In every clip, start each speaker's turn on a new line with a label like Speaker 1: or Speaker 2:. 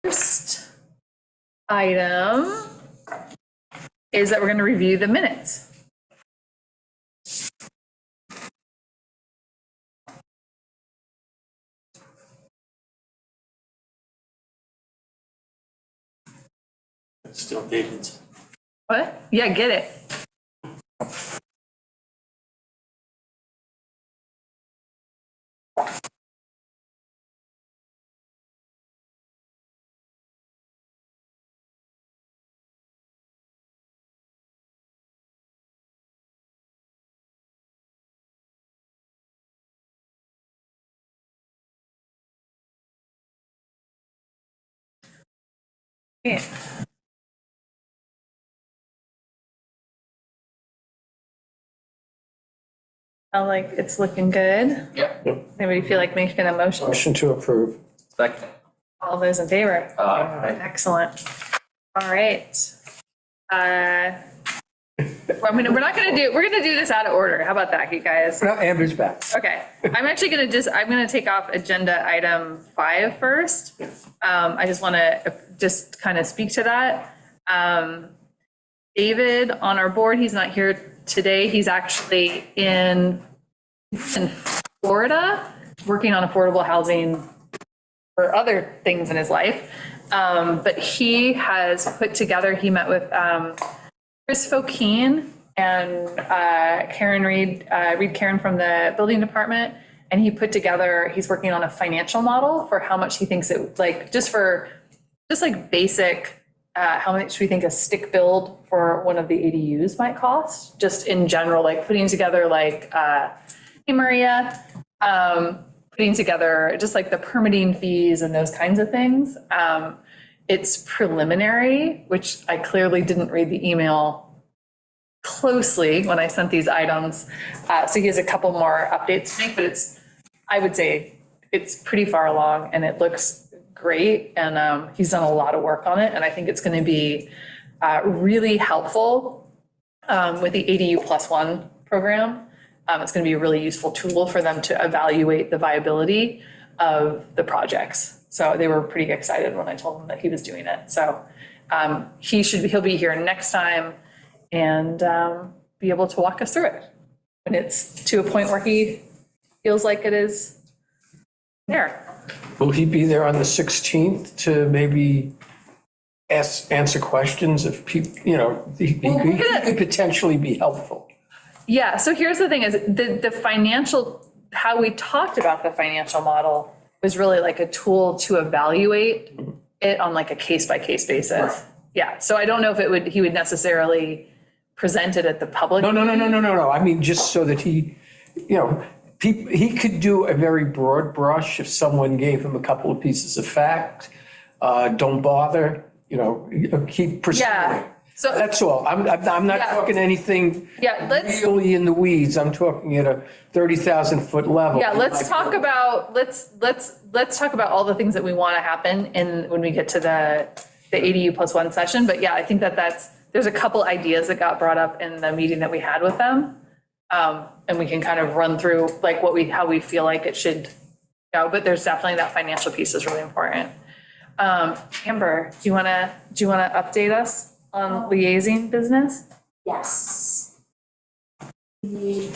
Speaker 1: First item is that we're going to review the minutes.
Speaker 2: It's still David's.
Speaker 1: What? Yeah, get it. Yeah. I like it's looking good.
Speaker 2: Yep.
Speaker 1: Anybody feel like making a motion?
Speaker 3: Motion to approve.
Speaker 2: Second.
Speaker 1: All those in favor?
Speaker 2: Aye.
Speaker 1: Excellent. All right. We're not gonna do, we're gonna do this out of order. How about that, you guys?
Speaker 3: No, Amber's back.
Speaker 1: Okay, I'm actually I'm gonna take off agenda item 5 first. I just wanna just kind of speak to that. David on our board, he's not here today. He's actually in Florida, working on affordable housing for other things in his life. But he has put together, he met with Chris Fokine and Karen Reed Karen from the building department. And he put together, he's working on a financial model for how much he thinks it, like, just like basic, how much we think a stick build for one of the ADUs might cost, just in general, like putting together like, hey Maria, putting together just like the permitting fees and those kinds of things. It's preliminary, which I clearly didn't read the email closely when I sent these items. So he has a couple more updates to make, but I would say it's pretty far along and it looks great. And he's done a lot of work on it. And I think it's going to be really helpful with the ADU +1 program. It's going to be a really useful tool for them to evaluate the viability of the projects. So they were pretty excited when I told them that he was doing it. So he'll be here next time and be able to walk us through it when it's to a point where he feels like it is there.
Speaker 3: Will he be there on the 16th to maybe answer questions if people, he could potentially be helpful?
Speaker 1: Yeah, so here's the thing is the financial, how we talked about the financial model was really like a tool to evaluate it on like a case-by-case basis. Right. Yeah, so I don't know if he would necessarily present it at the public.
Speaker 3: No. I mean, just so that he could do a very broad brush if someone gave him a couple of pieces of fact. Don't bother, keep pursuing.
Speaker 1: Yeah. So
Speaker 3: that's all. I'm not talking anything really in the weeds. I'm talking at a 30,000 foot level.
Speaker 1: Yeah, let's talk about all the things that we want to happen when we get to the ADU +1 session. But yeah, I think there's a couple ideas that got brought up in the meeting that we had with them. And we can kind of run through like how we feel like it should go, but there's definitely that financial piece is really important. Amber, do you want to update us on liaising business?
Speaker 4: Yes. The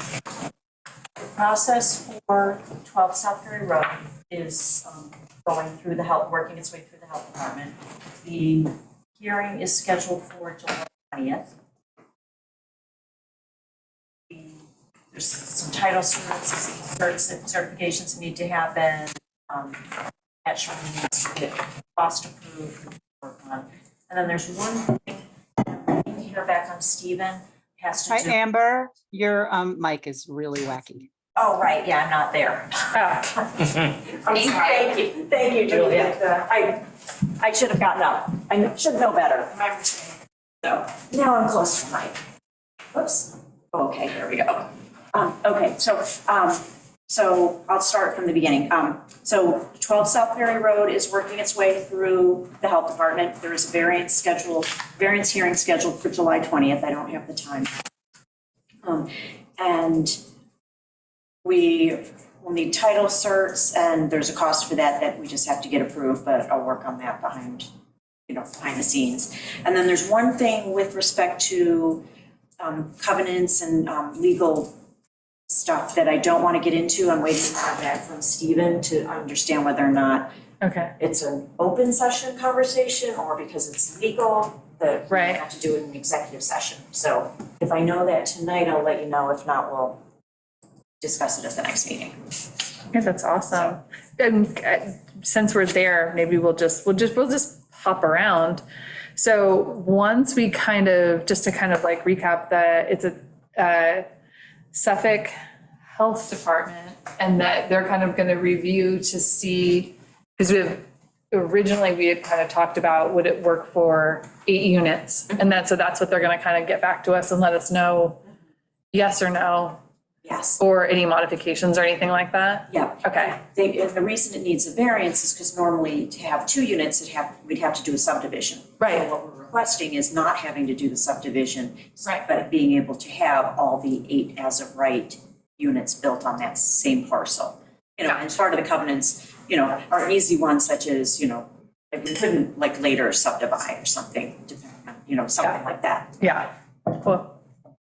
Speaker 4: process for 12 South Ferry Road is working its way through the health department. The hearing is scheduled for July 20th. There's some title certifications that need to happen. Actually needs to get cost approved and work on. And then there's one thing we need to hear back on Stephen. Has to
Speaker 5: Hi,
Speaker 4: do.
Speaker 5: Amber, your mic is really wacky.
Speaker 4: Oh, right, yeah, I'm not there. Thank you, Julia. I should have gotten up. I should know better. So now I'm close to the mic. Whoops. Okay, there we go. Okay, so I'll start from the beginning. So 12 South Ferry Road is working its way through the health department. There is a variance hearing scheduled for July 20th. I don't have the time. And we we'll need title certs, and there's a cost for that we just have to get approved, but I'll work on that behind the scenes. And then there's one thing with respect to covenants and legal stuff that I don't want to get into. I'm waiting to have that from Stephen to understand whether or not
Speaker 1: Okay,
Speaker 4: it's an open session conversation or because it's legal, that we
Speaker 1: Right.
Speaker 4: have to do it in an executive session. So if I know that tonight, I'll let you know. If not, we'll discuss it at the next meeting.
Speaker 1: yeah, that's awesome. And since we're there, maybe we'll just hop around. So once we just to kind of like recap it's a Suffolk Health Department, and that they're kind of gonna review to see, because originally we had kind of talked about, would it work for 8 units? And so that's what they're gonna kind of get back to us and let us know yes or no,
Speaker 4: Yes.
Speaker 1: or any modifications or anything like that?
Speaker 4: Yeah.
Speaker 1: Okay.
Speaker 4: And the reason it needs a variance is because normally to have 2 units, we'd have to do a subdivision.
Speaker 1: Right.
Speaker 4: So what we're requesting is not having to do the subdivision,
Speaker 1: Right.
Speaker 4: but being able to have all the 8 as of right units built on that same parcel.
Speaker 1: Yeah.
Speaker 4: And part of the covenants, are easy ones such as, like we couldn't like later subdivide or something, something like that.
Speaker 1: Yeah, cool.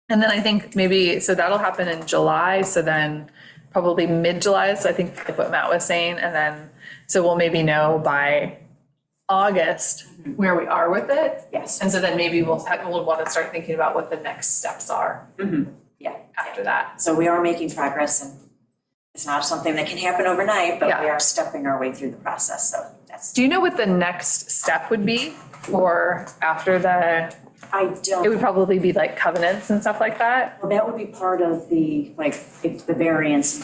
Speaker 1: And then I think maybe, so that'll happen in July, so then probably mid-July, so I think like what Matt was saying, and then, so we'll maybe know by August where we are with it.
Speaker 4: Yes.
Speaker 1: And so then maybe we'll want to start thinking about what the next steps are
Speaker 4: Yeah.
Speaker 1: after that.
Speaker 4: So we are making progress, and it's not something that can happen overnight, but we
Speaker 1: Yeah.
Speaker 4: are stepping our way through the process, so that's.
Speaker 1: Do you know what the next step would be for after
Speaker 4: I
Speaker 1: it
Speaker 4: don't,
Speaker 1: would probably be like covenants and stuff like that?
Speaker 4: well, that would be part of the, like, if the variance,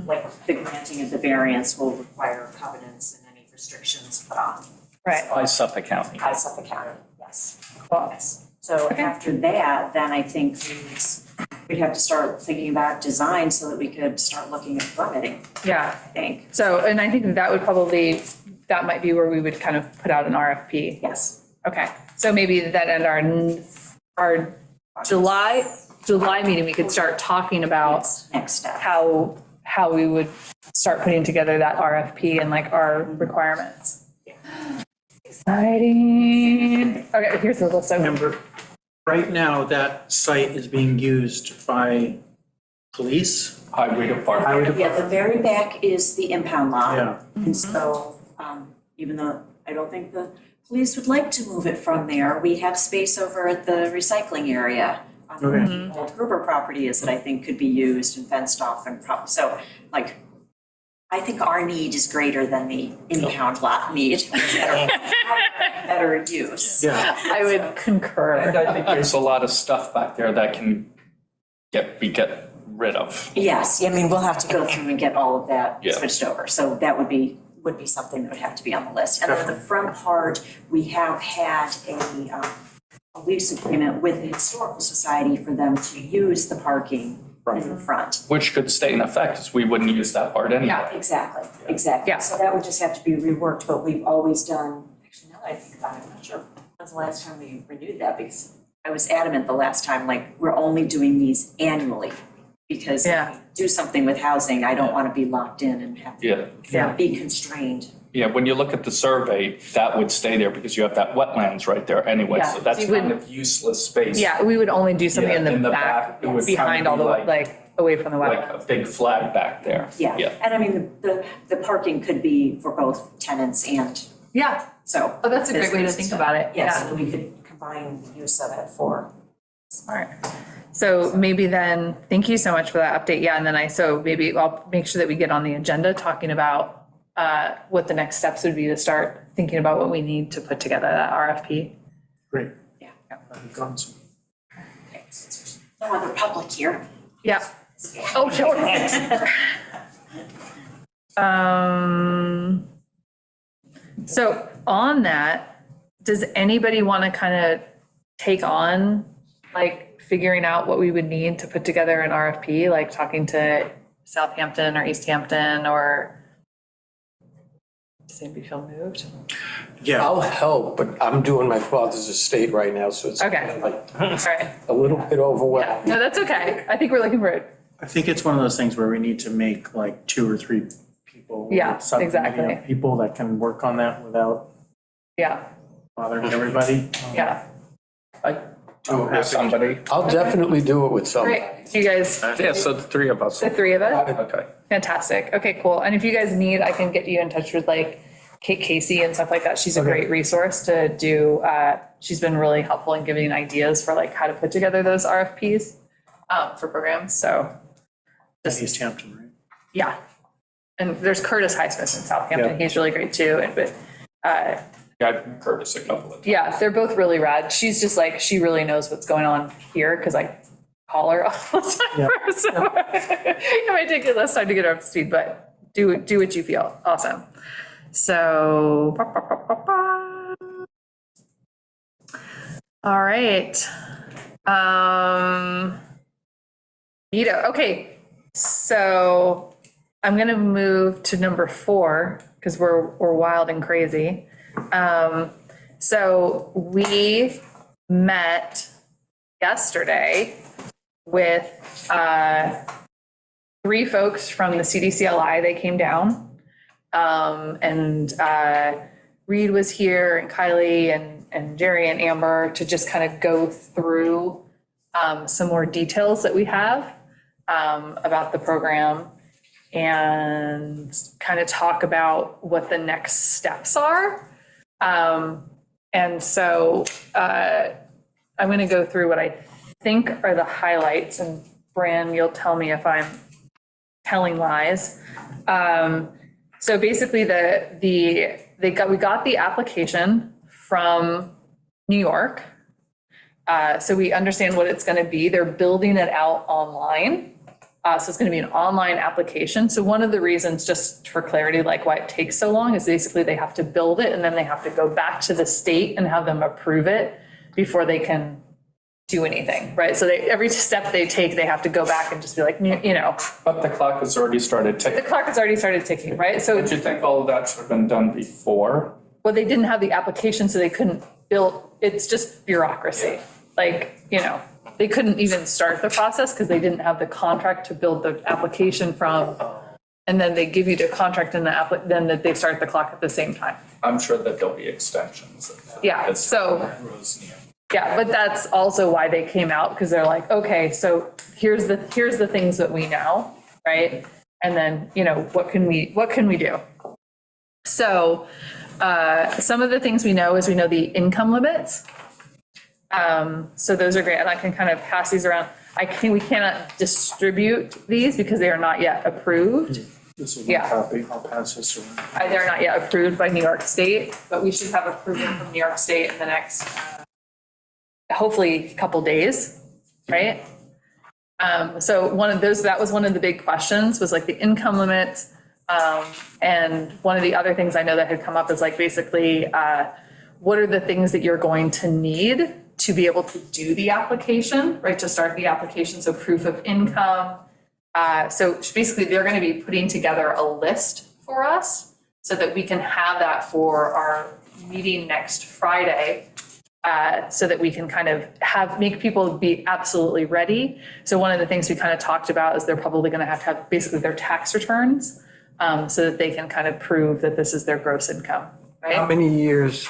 Speaker 4: like, the granting of the variance will require covenants and any restrictions put on
Speaker 1: Right.
Speaker 6: By Suffolk County.
Speaker 4: by Suffolk County, yes.
Speaker 1: Cool.
Speaker 4: Yes. So
Speaker 1: Okay.
Speaker 4: after that, then I think we'd have to start thinking about design so that we could start looking at permitting,
Speaker 1: Yeah.
Speaker 4: I think.
Speaker 1: So, and I think that might be where we would kind of put out an RFP.
Speaker 4: Yes.
Speaker 1: Okay, so maybe that at our July meeting, we could start talking about
Speaker 4: That's next step.
Speaker 1: how we would start putting together that RFP and like our requirements. Exciting. Okay, here's the list.
Speaker 2: Remember, right now, that site is being used by police.
Speaker 6: Highway Department.
Speaker 2: Highway
Speaker 4: Yeah,
Speaker 2: Department.
Speaker 4: the very back is the impound lot.
Speaker 2: Yeah.
Speaker 4: And so, even though I don't think the police would like to move it from there, we have space over at the recycling area. Where
Speaker 2: Okay.
Speaker 4: the old Gruber property is that I think could be used and fenced off and so like, I think our need is greater than the impound lot need. Better use.
Speaker 2: Yeah,
Speaker 1: I would concur.
Speaker 6: And I think there's a lot of stuff back there that can get rid of.
Speaker 4: Yes, I mean, we'll have to go through and get all of that
Speaker 6: Yeah.
Speaker 4: switched over, so that would be something that would have to be on the list. And then the front part, we have had a lease agreement with the Historical Society for them to use the parking in the front.
Speaker 6: Which could stay in effect, because we wouldn't use that part anyway.
Speaker 1: Yeah.
Speaker 4: Exactly.
Speaker 1: Yeah.
Speaker 4: So that would just have to be reworked, but we've always done, actually, now that I think about it, I'm not sure when's the last time we renewed that, because I was adamant the last time, like, we're only doing these annually. Because if
Speaker 1: Yeah.
Speaker 4: we do something with housing, I don't want to be locked in and have to
Speaker 6: Yeah,
Speaker 4: be constrained.
Speaker 6: yeah, when you look at the survey, that would stay there because you have that wetlands right there anyway,
Speaker 1: Yeah,
Speaker 6: so that's
Speaker 1: you
Speaker 6: kind
Speaker 1: wouldn't-
Speaker 6: of useless space.
Speaker 1: Yeah, we would only do something
Speaker 6: Yeah,
Speaker 1: in the back,
Speaker 6: it would
Speaker 1: behind
Speaker 6: kinda
Speaker 1: all the,
Speaker 6: be
Speaker 1: like, away from the
Speaker 6: Like
Speaker 1: wetlands.
Speaker 6: a big flag back there.
Speaker 4: Yeah, and I mean, the parking could be for both tenants and
Speaker 1: Yeah,
Speaker 4: so.
Speaker 1: oh, that's a great way to
Speaker 4: business
Speaker 1: think
Speaker 4: and
Speaker 1: about
Speaker 4: stuff.
Speaker 1: it,
Speaker 4: Yeah,
Speaker 1: yeah.
Speaker 4: so we could combine the use of it for.
Speaker 1: Smart. So maybe then, thank you so much for that update. Yeah, and then so maybe I'll make sure that we get on the agenda talking about what the next steps would be to start thinking about what we need to put together that RFP.
Speaker 2: great.
Speaker 4: Yeah.
Speaker 2: Guns.
Speaker 4: No other public here.
Speaker 1: Yeah. Oh, sure. So on that, does anybody want to kind of take on, like, figuring out what we would need to put together an RFP, like talking to Southampton or East Hampton, or does anybody feel moved?
Speaker 2: Yeah,
Speaker 3: I'll help, but I'm doing my father's estate right now, so it's
Speaker 1: Okay.
Speaker 3: kind of like
Speaker 1: All right.
Speaker 3: a little bit
Speaker 1: Yeah,
Speaker 3: overwhelming.
Speaker 1: no, that's okay. I think we're looking for
Speaker 2: I think it's one of those things where we need to make like 2 or 3 people.
Speaker 1: Yeah,
Speaker 2: subcommittee of
Speaker 1: exactly.
Speaker 2: People that can work on that without
Speaker 1: Yeah,
Speaker 2: bothering everybody.
Speaker 1: yeah.
Speaker 2: Oh, happy.
Speaker 6: Somebody.
Speaker 3: I'll definitely do it with somebody.
Speaker 1: Great. Do you guys,
Speaker 6: Yeah, so the 3 of us.
Speaker 1: the 3 of us?
Speaker 6: Okay.
Speaker 1: Fantastic. Okay, cool. And if you guys need, I can get you in touch with like Kate Casey and stuff like that. She's a
Speaker 3: Okay.
Speaker 1: great resource to do. She's been really helpful in giving ideas for like how to put together those RFPs for programs. So
Speaker 2: At East Hampton, right?
Speaker 1: yeah. And there's Curtis Highsmith in Southampton.
Speaker 2: Yeah.
Speaker 1: He's really great too. But
Speaker 6: Yeah, I've met Curtis a couple of times.
Speaker 1: yeah, they're both really rad. She's just like, she really knows what's going on here because I call her all the time.
Speaker 2: Yeah.
Speaker 1: So it might take you less time to get her up to speed, but do what you feel. Awesome. So, all right. Vito, okay. So I'm gonna move to number 4 because we're wild and crazy. So we met yesterday with 3 folks from the CDCLI. They came down. And Reed was here and Kylie and Jerry and Amber to just kind of go through some more details that we have about the program and kind of talk about what the next steps are. And so I'm going to go through what I think are the highlights, and Bran, you'll tell me if I'm telling lies. So basically we got the application from New York. So we understand what it's going to be. They're building it out online. So it's going to be an online application. So one of the reasons, just for clarity, like why it takes so long is basically they have to build it and then they have to go back to the state and have them approve it before they can do anything, right? So every step they take, they have to go back and just be like, you know,
Speaker 6: But the clock has already started
Speaker 1: the
Speaker 6: ticking.
Speaker 1: clock has already started ticking, right? So,
Speaker 6: Don't you think all of that should have been done before?
Speaker 1: well, they didn't have the application, so they couldn't build, it's just bureaucracy. Like, you know, they couldn't even start the process because they didn't have the contract to build the application from. And then they give you the contract and then that they start the clock at the same time.
Speaker 6: I'm sure that there'll be extensions.
Speaker 1: Yeah,
Speaker 6: As
Speaker 1: so-
Speaker 6: grows near.
Speaker 1: Yeah, but that's also why they came out, because they're like, okay, so here's the things that we know, right? And then, you know, what can we do? So some of the things we know is we know the income limits. So those are great, and I can kind of pass these around. We cannot distribute these because they are not yet approved.
Speaker 2: This is
Speaker 1: Yeah.
Speaker 2: one copy. I'll pass this around.
Speaker 1: They're not yet approved by New York State, but we should have approval from New York State in the next, hopefully, couple days, right? So that was one of the big questions, was like the income limits. And one of the other things I know that had come up is like basically, what are the things that you're going to need to be able to do the application, right? To start the application, so proof of income. So basically, they're going to be putting together a list for us so that we can have that for our meeting next Friday. So that we can kind of make people be absolutely ready. So one of the things we kind of talked about is they're probably going to have basically their tax returns so that they can kind of prove that this is their gross income,
Speaker 3: How
Speaker 1: right?
Speaker 3: many years?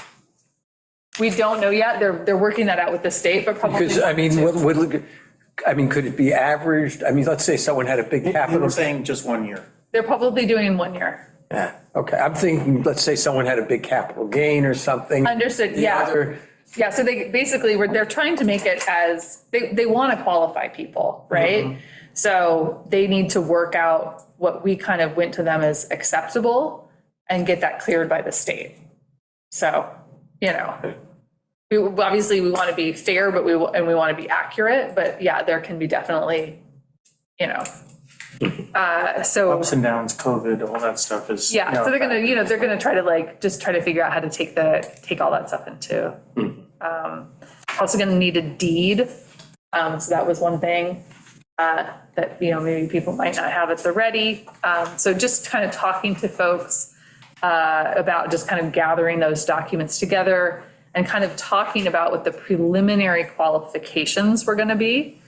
Speaker 1: We don't know yet. They're working that out with the state, but probably.
Speaker 3: Because, I mean, could it be averaged? I mean, let's say someone had a big
Speaker 2: We
Speaker 3: capital.
Speaker 2: were saying just 1 year.
Speaker 1: They're probably doing in 1 year.
Speaker 3: Yeah, okay, I'm thinking, let's say someone had a big capital gain or something.
Speaker 1: Understood,
Speaker 3: The
Speaker 1: yeah.
Speaker 3: other-
Speaker 1: Yeah, so they basically they're trying to make it as, they want to qualify people, right? So they need to work out what we kind of went to them as acceptable and get that cleared by the state. So, you know, obviously we want to be fair, but we want to be accurate, but yeah, there can be definitely, you know. So.
Speaker 2: Ups and downs, COVID, all that stuff is.
Speaker 1: Yeah, so they're gonna, they're gonna try to like, just try to figure out how to take all that stuff into. Also gonna need a deed, so that was one thing, that, maybe people might not have at the ready. So just kind of talking to folks, about just kind of gathering those documents together and kind of talking about what the preliminary qualifications were gonna be.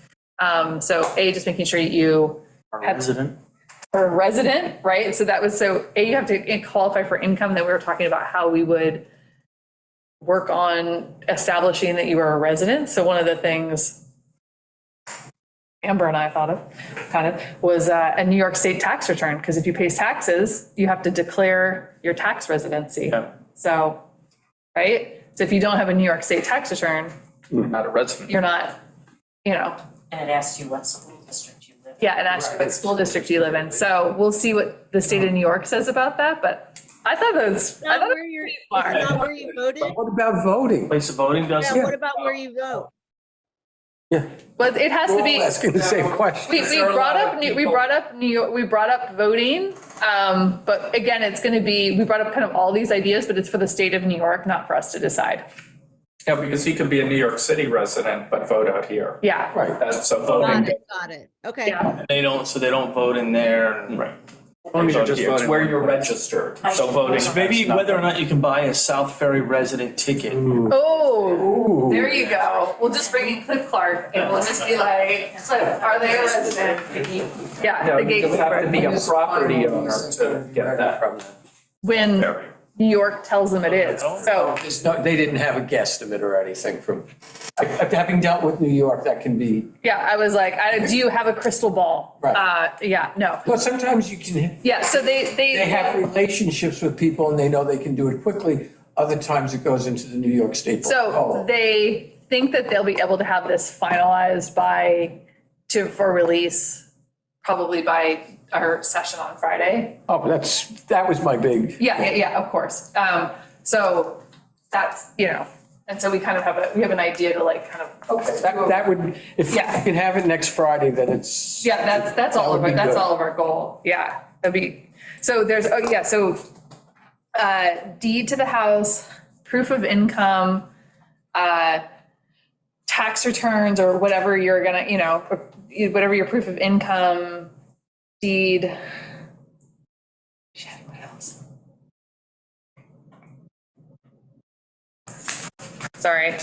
Speaker 1: So just making sure you
Speaker 2: Resident.
Speaker 1: or a resident, right? So that was, so you have to qualify for income. Then we were talking about how we would work on establishing that you were a resident. So one of the things Amber and I thought of, kind of, was a New York State tax return, because if you pay taxes, you have to declare your tax residency.
Speaker 6: Yeah.
Speaker 1: So, right? So if you don't have a New York State tax return,
Speaker 6: Not a resident.
Speaker 1: you're not, you know,
Speaker 4: And it asks you what school district you live in.
Speaker 1: yeah, and ask what school district you live in. So we'll see what the state of New York says about that, but I thought that was, I
Speaker 7: Not
Speaker 1: thought it
Speaker 7: where you're,
Speaker 1: was
Speaker 7: it's
Speaker 1: pretty smart.
Speaker 7: not where you voted?
Speaker 3: What about voting?
Speaker 8: Place of voting does.
Speaker 7: Yeah, what about where you vote?
Speaker 3: Yeah,
Speaker 1: But it has
Speaker 3: we're
Speaker 1: to
Speaker 3: all
Speaker 1: be.
Speaker 3: asking the same question.
Speaker 1: We brought up, New York, we brought up voting, but again, it's gonna be, we brought up kind of all these ideas, but it's for the state of New York, not for us to decide.
Speaker 9: Yeah, because he could be a New York City resident, but vote out here.
Speaker 1: Yeah,
Speaker 3: Right.
Speaker 9: That's so voting.
Speaker 7: Got it. Okay.
Speaker 1: yeah,
Speaker 8: They don't, so they don't vote in there. and-
Speaker 6: Right.
Speaker 9: Voting
Speaker 6: Vote
Speaker 9: just
Speaker 6: here.
Speaker 9: It's where you're registered, so voting.
Speaker 8: So maybe
Speaker 9: has
Speaker 8: whether or
Speaker 9: nothing.
Speaker 8: not you can buy a South Ferry resident ticket.
Speaker 1: oh, there you go. We'll just bring in Cliff Clark and we'll just be like, Cliff, are they a resident? Yeah,
Speaker 9: No,
Speaker 1: the
Speaker 9: you would have to be a
Speaker 1: gatekeeper.
Speaker 9: property owner to get that.
Speaker 1: When
Speaker 9: Very.
Speaker 1: New York tells them it is, so,
Speaker 3: There's no, they didn't have a guesstimate or anything from, having dealt with New York, that can be,
Speaker 1: yeah, I was like, do you have a crystal ball?
Speaker 3: Right.
Speaker 1: Yeah, no,
Speaker 3: well, sometimes you can,
Speaker 1: yeah, so
Speaker 3: they have relationships with people and they know they can do it quickly. Other times it goes into the New York State.
Speaker 1: So
Speaker 3: Board.
Speaker 1: they think that they'll be able to have this finalized for release, probably by our session on Friday.
Speaker 3: Oh, that was my big,
Speaker 1: Yeah, of course. So that's, and so we kind of we have an idea to like kind of, okay.
Speaker 3: that would, if you
Speaker 1: Yeah.
Speaker 3: can have it next Friday, then it's.
Speaker 1: Yeah, that's all of
Speaker 3: would
Speaker 1: our,
Speaker 3: be
Speaker 1: that's
Speaker 3: good.
Speaker 1: all of our goal. Yeah, that'd be, so there's, deed to the house, proof of income, tax returns or whatever you're gonna, whatever your proof of income, deed. Shit, what else? Sorry,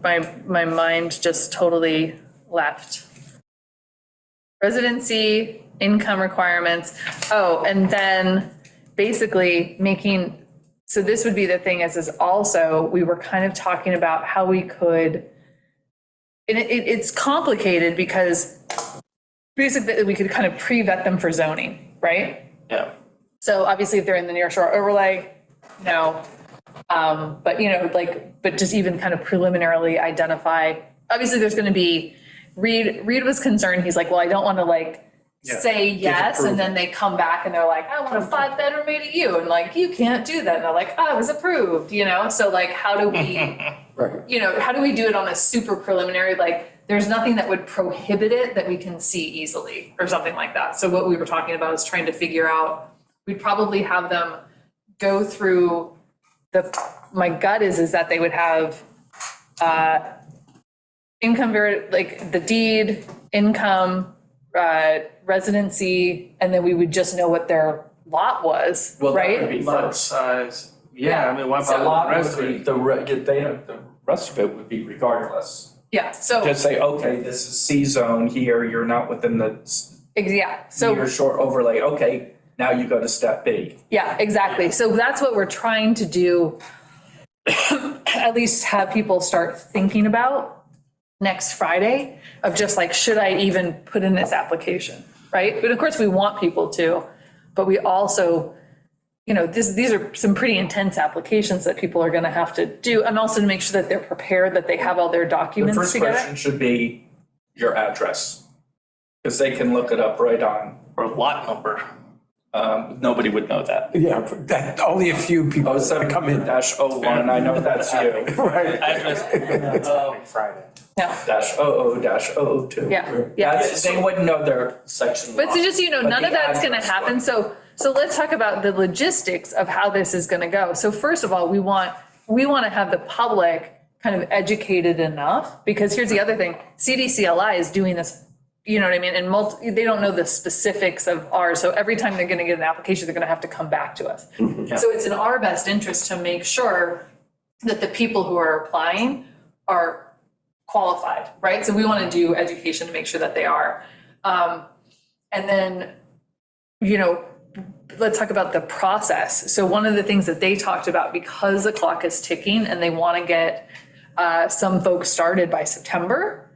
Speaker 1: my mind just totally left. Residency, income requirements. Oh, and then basically so this would be the thing is also, we were kind of talking about how we could, and it's complicated because basically we could kind of pre-vet them for zoning, right?
Speaker 8: Yeah.
Speaker 1: So obviously if they're in the near shore overlay, no. But but just even kind of preliminarily identify, obviously there's gonna be, Reed was concerned, he's like, well, I don't wanna say yes, and then they come back and they're like, I want a 5-bedroom ADU, and like, you can't do that, and they're like, oh, it was approved, so like, how do we,
Speaker 3: Right.
Speaker 1: how do we do it on a super preliminary, like, there's nothing that would prohibit it that we can see easily, or something like that. So what we were talking about is trying to figure out, we'd probably have them go through my gut is that they would have income, like the deed, income, residency, and then we would just know what their lot was,
Speaker 9: Well, that
Speaker 1: right?
Speaker 9: would be
Speaker 8: Lot
Speaker 9: first.
Speaker 8: size. Yeah, I mean, what
Speaker 1: So-
Speaker 8: about
Speaker 9: A lot
Speaker 8: the
Speaker 9: would
Speaker 8: rest of
Speaker 9: be,
Speaker 8: it?
Speaker 9: the rest of it would be regardless.
Speaker 1: Yeah, so,
Speaker 9: Just say, okay, this is C zone here, you're not within the
Speaker 1: so.
Speaker 9: near shore overlay, okay, now you go to step B.
Speaker 1: Yeah, exactly. So that's what we're trying to do, at least have people start thinking about next Friday of just like, should I even put in this application, right? But of course, we want people to, but we also, these are some pretty intense applications that people are gonna have to do, and also to make sure that they're prepared, that they have all their
Speaker 9: The
Speaker 1: documents
Speaker 9: first
Speaker 1: together.
Speaker 9: question should be your address. Because they can look it up right on,
Speaker 6: Or lot number. Nobody would know that.
Speaker 3: Yeah, that, only a few people that come in.
Speaker 9: -01, I know that's you.
Speaker 3: Right.
Speaker 1: No,
Speaker 9: -00 -002.
Speaker 1: yeah.
Speaker 9: They wouldn't know their section.
Speaker 1: But so just,
Speaker 9: But
Speaker 1: none of
Speaker 9: the
Speaker 1: that's gonna
Speaker 9: address
Speaker 1: happen,
Speaker 9: would.
Speaker 1: so let's talk about the logistics of how this is gonna go. So first of all, we wanna have the public kind of educated enough, because here's the other thing, CDCLI is doing this, you know what I mean, and they don't know the specifics of ours, so every time they're gonna get an application, they're gonna have to come back to us. So it's in our best interest to make sure that the people who are applying are qualified, right? So we wanna do education to make sure that they are. And then, you know, let's talk about the process. So one of the things that they talked about, because the clock is ticking and they want to get some folks started by September.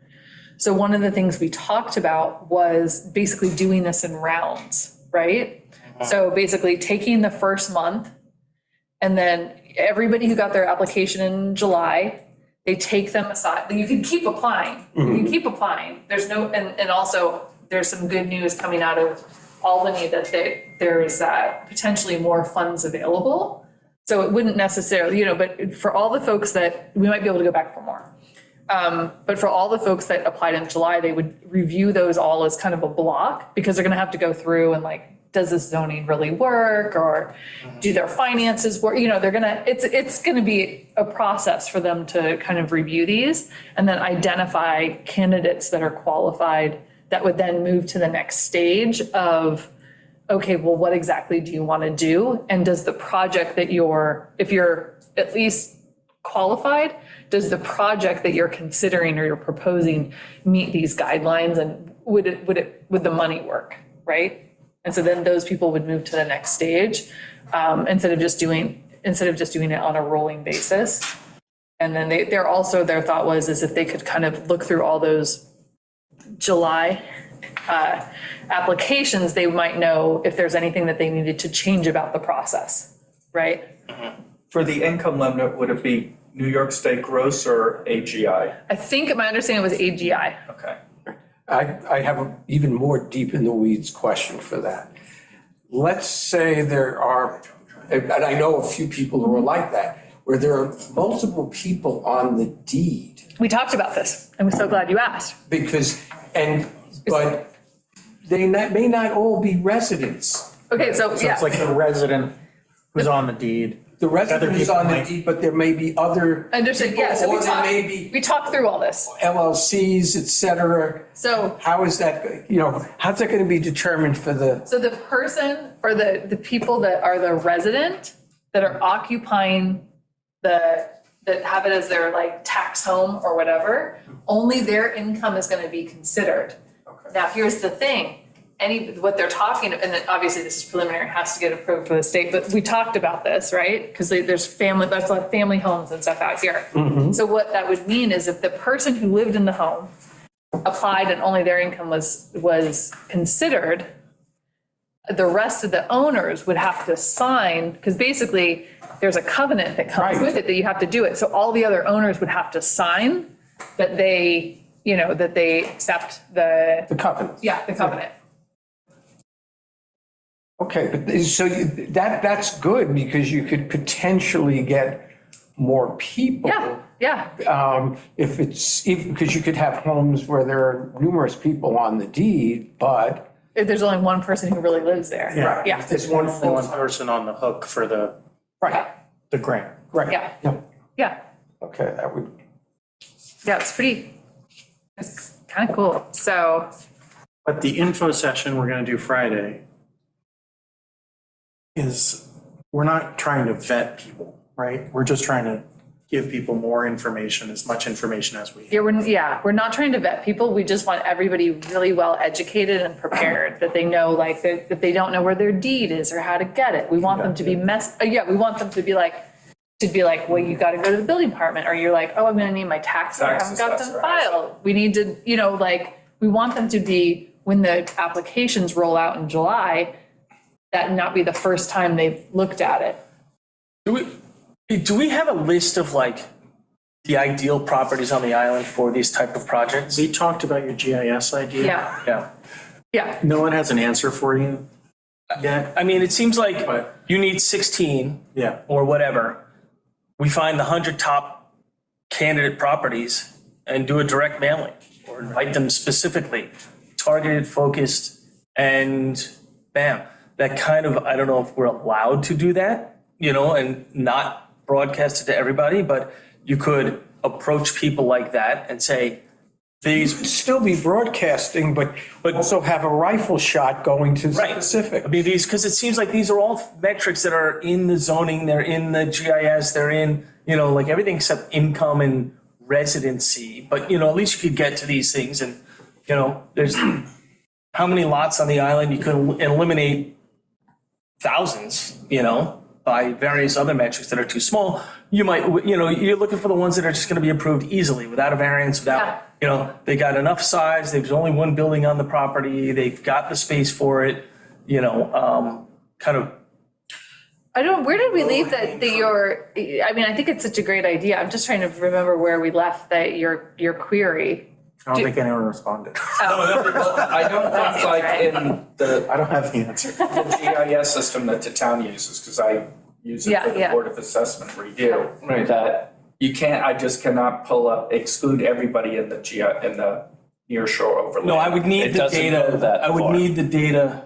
Speaker 1: So one of the things we talked about was basically doing this in rounds, right? So basically taking the first month and then everybody who got their application in July, they take them aside. You can keep applying. You can keep applying. There's no, and also there's some good news coming out of Albany that there is potentially more funds available. So it wouldn't necessarily, you know, but for all the folks that, we might be able to go back for more. But for all the folks that applied in July, they would review those all as kind of a block because they're gonna have to go through and like, does this zoning really work, or do their finances work? You know, it's gonna be a process for them to kind of review these and then identify candidates that are qualified that would then move to the next stage of, okay, well, what exactly do you want to do? And does the project that if you're at least qualified, does the project that you're considering or you're proposing meet these guidelines, and would the money work, right? And so then those people would move to the next stage, instead of just doing it on a rolling basis. And then their thought was if they could kind of look through all those July applications, they might know if there's anything that they needed to change about the process, right?
Speaker 9: For the income limit, would it be New York State gross or AGI?
Speaker 1: I think my understanding was AGI.
Speaker 9: Okay.
Speaker 3: I have an even more deep in the weeds question for that. Let's say there are, and I know a few people who are like that, where there are multiple people on the deed.
Speaker 1: We talked about this. I'm so glad you asked.
Speaker 3: But they may not all be residents.
Speaker 1: Okay, so
Speaker 2: So
Speaker 1: yeah.
Speaker 2: it's like the resident who's on the deed.
Speaker 3: The resident is on the
Speaker 2: might-
Speaker 3: deed, but there may be other
Speaker 1: Understood, yeah, so
Speaker 3: people, or there may be
Speaker 1: we talked through all this.
Speaker 3: LLCs, et cetera.
Speaker 1: So
Speaker 3: How is that, how's that going to be determined for the,
Speaker 1: the person or the people that are the resident that are occupying that have it as their like tax home or whatever, only their income is going to be considered. Now, here's the thing, what they're talking, and then obviously this is preliminary, has to get approved for the state, but we talked about this, right? Because there's a lot of family homes and stuff out here. So what that would mean is if the person who lived in the home applied and only their income was considered, the rest of the owners would have to sign, because basically there's a covenant that comes
Speaker 3: Right.
Speaker 1: with it that you have to do it. So all the other owners would have to sign that they accept the
Speaker 3: covenant?
Speaker 1: covenant.
Speaker 3: Okay, but so that's good because you could potentially get more people.
Speaker 1: Yeah.
Speaker 3: If it's, because you could have homes where there are numerous people on the deed, but
Speaker 1: If there's only one person who really lives there.
Speaker 2: Yeah.
Speaker 1: Yeah.
Speaker 3: there's one
Speaker 2: Only one
Speaker 3: full.
Speaker 2: person on the hook for the grant.
Speaker 3: Right.
Speaker 1: Yeah. Yeah.
Speaker 3: Okay, that would,
Speaker 1: Yeah, it's kind of cool. So,
Speaker 2: But the info session we're gonna do Friday is, we're not trying to vet people, right? We're just trying to give people more information, as much information as we.
Speaker 1: we're not trying to vet people. We just want everybody really well educated and prepared, that they know, like, that they don't know where their deed is or how to get it. We want them to be we want them to be like, well, you got to go to the building department, or you're like, oh, I'm going to need my taxes. I haven't got them filed. We need to, we want them to be, when the applications roll out in July, that not be the first time they've looked at it.
Speaker 8: Do we have a list of like the ideal properties on the island for these type of projects?
Speaker 2: We talked about your GIS idea.
Speaker 1: Yeah,
Speaker 8: Yeah.
Speaker 1: yeah.
Speaker 2: No one has an answer for you yet.
Speaker 8: I mean, it seems like
Speaker 2: But-
Speaker 8: you need 16
Speaker 2: Yeah.
Speaker 8: or whatever. We find the 100 top candidate properties and do a direct mailing or invite them specifically, targeted, focused, and bam. That kind of, I don't know if we're allowed to do that, and not broadcast it to everybody, but you could approach people like that and say, these,
Speaker 3: still be broadcasting, but also have a rifle shot going to
Speaker 8: right.
Speaker 3: specific.
Speaker 8: I mean, because it seems like these are all metrics that are in the zoning, they're in the GIS, they're in, like everything except income and residency. But, at least you could get to these things and, there's, how many lots on the island, you could eliminate thousands, by various other metrics that are too small. You might, you're looking for the ones that are just gonna be approved easily, without a variance, without, they got enough size, there's only one building on the property, they've got the space for it, kind of.
Speaker 1: where did we leave that, I think it's such a great idea. I'm just trying to remember where we left your query.
Speaker 2: I don't think anyone responded.
Speaker 9: I don't think like in the
Speaker 2: I don't have the answer.
Speaker 9: GIS system that the town uses, because I use it for the
Speaker 1: Yeah.
Speaker 9: Board of Assessment review.
Speaker 6: Right.
Speaker 9: That I just cannot exclude everybody in the near shore overlay.
Speaker 8: No, I would need
Speaker 6: It
Speaker 8: the
Speaker 6: doesn't
Speaker 8: data,
Speaker 6: go that
Speaker 8: I would
Speaker 6: far.
Speaker 8: need the data,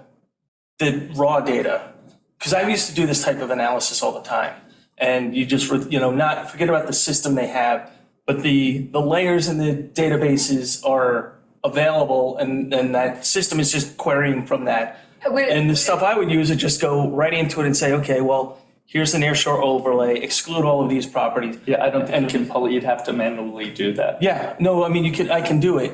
Speaker 8: the raw data. Because I used to do this type of analysis all the time. And you just, forget about the system they have, but the layers in the databases are available and that system is just querying from that. And the stuff I would use would just go right into it and say, okay, well, here's the near shore overlay, exclude all of these properties.
Speaker 6: Yeah, I don't think you'd have to manually do that.
Speaker 8: Yeah, no, I mean, I can do it.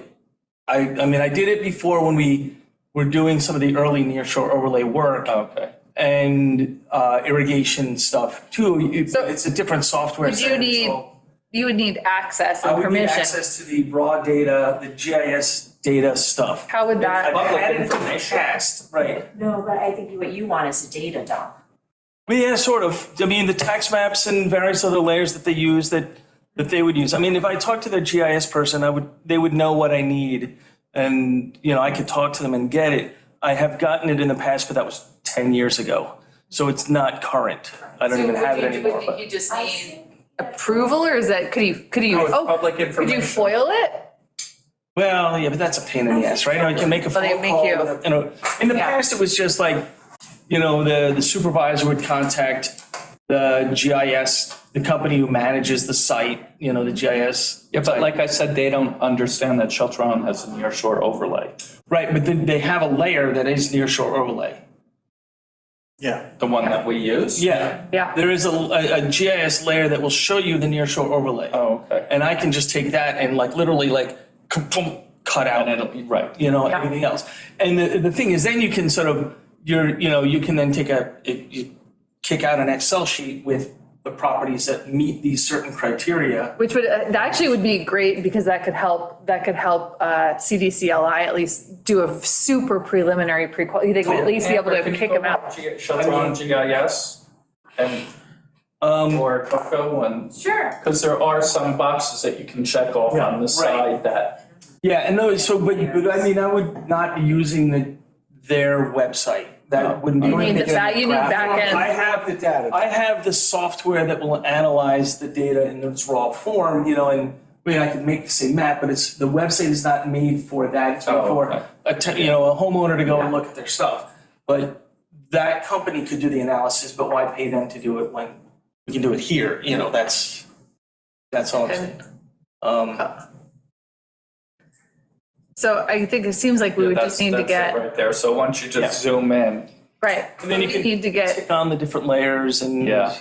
Speaker 8: I did it before when we were doing some of the early near shore overlay work.
Speaker 6: Okay.
Speaker 8: And irrigation stuff too. It's a different software.
Speaker 1: Would you
Speaker 8: set,
Speaker 1: need-
Speaker 8: so
Speaker 1: You would need access
Speaker 8: I
Speaker 1: and
Speaker 8: would need
Speaker 1: permission.
Speaker 8: access to the raw data, the GIS data stuff.
Speaker 1: How would that?
Speaker 8: I've had it from the past, right?
Speaker 4: No, but I think what you want is a data dump.
Speaker 8: But yeah, sort of. I mean, the tax maps and various other layers that they use that they would use. I mean, if I talked to their GIS person, they would know what I need, and I could talk to them and get it. I have gotten it in the past, but that was 10 years ago, so it's not current. I don't even have it anymore. But
Speaker 1: You just need approval, or is that, could you,
Speaker 9: It's public
Speaker 1: could
Speaker 9: information.
Speaker 1: you foil it?
Speaker 8: well, yeah, but that's a pain in the ass, right? I can make a
Speaker 1: Well, they
Speaker 8: phone
Speaker 1: make
Speaker 8: call.
Speaker 1: you-
Speaker 8: with in the
Speaker 1: Yeah.
Speaker 8: past, it was just like, the supervisor would contact the GIS, the company who manages the site, the GIS.
Speaker 6: Yeah, but like I said, they don't understand that Shelter Island has a near shore overlay.
Speaker 8: Right, but then they have a layer that is near shore overlay.
Speaker 2: Yeah.
Speaker 6: The one that we use?
Speaker 8: Yeah.
Speaker 1: Yeah.
Speaker 8: There is a GIS layer that will show you the near shore overlay.
Speaker 6: Oh, okay.
Speaker 8: And I can just take that and literally cut out,
Speaker 6: And it'll be right.
Speaker 8: everything else. And the thing is, then you can sort of, you can then you kick out an Excel sheet with the properties that meet these certain criteria.
Speaker 1: Which would, that actually would be great, because that could help CDCLI at least do a super preliminary they could at least be able to kick them out.
Speaker 9: Shelter Island GIS and or Coco and.
Speaker 4: Sure.
Speaker 9: Because there are some boxes that you can check off on the side that.
Speaker 8: Yeah, and no, but I mean, I would not be using their website. That wouldn't be.
Speaker 1: You need back end.
Speaker 3: I have the data.
Speaker 8: I have the software that will analyze the data in its raw form, and I can make the same map, but the website is not made for that. It's made
Speaker 9: Oh,
Speaker 8: for
Speaker 9: okay.
Speaker 8: a homeowner to go and look at their stuff. But that company could do the analysis, but why pay them to do it when we can do it here? That's all I'm saying.
Speaker 1: So I think it seems like we would just need to
Speaker 9: That's it
Speaker 1: get,
Speaker 9: right there. So once you just zoom in,
Speaker 1: right,
Speaker 8: And then you
Speaker 1: we
Speaker 8: can
Speaker 1: need to get,
Speaker 8: click on the different layers and,
Speaker 6: Yeah.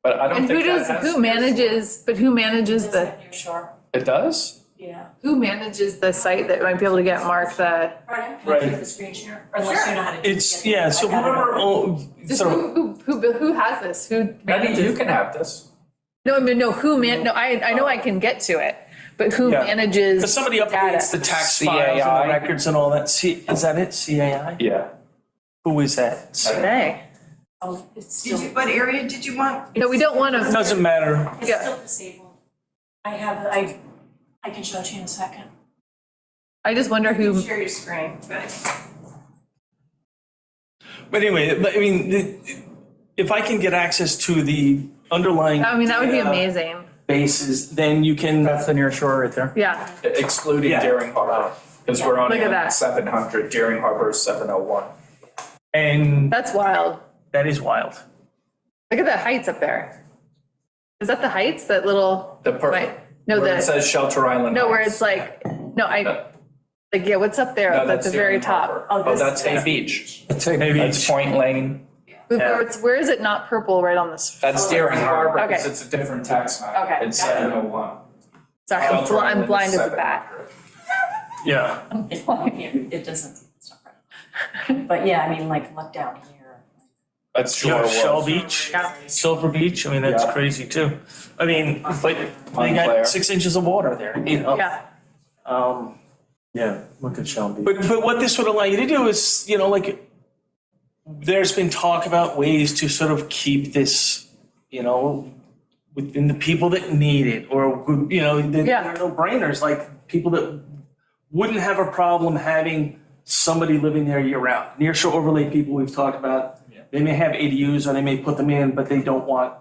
Speaker 9: but I don't
Speaker 1: and
Speaker 9: think that has.
Speaker 1: who manages the,
Speaker 4: Sure.
Speaker 9: It does?
Speaker 4: Yeah.
Speaker 1: who manages the site that might be able to get Mark the,
Speaker 4: Pardon?
Speaker 8: Right.
Speaker 4: The screen share, unless you know how to.
Speaker 8: it's, yeah, so whoever,
Speaker 1: just
Speaker 8: sort of,
Speaker 1: who has this? Who
Speaker 9: Betty,
Speaker 1: manages?
Speaker 9: you can have this.
Speaker 1: No, I mean, no, I know I can get to it, but who
Speaker 8: Yeah.
Speaker 1: manages
Speaker 8: because somebody
Speaker 1: data?
Speaker 8: updates the tax files and
Speaker 9: CAI.
Speaker 8: the records and all that. Is that it, CAI?
Speaker 9: Yeah.
Speaker 8: Who is that?
Speaker 1: Today.
Speaker 4: Oh, it's still,
Speaker 7: What area did you want?
Speaker 1: No, we don't want to.
Speaker 8: Doesn't matter.
Speaker 4: it's
Speaker 1: yeah.
Speaker 4: still disabled. I can show it to you in a second.
Speaker 1: I just wonder who.
Speaker 7: Share your screen.
Speaker 8: But anyway, I mean, if I can get access to the underlying.
Speaker 1: I mean, that would be
Speaker 8: data
Speaker 1: amazing.
Speaker 8: Bases, then you can.
Speaker 2: That's the near shore right there.
Speaker 1: Yeah.
Speaker 9: Excluding
Speaker 8: Yeah.
Speaker 9: Deering Harbor, because we're only
Speaker 1: Look at
Speaker 9: on
Speaker 1: that.
Speaker 9: 700, Deering Harbor is 701.
Speaker 8: And
Speaker 1: That's wild.
Speaker 8: that is wild.
Speaker 1: Look at the heights up there. Is that the heights? That little.
Speaker 9: The purple,
Speaker 1: Wait, no,
Speaker 9: where it
Speaker 1: the
Speaker 9: says Shelter Island.
Speaker 1: no, where
Speaker 9: Heights.
Speaker 1: it's like yeah. What's up there
Speaker 9: No,
Speaker 1: at
Speaker 9: that's
Speaker 1: the very
Speaker 9: Deering
Speaker 1: top?
Speaker 9: Harbor.
Speaker 4: Oh,
Speaker 9: Oh,
Speaker 4: this-
Speaker 9: that's Hay Beach.
Speaker 8: Maybe
Speaker 9: That's Point Lane.
Speaker 1: Where is it not purple right on this?
Speaker 9: That's Deering Harbor,
Speaker 1: Okay.
Speaker 9: because it's a different tax map.
Speaker 1: Okay,
Speaker 9: It's
Speaker 1: got it.
Speaker 9: 701.
Speaker 1: Sorry,
Speaker 9: Shelter
Speaker 1: I'm
Speaker 9: Island
Speaker 1: blind
Speaker 9: is
Speaker 1: as a bat.
Speaker 9: 700.
Speaker 8: yeah.
Speaker 4: It doesn't, it's not. But yeah, I mean, like, look down here.
Speaker 6: That's
Speaker 8: Shell
Speaker 6: sure
Speaker 8: Shell
Speaker 6: was.
Speaker 8: Beach,
Speaker 1: Yeah.
Speaker 8: Silver Beach, I mean, that's
Speaker 6: Yeah.
Speaker 8: crazy too. I mean, but they
Speaker 6: Montclair.
Speaker 8: got 6 inches of water there, you know?
Speaker 1: Yeah.
Speaker 2: Yeah, look at Shelby.
Speaker 8: But what this would allow you to do is, you know, like, there's been talk about ways to sort of keep this, you know, within the people that need it, or, you know, that
Speaker 1: Yeah.
Speaker 8: are no brainers, like people that wouldn't have a problem having somebody living there year round. Nearshore overlay people we've talked about, they may have ADUs or they may put them in, but they don't want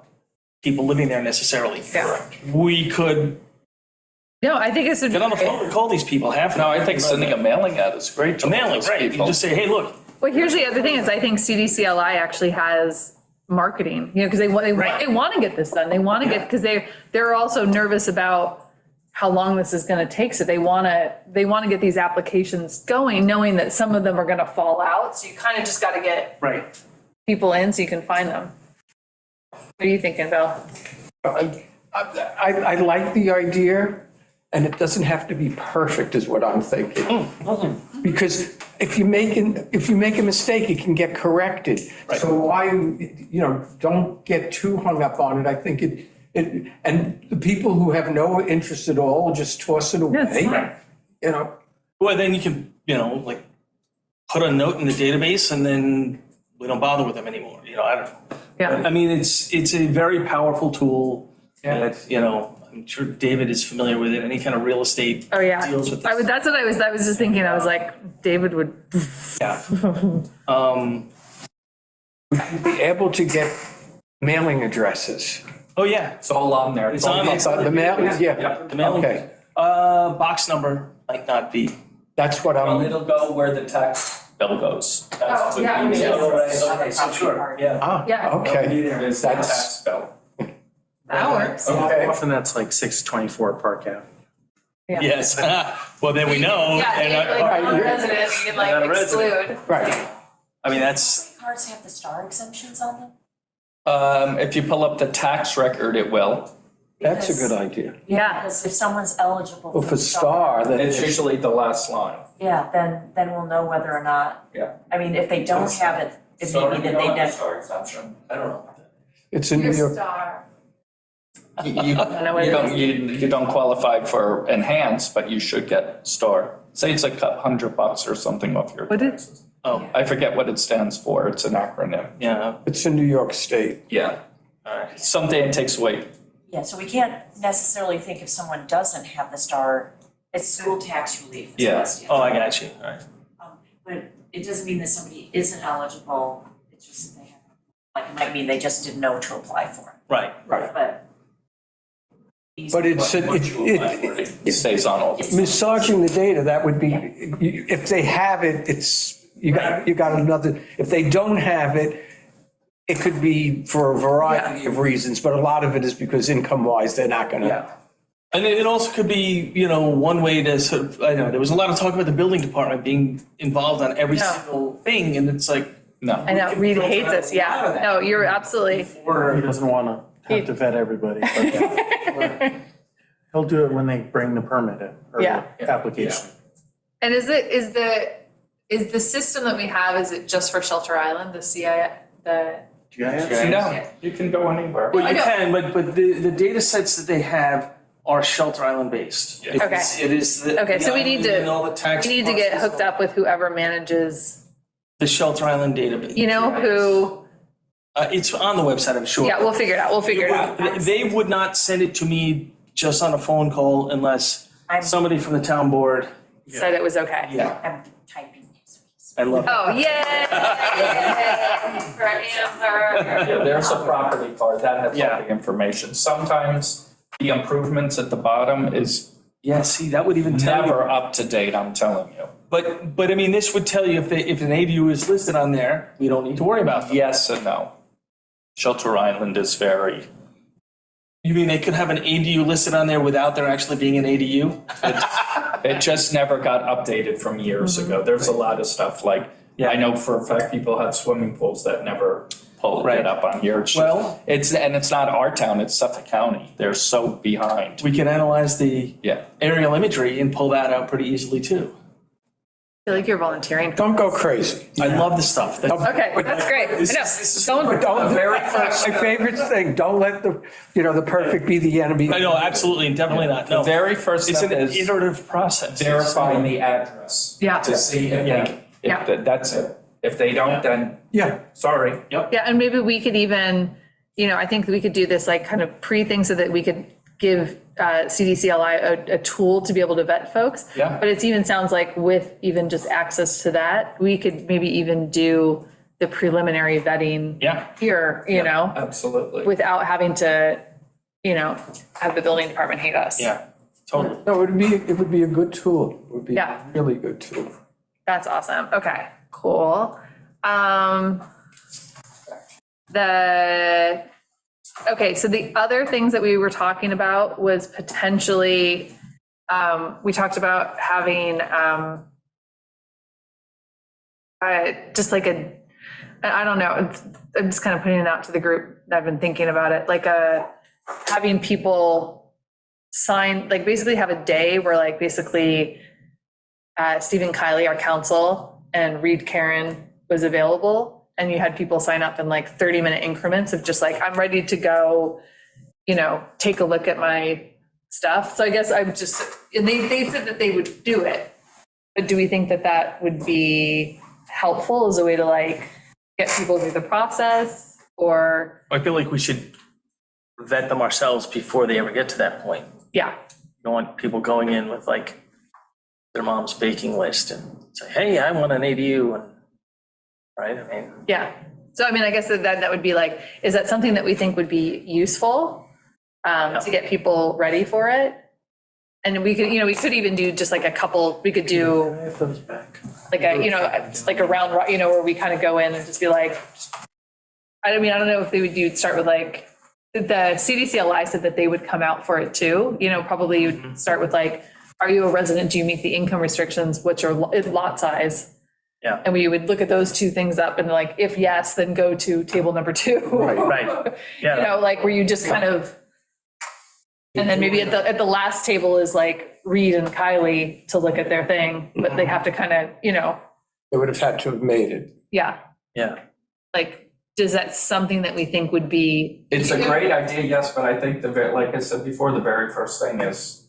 Speaker 8: people living there necessarily.
Speaker 1: Yeah.
Speaker 8: We could
Speaker 1: No, I think it's.
Speaker 8: get on the phone and call these people, half an
Speaker 6: No,
Speaker 8: hour.
Speaker 6: I think sending a mailing out is great. to
Speaker 8: A mailing,
Speaker 6: those
Speaker 8: right, you
Speaker 6: people.
Speaker 8: just say, hey, look,
Speaker 1: Well, here's the other thing is I think CDCLI actually has marketing, you know, because they want to get this done. They want to get, because they're also nervous about how long this is going to take. So they want to get these applications going, knowing that some of them are going to fall out. So you kind of just got to get
Speaker 8: right.
Speaker 1: people in so you can find them. What are you thinking, Bill?
Speaker 3: I like the idea, and it doesn't have to be perfect is what I'm thinking. Because if you make a mistake, it can get corrected. So why, you know, don't get too hung up on it. I think and the people who have no interest at all, just toss it away.
Speaker 1: Yes.
Speaker 3: You know,
Speaker 8: Well, then you can, you know, like, put a note in the database and then we don't bother with them anymore, you know, I don't know.
Speaker 1: Yeah.
Speaker 8: I mean, it's a very powerful tool that, you know, I'm sure David is familiar with it, any kind of real estate
Speaker 1: Oh, yeah.
Speaker 8: deals with
Speaker 1: I
Speaker 8: this.
Speaker 1: would, that's what I was just thinking. I was like, David would,
Speaker 8: Yeah.
Speaker 3: be able to get mailing addresses.
Speaker 8: Oh, yeah,
Speaker 9: It's all on there.
Speaker 8: It's on there.
Speaker 3: The mail, yeah.
Speaker 8: the mailing.
Speaker 3: Okay,
Speaker 8: Box number might not be.
Speaker 3: that's what
Speaker 9: Well,
Speaker 3: I'm,
Speaker 9: it'll go where the tax bill goes. That's what
Speaker 1: yeah,
Speaker 9: you
Speaker 1: okay.
Speaker 9: need.
Speaker 8: Okay, so sure, yeah.
Speaker 1: yeah,
Speaker 3: okay.
Speaker 9: It's the tax bill.
Speaker 1: that works.
Speaker 2: Often that's like 624 Park Ave.
Speaker 8: Yes, well, then we know.
Speaker 1: Yeah,
Speaker 8: and,
Speaker 1: like
Speaker 3: Right, yeah.
Speaker 1: non-residents, you can like
Speaker 8: Not a resident.
Speaker 1: exclude.
Speaker 3: Right.
Speaker 8: I mean, that's,
Speaker 4: Cards have the star exemptions on them?
Speaker 9: If you pull up the tax record, it will.
Speaker 3: That's a good idea.
Speaker 1: Yeah.
Speaker 4: Because if someone's eligible
Speaker 3: Well, for star, then
Speaker 9: It's usually the last line.
Speaker 4: Yeah, then we'll know whether or not,
Speaker 9: Yeah.
Speaker 4: I mean, if they don't have it, it may be that they never.
Speaker 9: Star exemption.
Speaker 8: I don't know.
Speaker 3: it's in New York.
Speaker 1: Star.
Speaker 9: You don't qualify for enhanced, but you should get star. Say it's like $100 or something off your
Speaker 1: What did-
Speaker 9: taxes.
Speaker 8: Oh,
Speaker 9: I forget what it stands for. It's an acronym.
Speaker 8: yeah,
Speaker 3: It's in New York State.
Speaker 9: Yeah.
Speaker 8: all right.
Speaker 9: Someday it takes away.
Speaker 4: Yeah, so we can't necessarily think if someone doesn't have the star, it's school tax relief. is
Speaker 9: Yeah.
Speaker 4: what it's-
Speaker 8: Oh, I got you, all right.
Speaker 4: But it doesn't mean that somebody isn't eligible, it's just that they haven't, like, it might mean they just didn't know to apply for
Speaker 8: Right.
Speaker 3: Right.
Speaker 4: it, but.
Speaker 3: But it's,
Speaker 9: Once you apply for it stays on all the.
Speaker 3: massaging the data, that would be, if they have it, it's, you got another, if they don't have it, it could be for a variety of reasons, but a lot of it is because income-wise, they're not gonna.
Speaker 8: And it also could be, you know, one way to sort of, I know, there was a lot of talk about the building department being involved on every
Speaker 1: Yeah.
Speaker 8: single thing, and it's like,
Speaker 9: No.
Speaker 1: I know, Reed hates this, yeah. No, you're absolutely,
Speaker 2: He doesn't want to have to vet everybody, but he'll do it when they bring the permit in, or
Speaker 1: Yeah.
Speaker 2: the application.
Speaker 1: and is the system that we have, is it just for Shelter Island, the CI, the?
Speaker 2: GIS?
Speaker 9: No, you can go anywhere.
Speaker 8: well, you
Speaker 1: know.
Speaker 8: can, but the data sets that they have are Shelter Island based.
Speaker 9: Yeah.
Speaker 1: Okay.
Speaker 8: It is the.
Speaker 1: Okay, so we need to-
Speaker 8: and all the tax
Speaker 1: We need to get
Speaker 8: process,
Speaker 1: hooked up with whoever manages,
Speaker 8: The Shelter Island database.
Speaker 1: you know, who,
Speaker 8: It's on the website, I'm sure.
Speaker 1: yeah, we'll figure it out.
Speaker 8: They would not send it to me just on a phone call unless
Speaker 4: I'm-
Speaker 8: somebody from the town board,
Speaker 1: Said it was okay.
Speaker 8: yeah,
Speaker 4: I'm typing.
Speaker 8: I love it.
Speaker 1: Oh, yay! For Amber.
Speaker 9: Yeah, there's a property card that has all
Speaker 8: Yeah.
Speaker 9: the information. Sometimes the improvements at the bottom is
Speaker 8: Yeah, see, that would even tell you.
Speaker 9: never up to date, I'm telling you.
Speaker 8: But I mean, this would tell you if an ADU is listed on there, we don't need to worry about them.
Speaker 9: Yes and no. Shelter Island is very,
Speaker 8: You mean they could have an ADU listed on there without there actually being an ADU?
Speaker 9: it just never got updated from years ago. There's a lot of stuff like, I know for a fact people have swimming pools that never pulled
Speaker 8: Right.
Speaker 9: it up on here. It's just-
Speaker 8: Well-
Speaker 9: it's not our town, it's Suffolk County. They're so behind.
Speaker 8: We can analyze the
Speaker 9: Yeah.
Speaker 8: aerial imagery and pull that out pretty easily too.
Speaker 1: feel like you're volunteering.
Speaker 3: Don't go crazy.
Speaker 8: I love this stuff.
Speaker 1: Okay, that's great. I know.
Speaker 3: But don't, my favorite thing, don't let the perfect be the enemy.
Speaker 8: I know, absolutely, definitely not, no.
Speaker 9: The very first
Speaker 8: It's
Speaker 9: step
Speaker 8: an
Speaker 9: is
Speaker 8: iterative process.
Speaker 9: verifying the address.
Speaker 1: Yeah.
Speaker 9: To see if they,
Speaker 1: Yeah.
Speaker 9: that's it. If they don't, then
Speaker 3: Yeah.
Speaker 9: sorry.
Speaker 1: Yeah, and maybe we could even, I think we could do this like kind of pre-thing so that we could give CDCLI a tool to be able to vet folks.
Speaker 9: Yeah.
Speaker 1: But it even sounds like with even just access to that, we could maybe even do the preliminary vetting
Speaker 9: Yeah.
Speaker 1: here,
Speaker 9: Absolutely.
Speaker 1: without having to, have the building department hate us.
Speaker 8: Yeah, totally.
Speaker 3: No, it would be a good tool. It would be
Speaker 1: Yeah.
Speaker 3: a really good tool.
Speaker 1: That's awesome. Okay, cool. Okay, so the other things that we were talking about was potentially, we talked about having, just like I don't know, I'm just kind of putting it out to the group. I've been thinking about it, like having people sign, like basically have a day where like basically Stephen Kiley, our counsel, and Reed Karen was available. And you had people sign up in like 30-minute increments of just like, I'm ready to go, take a look at my stuff. So I guess I'm just, and they said that they would do it. But do we think that that would be helpful as a way to like get people through the process, or?
Speaker 8: I feel like we should vet them ourselves before they ever get to that point.
Speaker 1: Yeah,
Speaker 8: You don't want people going in with like their mom's baking list and say, hey, I want an ADU, and, right? I mean,
Speaker 1: yeah. So I mean, I guess that would be like, is that something that we think would be useful to get people ready for it? And we could, we could even do just like a couple, we could do like like a round, where we kind of go in and just be like, I don't know if they would start with like, the CDCLI said that they would come out for it too. Probably you'd start with like, are you a resident? Do you meet the income restrictions? What's your lot size?
Speaker 8: Yeah.
Speaker 1: And we would look at those two things up and like, if yes, then go to table number 2.
Speaker 8: right. Yeah.
Speaker 1: Like where you just kind of, and then maybe at the last table is like Reed and Kiley to look at their thing, but they have to kind of,
Speaker 3: They would have had to have made it.
Speaker 1: yeah,
Speaker 8: Yeah.
Speaker 1: like, is that something that we think would be?
Speaker 9: It's a great idea, yes, but I think like I said before, the very first thing is,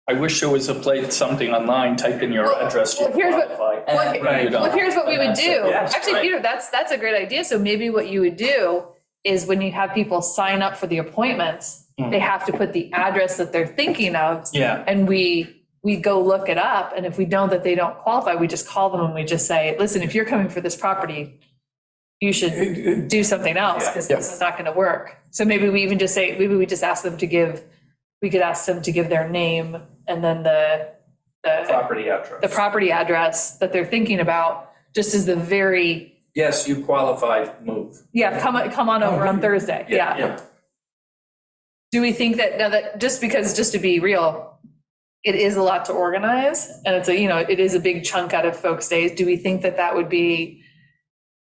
Speaker 9: I wish there was a place, something online, type in your address.
Speaker 1: Well, here's what-
Speaker 9: qualify,
Speaker 1: well,
Speaker 9: and you don't.
Speaker 1: Well, here's what we would do.
Speaker 8: Yes,
Speaker 1: Actually,
Speaker 8: right.
Speaker 1: Peter, that's a great idea. So maybe what you would do is when you have people sign up for the appointments, they have to put the address that they're thinking of.
Speaker 8: Yeah.
Speaker 1: And we go look it up. And if we know that they don't qualify, we just call them and we just say, listen, if you're coming for this property, you should do something else because this is not going to work. So maybe we even just say, maybe we just ask them to give, we could ask them to give their name and then the
Speaker 9: Property address.
Speaker 1: the property address that they're thinking about, just as the very,
Speaker 9: Yes, you qualified, move.
Speaker 1: come on over on Thursday. Yeah.
Speaker 8: Yeah.
Speaker 1: Do we think that, now that, just to be real, it is a lot to organize and it's it is a big chunk out of folks' days. Do we think that that would be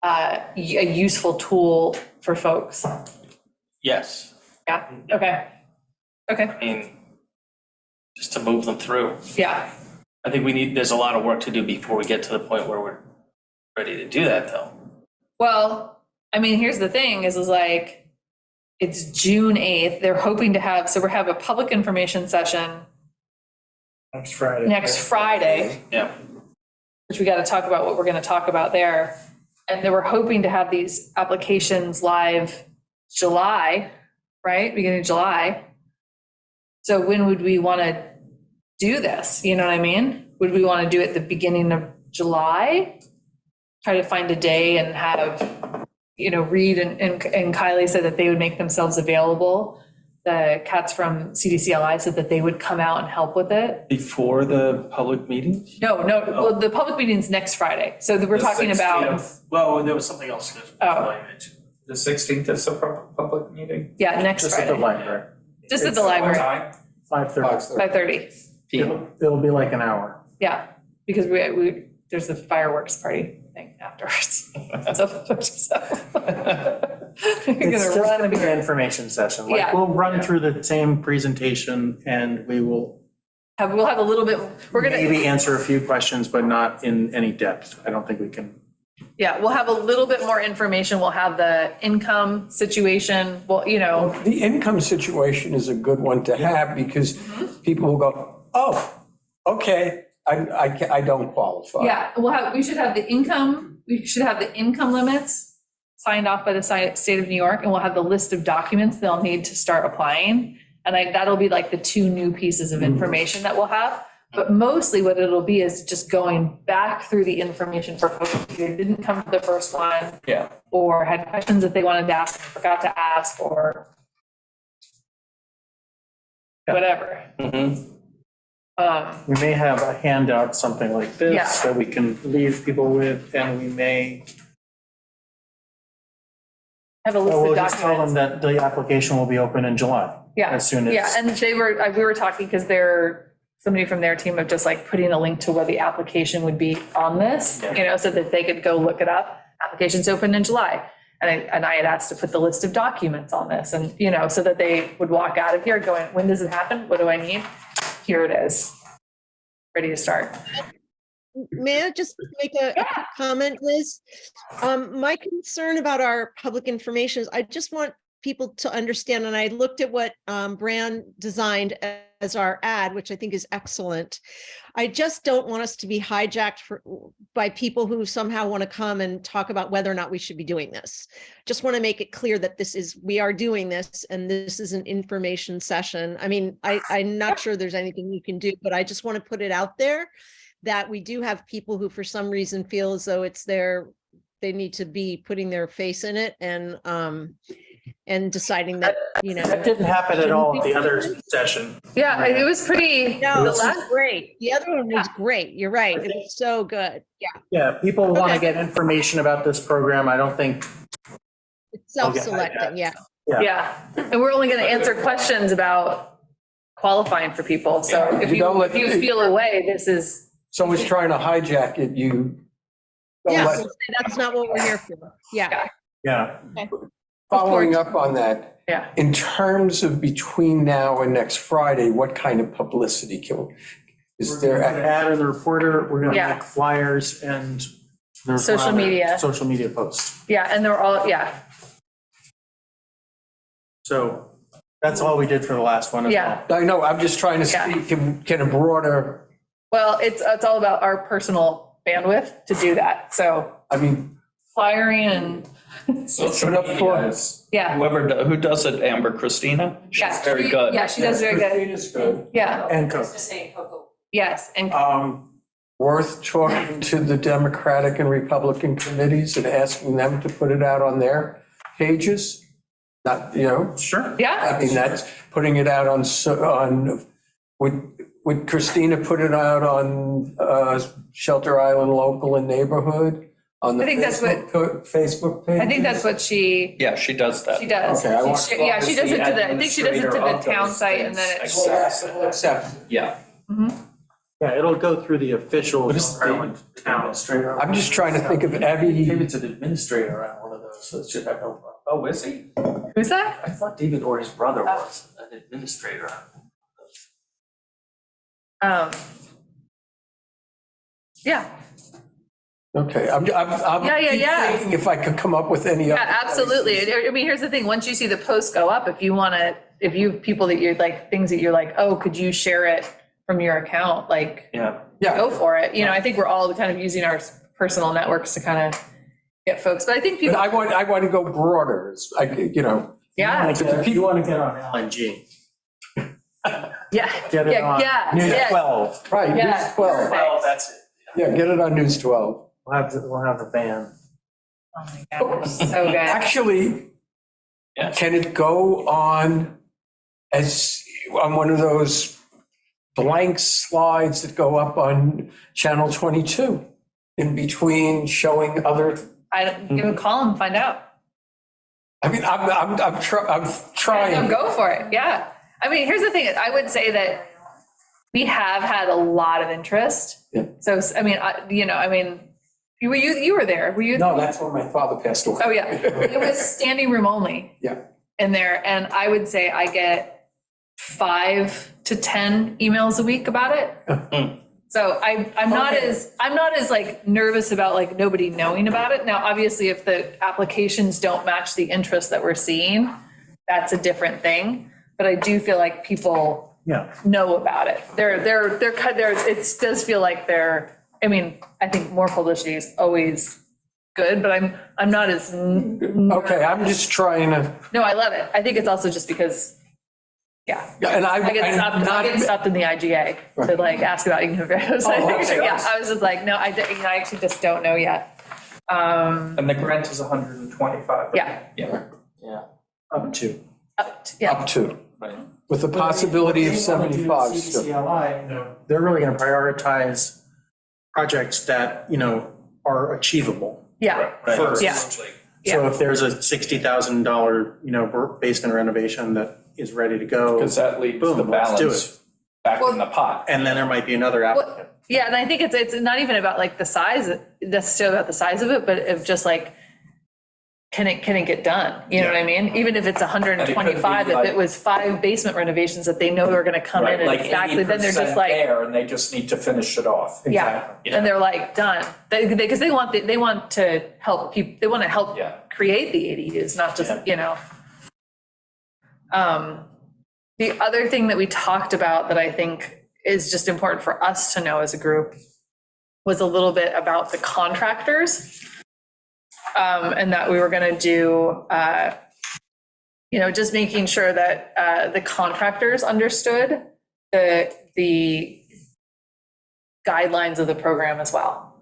Speaker 1: a useful tool for folks?
Speaker 8: Yes.
Speaker 1: Yeah, okay. Okay,
Speaker 8: I mean, just to move them through.
Speaker 1: yeah.
Speaker 8: I think there's a lot of work to do before we get to the point where we're ready to do that, though.
Speaker 1: Well, I mean, here's the thing is like, it's June 8th. They're hoping to have, so we're have a public information session
Speaker 2: Next Friday.
Speaker 1: next Friday,
Speaker 8: Yeah.
Speaker 1: which we got to talk about what we're going to talk about there. And they were hoping to have these applications live July, right? Beginning of July. So when would we want to do this? You know what I mean? Would we want to do it at the beginning of July? Try to find a day and have, Reed and Kiley said that they would make themselves available. The cats from CDCLI said that they would come out and help with it.
Speaker 8: Before the public meeting?
Speaker 1: No, well, the public meeting's next Friday. So we're talking about,
Speaker 8: Well, there was something else that
Speaker 1: Oh.
Speaker 8: I mentioned.
Speaker 9: The 16th is a public meeting?
Speaker 1: yeah, next
Speaker 2: Just at the
Speaker 1: Friday.
Speaker 2: library.
Speaker 1: Just at the
Speaker 9: What
Speaker 1: library,
Speaker 9: time?
Speaker 2: 5:30.
Speaker 1: 5:30.
Speaker 2: It'll be like an hour.
Speaker 1: Yeah, because there's the fireworks party thing afterwards. So you're
Speaker 2: It's
Speaker 1: gonna
Speaker 2: just
Speaker 1: run
Speaker 2: gonna be
Speaker 1: and
Speaker 2: an information session. Like,
Speaker 1: Yeah.
Speaker 2: we'll run through the same presentation and we will
Speaker 1: we'll have a little bit, we're gonna.
Speaker 2: Maybe answer a few questions, but not in any depth. I don't think we can.
Speaker 1: Yeah, we'll have a little bit more information. We'll have the income situation, well, you know,
Speaker 3: The income situation is a good one to have because people will go, oh, okay, I don't qualify.
Speaker 1: yeah, we should have the income limits signed off by the state of New York, and we'll have the list of documents they'll need to start applying. And that'll be like the two new pieces of information that we'll have. But mostly what it'll be is just going back through the information for folks who didn't come to the first one,
Speaker 9: Yeah.
Speaker 1: or had questions that they wanted to ask, and forgot to ask, or whatever.
Speaker 2: We may have a handout, something like this,
Speaker 1: Yeah.
Speaker 2: that we can leave people with, and we may,
Speaker 1: Have a list
Speaker 2: we'll
Speaker 1: of
Speaker 2: just tell them
Speaker 1: documents.
Speaker 2: that the application will be open in July.
Speaker 1: Yeah.
Speaker 2: As soon as.
Speaker 1: Yeah, and we were talking, because somebody from their team of just like putting a link to where the application would be on this, you know, so that they could go look it up. Application's open in July. And I had asked to put the list of documents on this, and, you know, so that they would walk out of here going, when does it happen? What do I need? Here it is. Ready to start.
Speaker 10: May I just make a quick comment, Liz? My concern about our public information is I just want people to understand, and I looked at what Brand designed as our ad, which I think is excellent. I just don't want us to be hijacked by people who somehow want to come and talk about whether or not we should be doing this. Just want to make it clear that we are doing this, and this is an information session. I mean, I'm not sure there's anything you can do, but I just want to put it out there that we do have people who for some reason feel as though they need to be putting their face in it and deciding that, you know.
Speaker 2: That didn't happen at all at the other session.
Speaker 1: Yeah, it was pretty.
Speaker 10: No,
Speaker 1: the
Speaker 10: this
Speaker 1: last-
Speaker 10: is great. The other one was great. You're right. It was so good. Yeah,
Speaker 2: Yeah, people want to
Speaker 10: Okay.
Speaker 2: get information about this program. I don't think,
Speaker 10: it's self-selecting, yeah.
Speaker 1: Yeah, and we're only going to answer questions about qualifying for people. So if
Speaker 3: You don't let-
Speaker 1: if you feel away, this is,
Speaker 3: Someone's trying to hijack it, you don't
Speaker 10: Yeah,
Speaker 3: let,
Speaker 10: that's not what we're here for. Yeah.
Speaker 2: yeah.
Speaker 3: following up on that.
Speaker 1: yeah.
Speaker 3: In terms of between now and next Friday, what kind of publicity is
Speaker 2: We're
Speaker 3: there?
Speaker 2: gonna Ad in the reporter, we're gonna
Speaker 1: Yeah.
Speaker 2: make flyers and. there's
Speaker 1: Social
Speaker 2: one other
Speaker 1: media.
Speaker 2: Social media posts.
Speaker 1: Yeah, and they're all, yeah,
Speaker 2: So that's all we did for the last one as
Speaker 1: Yeah.
Speaker 2: well.
Speaker 3: I know, I'm just trying to
Speaker 1: Yeah.
Speaker 3: speak, can a broader,
Speaker 1: well, it's all about our personal bandwidth to do that. So
Speaker 3: I mean,
Speaker 1: flyering and,
Speaker 9: Social
Speaker 3: Put up for-
Speaker 9: media is,
Speaker 1: yeah.
Speaker 9: who does it, Amber Christina?
Speaker 1: Yeah,
Speaker 9: She's very good.
Speaker 1: Yeah, she does very good.
Speaker 3: Christina's good.
Speaker 1: Yeah,
Speaker 2: And Coke.
Speaker 1: yes, and
Speaker 3: Worth talking to the Democratic and Republican committees and asking them to put it out on their pages? Not, you know,
Speaker 2: Sure.
Speaker 1: yeah,
Speaker 3: I mean, that's putting it out would Christina put it out on Shelter Island Local and Neighborhood? On the
Speaker 1: I think that's what-
Speaker 3: Facebook page?
Speaker 1: I think that's what she
Speaker 9: Yeah, she does that.
Speaker 1: does.
Speaker 3: Okay, I want-
Speaker 1: Yeah, she does it to the, I think she does it to the town site, and then it's,
Speaker 3: Except,
Speaker 9: Yeah.
Speaker 2: Yeah, it'll go through the official.
Speaker 11: David Administrator.
Speaker 3: I'm just trying to think of Abby,
Speaker 11: David's an administrator on one of those, so it should have no problem. Oh, is he?
Speaker 1: who's that?
Speaker 11: I thought David or his brother was an administrator on those.
Speaker 1: Yeah,
Speaker 3: okay, I'm
Speaker 1: Yeah.
Speaker 3: thinking if I could come up with any other.
Speaker 1: yeah, absolutely. I mean, here's the thing, once you see the posts go up, if you have people that you're like, things that you're like, oh, could you share it from your account? Like,
Speaker 11: Yeah.
Speaker 3: Yeah,
Speaker 1: go for it. You know, I think we're all kind of using our personal networks to kind of get folks, but I think
Speaker 3: but
Speaker 1: people,
Speaker 3: I want to go broader, you know.
Speaker 1: yeah,
Speaker 2: You want to get on LNG.
Speaker 1: yeah,
Speaker 2: Get it
Speaker 1: yeah,
Speaker 2: on
Speaker 1: yeah,
Speaker 2: News
Speaker 1: yeah.
Speaker 2: 12.
Speaker 3: Right,
Speaker 1: Yeah.
Speaker 3: News 12.
Speaker 11: Well, that's it.
Speaker 3: Yeah, get it on News 12.
Speaker 2: We'll have the ban.
Speaker 1: Oh my gosh, so good.
Speaker 3: Actually,
Speaker 9: Yeah.
Speaker 3: can it go on one of those blank slides that go up on Channel 22 in between showing other,
Speaker 1: Give a call and find out.
Speaker 3: I mean, I'm
Speaker 1: No,
Speaker 3: trying.
Speaker 1: go for it, yeah. I mean, here's the thing, I would say that we have had a lot of interest.
Speaker 3: Yeah.
Speaker 1: So, I mean, you were there, were you?
Speaker 3: No, that's when my father passed away.
Speaker 1: Oh, yeah, it was standing room only
Speaker 3: Yeah.
Speaker 1: in there, and I would say I get 5 to 10 emails a week about it. So I'm not as like nervous about like nobody knowing about it. Now, obviously, if the applications don't match the interest that we're seeing, that's a different thing. But I do feel like people
Speaker 2: Yeah.
Speaker 1: know about it. It does feel like I mean, I think more publicity is always good, but I'm not as.
Speaker 3: Okay, I'm just trying to,
Speaker 1: No, I love it. I think it's also just because, yeah.
Speaker 3: and
Speaker 1: I get stopped in the IGA to like ask about Igniferous.
Speaker 3: okay.
Speaker 1: Yeah, I was just like, no, I actually just don't know yet.
Speaker 9: And the grant is 125.
Speaker 1: Yeah.
Speaker 9: Yeah.
Speaker 2: Up to.
Speaker 1: Yeah,
Speaker 3: up to, with the possibility of 75 still.
Speaker 2: CDCLI, you know, they're really going to prioritize projects that, you know, are achievable
Speaker 1: yeah,
Speaker 2: first.
Speaker 1: Yeah.
Speaker 2: So if there's a $60,000, you know, basement renovation that is ready to go.
Speaker 9: Because that leaves
Speaker 2: Boom,
Speaker 9: the
Speaker 2: let's do
Speaker 9: balance back in the pot.
Speaker 2: And then there might be another applicant.
Speaker 1: yeah, and I think it's not even about like the size, necessarily about the size of it, but of just like, can it get done? You know what I mean? Even if it's 125, if it was 5 basement renovations that they know are gonna come in and
Speaker 9: Like
Speaker 1: exactly, then they're
Speaker 9: 80%
Speaker 1: just like,
Speaker 9: there, and they just need to finish it off.
Speaker 1: yeah, and they're like, done. Because they want to help people, they want to help
Speaker 9: Yeah.
Speaker 1: create the ADUs, not just, you know. The other thing that we talked about that I think is just important for us to know as a group was a little bit about the contractors. And that we were gonna do, you know, just making sure that the contractors understood the guidelines of the program as well.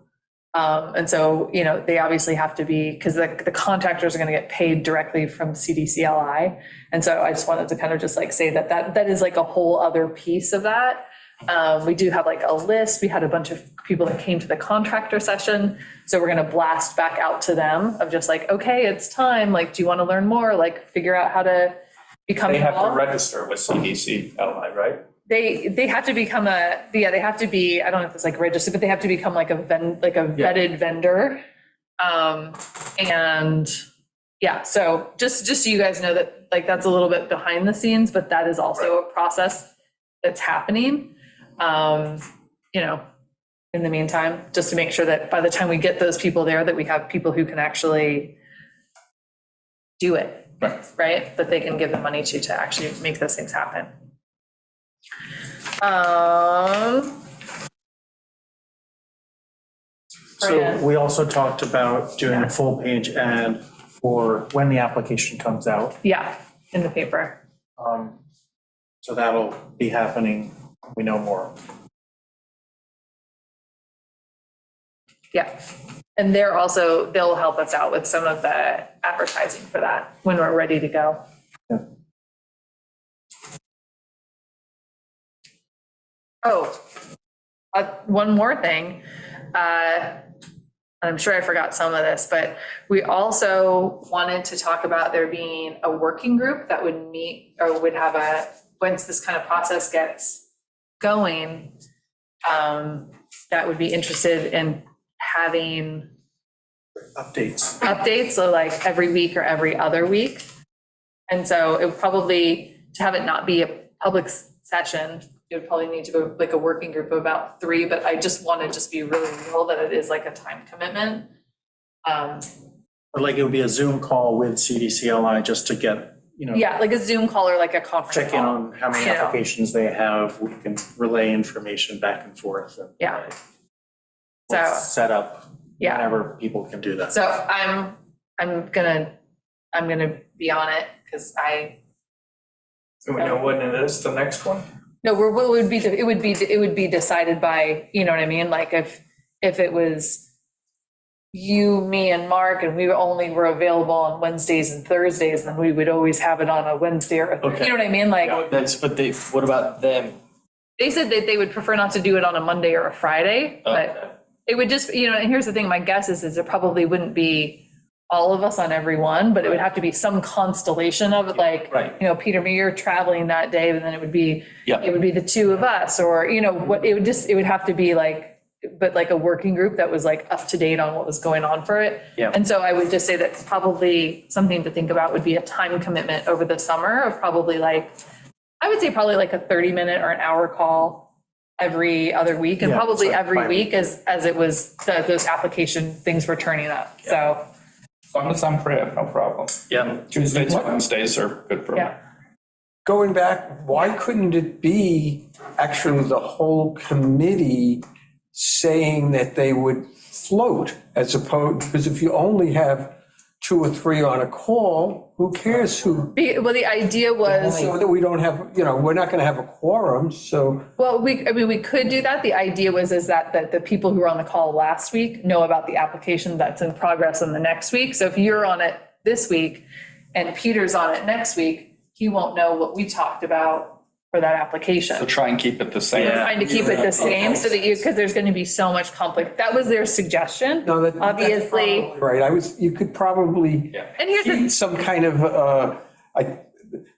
Speaker 1: And so, you know, they obviously have to be, because the contractors are gonna get paid directly from CDCLI. And so I just wanted to kind of just like say that is like a whole other piece of that. We do have like a list. We had a bunch of people that came to the contractor session. So we're going to blast back out to them of just like, okay, it's time. Like, do you want to learn more? Like figure out how to become
Speaker 9: They have to
Speaker 1: involved.
Speaker 9: register with CDCLI, right?
Speaker 1: They have to become they have to be, I don't know if it's like registered, but they have to become like a vetted vendor. And yeah, so just so you guys know that like that's a little bit behind the scenes, but that is also a process that's happening. You know, in the meantime, just to make sure that by the time we get those people there, that we have people who can actually do it, right? That they can give the money to actually make those things happen.
Speaker 2: So we also talked about doing a full page ad for when the application comes out.
Speaker 1: Yeah, in the paper.
Speaker 2: So that'll be happening, when we know more.
Speaker 1: Yeah. And they'll help us out with some of the advertising for that when we're ready to go.
Speaker 2: Yeah.
Speaker 1: Oh, one more thing. I'm sure I forgot some of this, but we also wanted to talk about there being a working group that would meet or would have once this kind of process gets going, that would be interested in having updates, so like every week or every other week. And so it would probably, to have it not be a public session, it would probably need to go like a working group of about 3, but I just want to just be really real that it is like a time commitment.
Speaker 2: Or like it would be a Zoom call with CDCLI just to get, you know.
Speaker 1: Yeah, like a Zoom call or like a conference
Speaker 2: Check in
Speaker 1: call.
Speaker 2: on how many
Speaker 1: you know.
Speaker 2: applications they have. We can relay information back and forth. And
Speaker 1: Yeah.
Speaker 2: let's set up
Speaker 1: Yeah.
Speaker 2: whenever people can do that.
Speaker 1: So I'm gonna be on it because
Speaker 9: Do we know when it is, the next one?
Speaker 1: no, it would be decided by, you know what I mean? Like if it was you, me and Mark, and we only were available on Wednesdays and Thursdays, then we would always have it on a Wednesday or, you know what I mean? Like
Speaker 8: What about them?
Speaker 1: they said that they would prefer not to do it on a Monday or a Friday, but it would just, you know, and here's the thing, my guess is it probably wouldn't be all of us on every one, but it would have to be some constellation of it, like,
Speaker 8: Right.
Speaker 1: you know, Peter, me, you're traveling that day, and then it would be the 2 of us, or, you know, what, it would have to be like, but like a working group that was like up to date on what was going on for it.
Speaker 8: Yeah.
Speaker 1: And so I would just say that probably something to think about would be a time commitment over the summer of probably like, I would say probably like a 30-minute or an hour call every other week, and
Speaker 2: Yeah,
Speaker 1: probably
Speaker 2: so
Speaker 1: every
Speaker 2: bi-weekly.
Speaker 1: week as it was, those application things were turning up, so,
Speaker 9: As long as I'm free, I have no problem.
Speaker 8: Yeah.
Speaker 9: Tuesdays, Wednesdays are good for me.
Speaker 1: yeah.
Speaker 3: Going back, why couldn't it be actually the whole committee saying that they would float as opposed, because if you only have 2 or 3 on a call, who cares who?
Speaker 1: Well, the idea was,
Speaker 3: So that we don't have, we're not going to have a quorum, so.
Speaker 1: well, we could do that. The idea was is that the people who were on the call last week know about the application that's in progress in the next week. So if you're on it this week and Peter's on it next week, he won't know what we talked about for that application.
Speaker 9: So try and keep it the same.
Speaker 8: Yeah.
Speaker 1: Trying to keep it the same so that because there's going to be so much conflict. That was their suggestion.
Speaker 3: No, that's
Speaker 1: Obviously.
Speaker 3: probably right, you could probably
Speaker 1: And here's the,
Speaker 3: keep some kind of,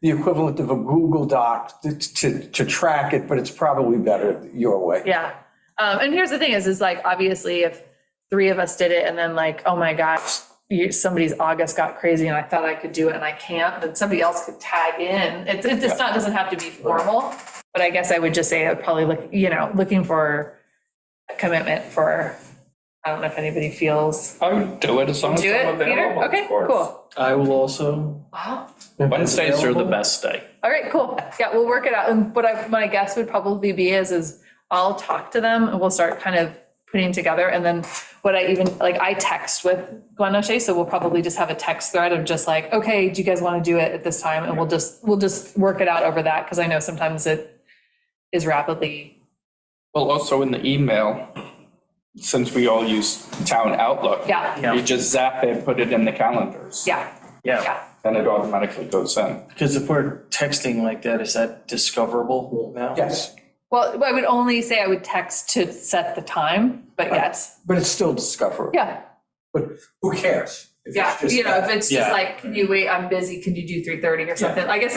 Speaker 3: the equivalent of a Google Doc to track it, but it's probably better your way.
Speaker 1: yeah. And here's the thing is like, obviously if 3 of us did it and then like, oh my gosh, somebody's August got crazy and I thought I could do it and I can't, then somebody else could tag in. It's not, doesn't have to be formal, but I guess I would just say I'd probably looking for a commitment for, I don't know if anybody feels.
Speaker 9: I would do it as long as
Speaker 1: Do
Speaker 9: I'm
Speaker 1: it, Peter?
Speaker 9: available, of
Speaker 1: Okay,
Speaker 9: course.
Speaker 1: cool.
Speaker 8: I will also.
Speaker 1: Wow.
Speaker 9: Wednesdays are the
Speaker 8: Available.
Speaker 9: best day.
Speaker 1: All right, cool. Yeah, we'll work it out. And what my guess would probably be is I'll talk to them and we'll start kind of putting together. And then what I text with Gwen O'Shea, so we'll probably just have a text thread of just like, okay, do you guys want to do it at this time? And we'll just work it out over that, because I know sometimes it is rapidly.
Speaker 9: Well, also in the email, since we all use town Outlook.
Speaker 1: Yeah,
Speaker 9: You just zap it, put it in the calendars.
Speaker 1: yeah,
Speaker 8: Yeah,
Speaker 1: yeah.
Speaker 9: Then it automatically goes in.
Speaker 8: because if we're texting like that, is that discoverable now?
Speaker 3: Yes,
Speaker 1: Well, I would only say I would text to set the time, but yes.
Speaker 3: but it's still discoverable.
Speaker 1: Yeah,
Speaker 3: But who cares? If it's
Speaker 1: yeah.
Speaker 3: just
Speaker 1: If it's just
Speaker 8: Yeah.
Speaker 1: like, can you wait, I'm busy, can you do 3:30 or something? I guess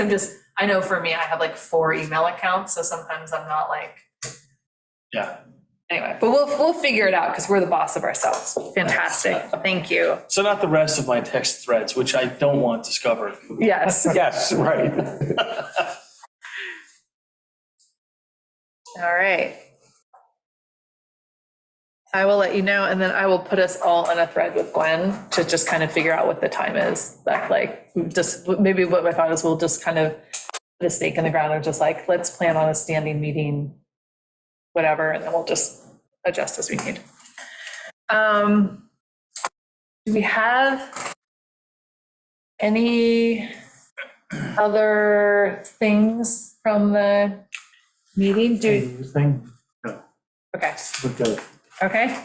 Speaker 1: I know for me, I have like 4 email accounts, so sometimes I'm not like,
Speaker 8: Yeah.
Speaker 1: anyway, but we'll figure it out because we're the boss of ourselves. Fantastic. Thank you.
Speaker 8: So not the rest of my text threads, which I don't want discovered.
Speaker 1: Yes.
Speaker 3: Yes, right.
Speaker 1: All right. I will let you know, and then I will put us all on a thread with Gwen to just kind of figure out what the time is. Maybe what my thought is we'll just kind of put a stake in the ground of just like, let's plan on a standing meeting, whatever, and then we'll just adjust as we need. Do we have any other things from the meeting?
Speaker 2: Anything?
Speaker 1: Okay,
Speaker 2: We're good.
Speaker 1: okay,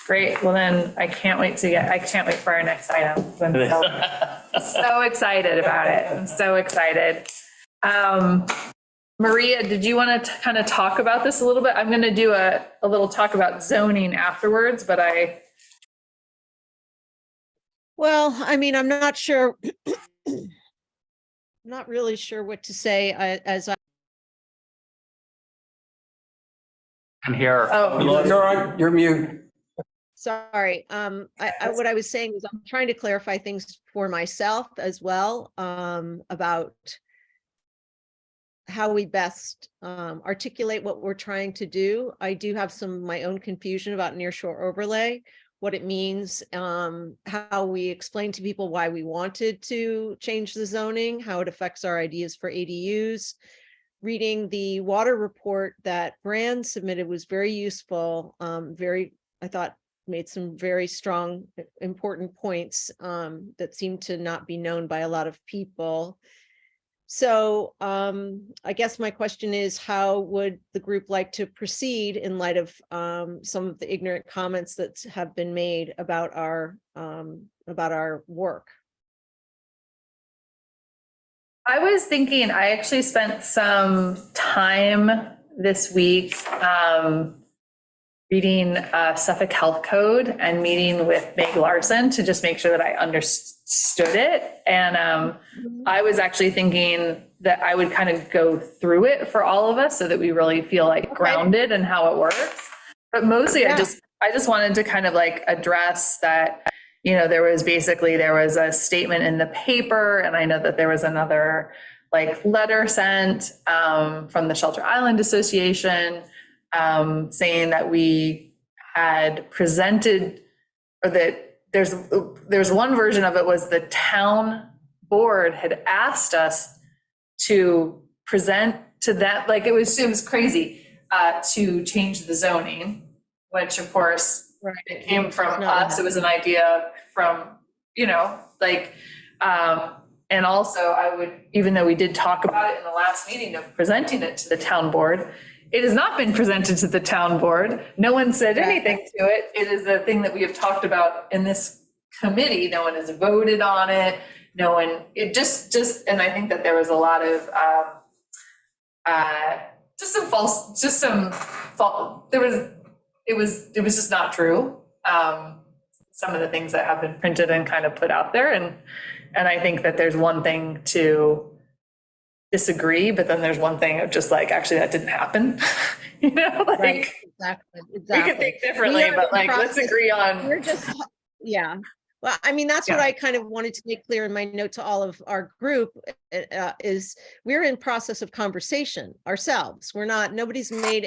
Speaker 1: great. Well, then I can't wait for our next item. I'm so excited about it. I'm so excited. Maria, did you want to kind of talk about this a little bit? I'm going to do a little talk about zoning afterwards, but
Speaker 10: Well, I mean, I'm not sure. I'm not really sure what to say as I,
Speaker 9: And here,
Speaker 1: oh,
Speaker 3: You're mute.
Speaker 10: sorry. What I was saying is I'm trying to clarify things for myself as well, about how we best articulate what we're trying to do. I do have some of my own confusion about nearshore overlay, what it means, how we explain to people why we wanted to change the zoning, how it affects our ideas for ADUs. Reading the water report that Brand submitted was very useful, I thought made some very strong, important points that seem to not be known by a lot of people. So I guess my question is, how would the group like to proceed in light of some of the ignorant comments that have been made about our work?
Speaker 1: I was thinking, I actually spent some time this week reading Suffolk Health Code and meeting with Meg Larson to just make sure that I understood it. And I was actually thinking that I would kind of go through it for all of us so that we really feel like grounded in how it works. But mostly I just wanted to kind of like address that, there was a statement in the paper, and I know that there was another like letter sent from the Shelter Island Association saying that we had presented, or that there's one version of it was the town board had asked us to present to that, like it was crazy, to change the zoning, which of course it came from us. It was an idea from, like, and also even though we did talk about it in the last meeting of presenting it to the town board, it has not been presented to the town board. No one said anything to it. It is a thing that we have talked about in this committee. No one has voted on it. No one, it just, and I think that there was a lot of, it was just not true. Some of the things that have been printed and kind of put out there. And I think that there's one thing to disagree, but then there's one thing of just like, actually that didn't happen. Like
Speaker 10: Right, exactly.
Speaker 1: we could think differently, but like, let's agree on.
Speaker 10: We're just, yeah. Well, I mean, that's what I kind of wanted to make clear in my note to all of our group, is we're in process of conversation ourselves. We're not, nobody's made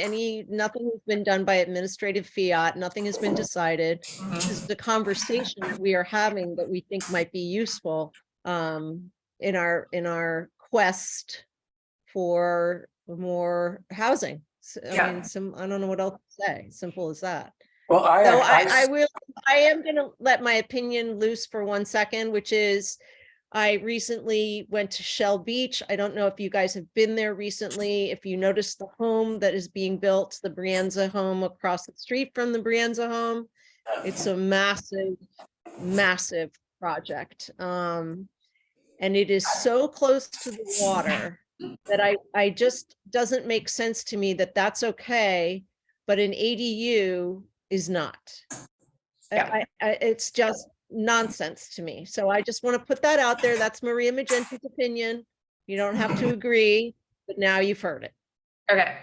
Speaker 10: nothing has been done by administrative fiat. Nothing has been decided. This is the conversation we are having that we think might be useful in our quest for more housing. So, I mean, I don't know what else to say. Simple as that.
Speaker 3: Well,
Speaker 10: I am going to let my opinion loose for 1 second, which is I recently went to Shell Beach. I don't know if you guys have been there recently. If you notice the home that is being built, the Brianza home across the street from the Brianza home, it's a massive, massive project. And it is so close to the water that I just doesn't make sense to me that that's okay, but an ADU is not. It's just nonsense to me. So I just want to put that out there. That's Maria Magenti's opinion. You don't have to agree, but now you've heard it.
Speaker 1: Okay.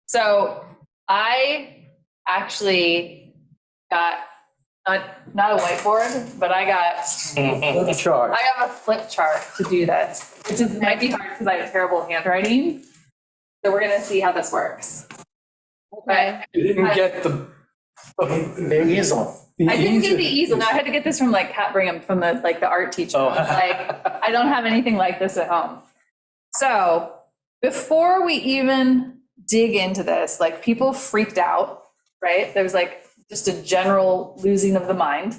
Speaker 1: So I actually got not a whiteboard, but I got
Speaker 3: chart.
Speaker 1: I have a flip chart to do this, which might be hard because I have terrible handwriting. So we're gonna see how this works.
Speaker 10: Okay.
Speaker 3: You didn't get the
Speaker 2: easel.
Speaker 1: I didn't get the easel. No, I had to get this from like Kat Brigham from the art teacher. Like, I don't have anything like this at home. So before we even dig into this, like people freaked out, right? There was like just a general losing of the mind.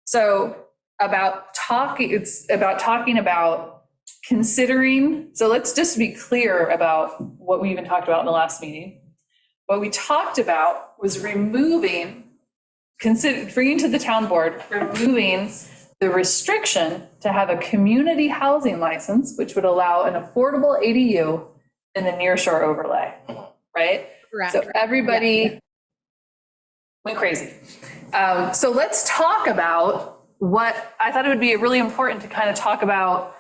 Speaker 1: So it's about talking about considering, so let's just be clear about what we even talked about in the last meeting. What we talked about was bringing to the town board, removing the restriction to have a community housing license, which would allow an affordable ADU in the nearshore overlay, right?
Speaker 10: Correct.
Speaker 1: So everybody went crazy. So let's talk about what I thought it would be really important to kind of talk about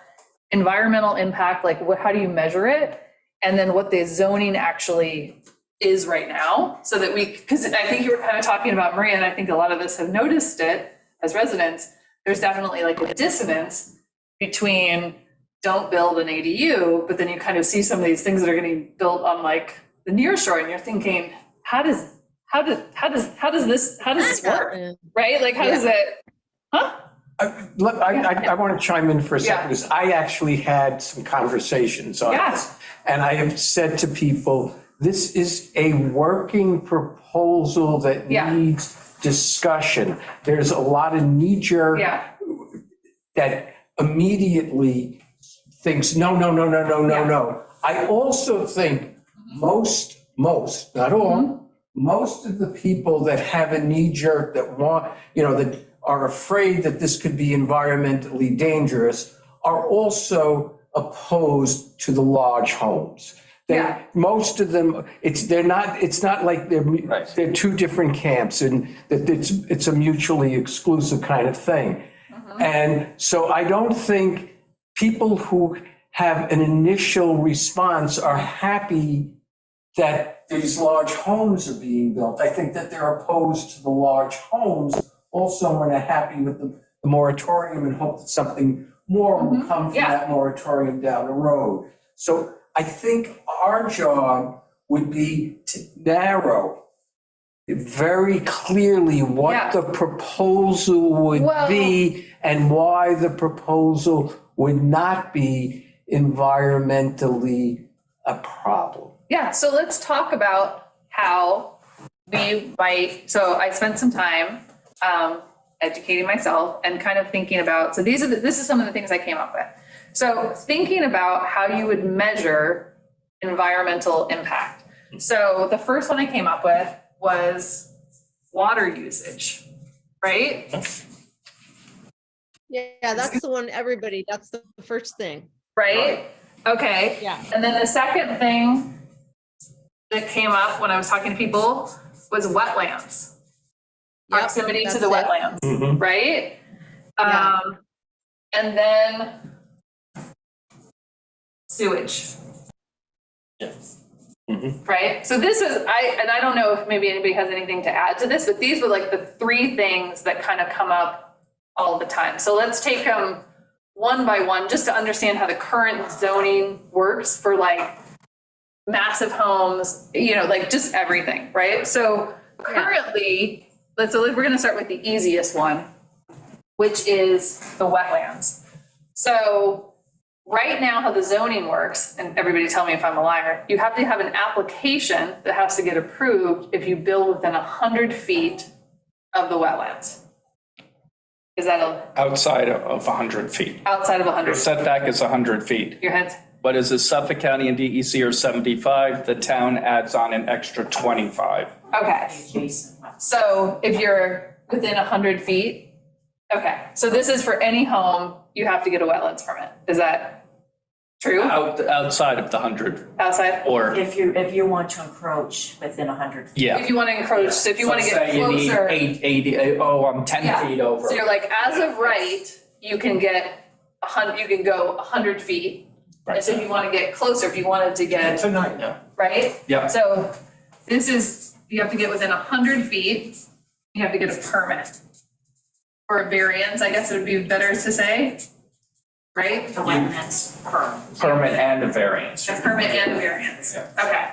Speaker 1: environmental impact, like how do you measure it? And then what the zoning actually is right now, so that because I think you were kind of talking about, Maria, and I think a lot of us have noticed it as residents, there's definitely like a dissonance between don't build an ADU, but then you kind of see some of these things that are getting built on like the near shore, and you're thinking, how does this work? Right? Like, how does it,
Speaker 3: I want to chime in for a second, because I actually had some conversations on this. And I have said to people, this is a working proposal that needs discussion. There's a lot of knee-jerk that immediately thinks, no. I also think most, not all, most of the people that have a knee-jerk that want, that are afraid that this could be environmentally dangerous are also opposed to the large homes. Most of them, it's not like they're two different camps, and that it's a mutually exclusive kind of thing. And so I don't think people who have an initial response are happy that these large homes are being built. I think that they're opposed to the large homes also when they're happy with the moratorium and hope that something more will come from
Speaker 1: Yeah.
Speaker 3: that moratorium down the road. So I think our job would be to narrow very clearly
Speaker 1: Yeah.
Speaker 3: what the proposal would
Speaker 1: Well-
Speaker 3: be and why the proposal would not be environmentally a problem.
Speaker 1: Yeah, so let's talk about how we might, so I spent some time educating myself and kind of thinking about, so this is some of the things I came up with. So thinking about how you would measure environmental impact. So the first one I came up with was water usage, right?
Speaker 10: Yeah, that's the one, that's the first thing.
Speaker 1: Right? Okay.
Speaker 10: Yeah.
Speaker 1: And then the second thing that came up when I was talking to people was wetlands.
Speaker 10: Yep,
Speaker 1: Proximity to
Speaker 10: that's
Speaker 1: the
Speaker 10: it.
Speaker 1: wetlands, right?
Speaker 10: Yeah.
Speaker 1: And then sewage.
Speaker 8: Yeah.
Speaker 1: Right? So this is, I don't know if maybe anybody has anything to add to this, but these were like the three things that kind of come up all the time. So let's take them one by one, just to understand how the current zoning works for like massive homes, like just everything, right? So currently, we're gonna start with the easiest one, which is the wetlands. So right now, how the zoning works, and everybody tell me if I'm a liar, you have to have an application that has to get approved if you build within 100 feet of the wetlands. Is that
Speaker 9: Outside of 100 feet.
Speaker 1: outside of 100?
Speaker 9: Your setback is 100 feet.
Speaker 1: Your heads?
Speaker 9: But as a Suffolk County and DEC are 75, the town adds on an extra 25.
Speaker 1: Okay. So if you're within 100 feet, okay. So this is for any home, you have to get a wetlands permit. Is that true?
Speaker 9: Outside of the 100,
Speaker 1: Outside?
Speaker 9: or,
Speaker 4: If you want to encroach within 100 feet.
Speaker 9: yeah.
Speaker 1: If you want to encroach, so if you want to
Speaker 9: So
Speaker 1: get
Speaker 9: say you need
Speaker 1: closer.
Speaker 9: 80, oh, I'm 10
Speaker 1: Yeah.
Speaker 9: feet over.
Speaker 1: So you're like, as of right, you can get 100, you can go 100 feet. And so if you want to get closer, if you wanted to get,
Speaker 3: Tonight.
Speaker 1: right?
Speaker 9: Yeah.
Speaker 1: So this is, you have to get within 100 feet, you have to get a permit. Or a variance, I guess it would be better to say, right?
Speaker 4: The wetlands
Speaker 9: Permit and a variance.
Speaker 1: A permit and a variance. Okay,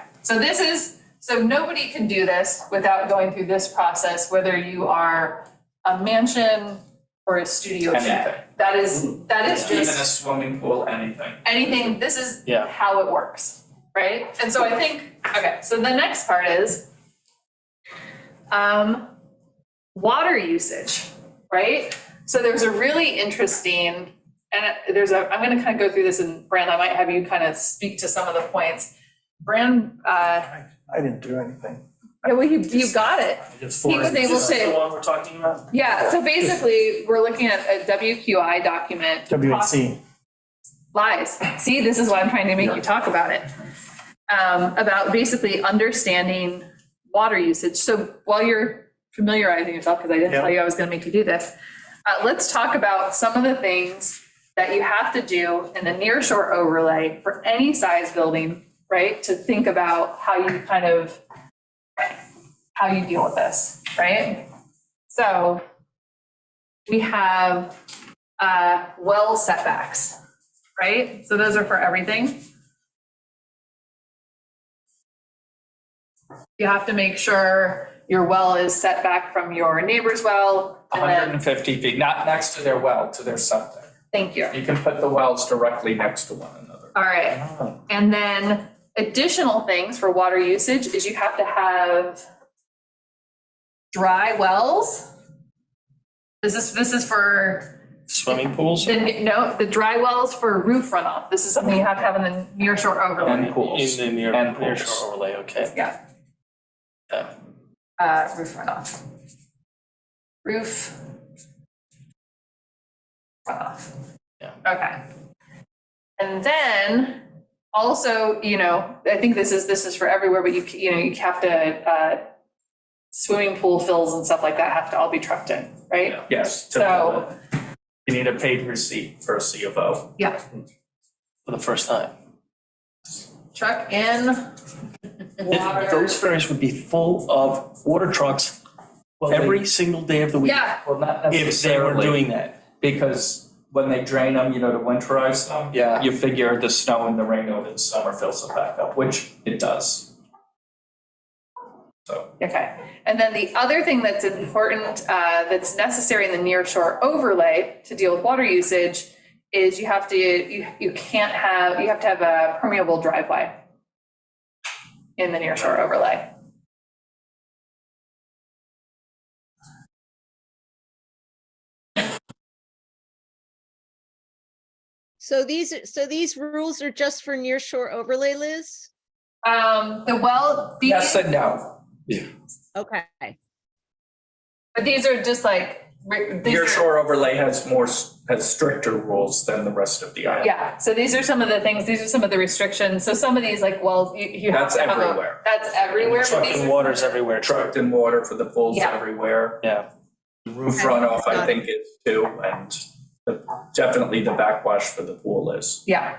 Speaker 1: so nobody can do this without going through this process, whether you are a mansion or a studio shed.
Speaker 9: Anything.
Speaker 1: That is
Speaker 9: Even a
Speaker 1: just
Speaker 9: swimming pool, anything.
Speaker 1: anything, this is
Speaker 8: Yeah.
Speaker 1: how it works, right? And so I think, okay, so the next part is water usage, right? So there's a really interesting, and I'm gonna kind of go through this, and Brand, I might have you kind of speak to some of the points. Brand,
Speaker 2: I didn't do anything.
Speaker 1: well, you got it.
Speaker 11: Just
Speaker 1: He was able
Speaker 11: This is the
Speaker 1: to,
Speaker 11: one we're talking about?
Speaker 1: yeah, so basically, we're looking at a WQI document.
Speaker 2: WNC.
Speaker 1: Lies. See, this is why I'm trying to make you talk about it. About basically understanding water usage. So while you're familiarizing yourself, because I didn't tell you I was going to make you do this, let's talk about some of the things that you have to do in the nearshore overlay for any size building, right? To think about how you how you deal with this, right? So we have well setbacks, right? So those are for everything. You have to make sure your well is set back from your neighbor's well. And then,
Speaker 9: 150 feet, not next to their well, to their septic.
Speaker 1: thank you.
Speaker 9: You can put the wells directly next to one another.
Speaker 1: All right. And then additional things for water usage is you have to have dry wells. This is for
Speaker 8: Swimming pools
Speaker 1: the dry wells for roof runoff. This is something you have to have in the nearshore overlay.
Speaker 9: And pools.
Speaker 8: in the near
Speaker 9: And pools.
Speaker 8: nearshore overlay, okay.
Speaker 1: Yeah.
Speaker 8: Yeah.
Speaker 1: Roof runoff. Roof runoff.
Speaker 8: Yeah.
Speaker 1: Okay. And then also, I think this is for everywhere, but you have to, swimming pool fills and stuff like that have to all be trucked in, right?
Speaker 9: Yes.
Speaker 1: So,
Speaker 9: You need a paid receipt for a C of O.
Speaker 1: yeah,
Speaker 8: For the first time.
Speaker 1: truck in water.
Speaker 8: Those ferries would be full of water trucks every single day of the week.
Speaker 1: Yeah,
Speaker 9: Well, not
Speaker 8: If they were
Speaker 9: necessarily.
Speaker 8: doing that.
Speaker 9: Because when they drain them, to winterize them.
Speaker 3: Yeah.
Speaker 9: You figure the snow and the rain over the summer fills it back up, which it does. So,
Speaker 1: Okay, and then the other thing that's important, that's necessary in the nearshore overlay to deal with water usage is you have to have a permeable driveway in the nearshore overlay.
Speaker 10: So these rules are just for nearshore overlay, Liz?
Speaker 9: yes and no.
Speaker 10: Okay.
Speaker 1: But these are just like,
Speaker 9: Nearshore overlay has stricter rules than the rest of the island.
Speaker 1: yeah, so these are some of the things, these are some of the restrictions. So some of these, like, well, you have
Speaker 9: That's
Speaker 1: to have
Speaker 9: everywhere.
Speaker 1: That's everywhere. but
Speaker 8: Truck
Speaker 1: these
Speaker 8: and
Speaker 1: are-
Speaker 8: water's everywhere.
Speaker 9: Trucked in water for the pools
Speaker 1: Yeah.
Speaker 9: everywhere.
Speaker 8: Yeah.
Speaker 9: Roof runoff, I think, is too, and definitely the backwash for the pool is.
Speaker 1: Yeah.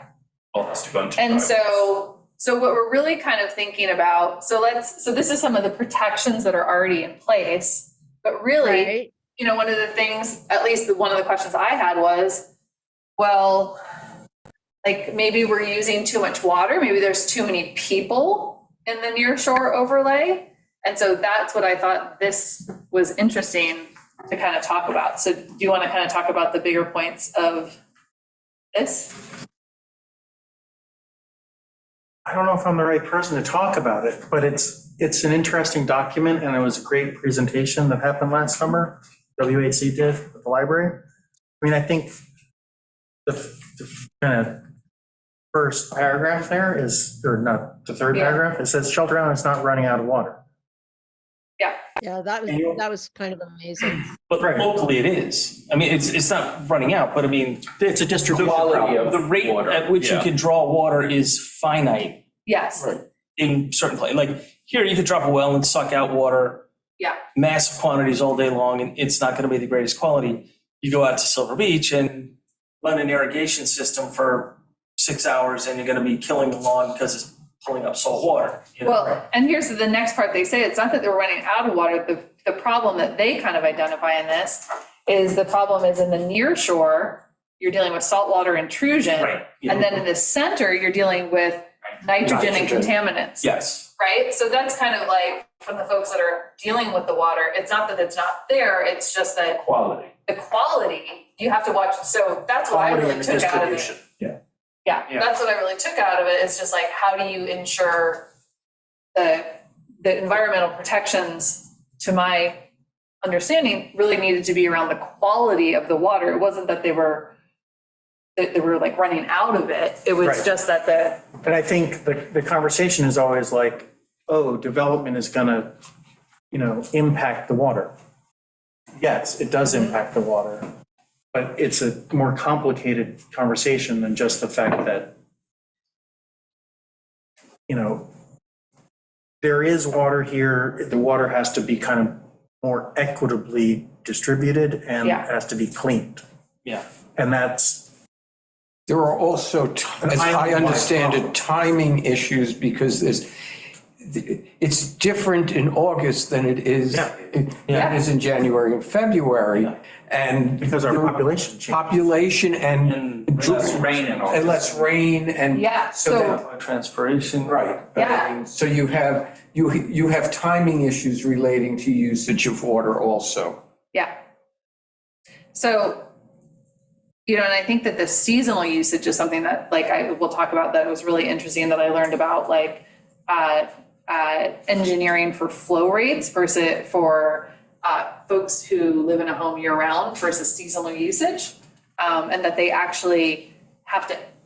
Speaker 9: All has to go into
Speaker 1: And
Speaker 9: driveway.
Speaker 1: so what we're really kind of thinking about, so this is some of the protections that are already in place, but really,
Speaker 10: Right.
Speaker 1: one of the things, at least one of the questions I had was, well, like maybe we're using too much water, maybe there's too many people in the nearshore overlay. And so that's what I thought this was interesting to kind of talk about. So do you want to kind of talk about the bigger points of this?
Speaker 2: I don't know if I'm the right person to talk about it, but it's an interesting document, and it was a great presentation that happened last summer, WHC did at the library. I mean, I think the kind of first paragraph there is, or not, the third
Speaker 1: Yeah.
Speaker 2: paragraph, it says Shelter Island is not running out of water.
Speaker 10: Yeah, that was kind of amazing.
Speaker 8: But
Speaker 2: Right.
Speaker 8: locally it is. I mean, it's not running out, but I mean,
Speaker 2: It's a distribution
Speaker 9: quality
Speaker 2: problem.
Speaker 9: of
Speaker 8: the rate
Speaker 9: water,
Speaker 8: at which you
Speaker 9: yeah.
Speaker 8: can draw water is finite
Speaker 1: Yes.
Speaker 8: in certain places. Like here, you could drop a well and suck out water.
Speaker 1: Yeah.
Speaker 8: Massive quantities all day long, and it's not gonna be the greatest quality. You go out to Silver Beach and run an irrigation system for 6 hours, and you're gonna be killing the lawn because it's pulling up salt water.
Speaker 1: Well, and here's the next part they say, it's not that they're running out of water, the problem that they kind of identify in this is the problem is in the near shore, you're dealing with saltwater intrusion.
Speaker 8: Right.
Speaker 1: And then in the center, you're dealing with nitrogen and
Speaker 3: Nitrogen.
Speaker 1: contaminants.
Speaker 9: Yes.
Speaker 1: Right? So that's kind of like, from the folks that are dealing with the water, it's not that it's not there, it's just that
Speaker 9: Quality.
Speaker 1: the quality, you have to watch, so that's what I
Speaker 2: Quality
Speaker 1: really
Speaker 2: and the
Speaker 1: took out of it.
Speaker 2: distribution.
Speaker 1: Yeah,
Speaker 8: Yeah.
Speaker 1: that's what I really took out of it, is just like, how do you ensure the environmental protections, to my understanding, really needed to be around the quality of the water. It wasn't that they were like running out of it. It was
Speaker 2: Right.
Speaker 1: just that
Speaker 2: And I think the conversation is always like, oh, development is gonna, impact the water. Yes, it does impact the water, but it's a more complicated conversation than just the fact that, there is water here, the water has to be kind of more equitably distributed and
Speaker 1: Yeah.
Speaker 2: has to be cleaned.
Speaker 8: Yeah.
Speaker 2: And that's,
Speaker 3: There are also, as I understand it, timing issues because it's different in August than it is,
Speaker 2: Yeah.
Speaker 3: than it is in January and February. And
Speaker 2: because our population changes.
Speaker 3: population and
Speaker 8: And
Speaker 9: Less rain and all.
Speaker 3: and less rain and.
Speaker 1: Yeah,
Speaker 3: So
Speaker 1: so-
Speaker 3: that-
Speaker 8: transpiration.
Speaker 3: Right.
Speaker 1: Yeah.
Speaker 3: So you have timing issues relating to usage of water also.
Speaker 1: Yeah. So, and I think that the seasonal usage is something that, like, I will talk about, that was really interesting, that I learned about, like, engineering for flow rates versus for folks who live in a home year round versus seasonal usage. And that they actually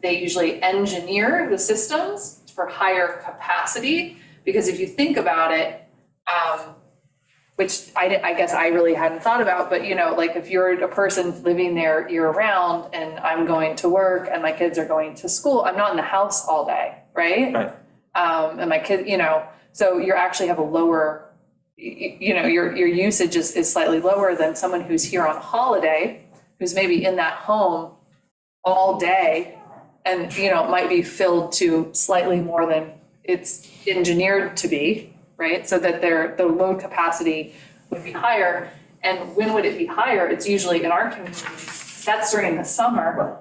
Speaker 1: they usually engineer the systems for higher capacity, because if you think about it, which I guess I really hadn't thought about, but like if you're a person living there year round and I'm going to work and my kids are going to school, I'm not in the house all day, right?
Speaker 8: Right.
Speaker 1: And my kid, so you actually have a lower, your usage is slightly lower than someone who's here on holiday, who's maybe in that home all day and, might be filled to slightly more than it's engineered to be, right? So that the load capacity would be higher. And when would it be higher? It's usually in our community That's during the summer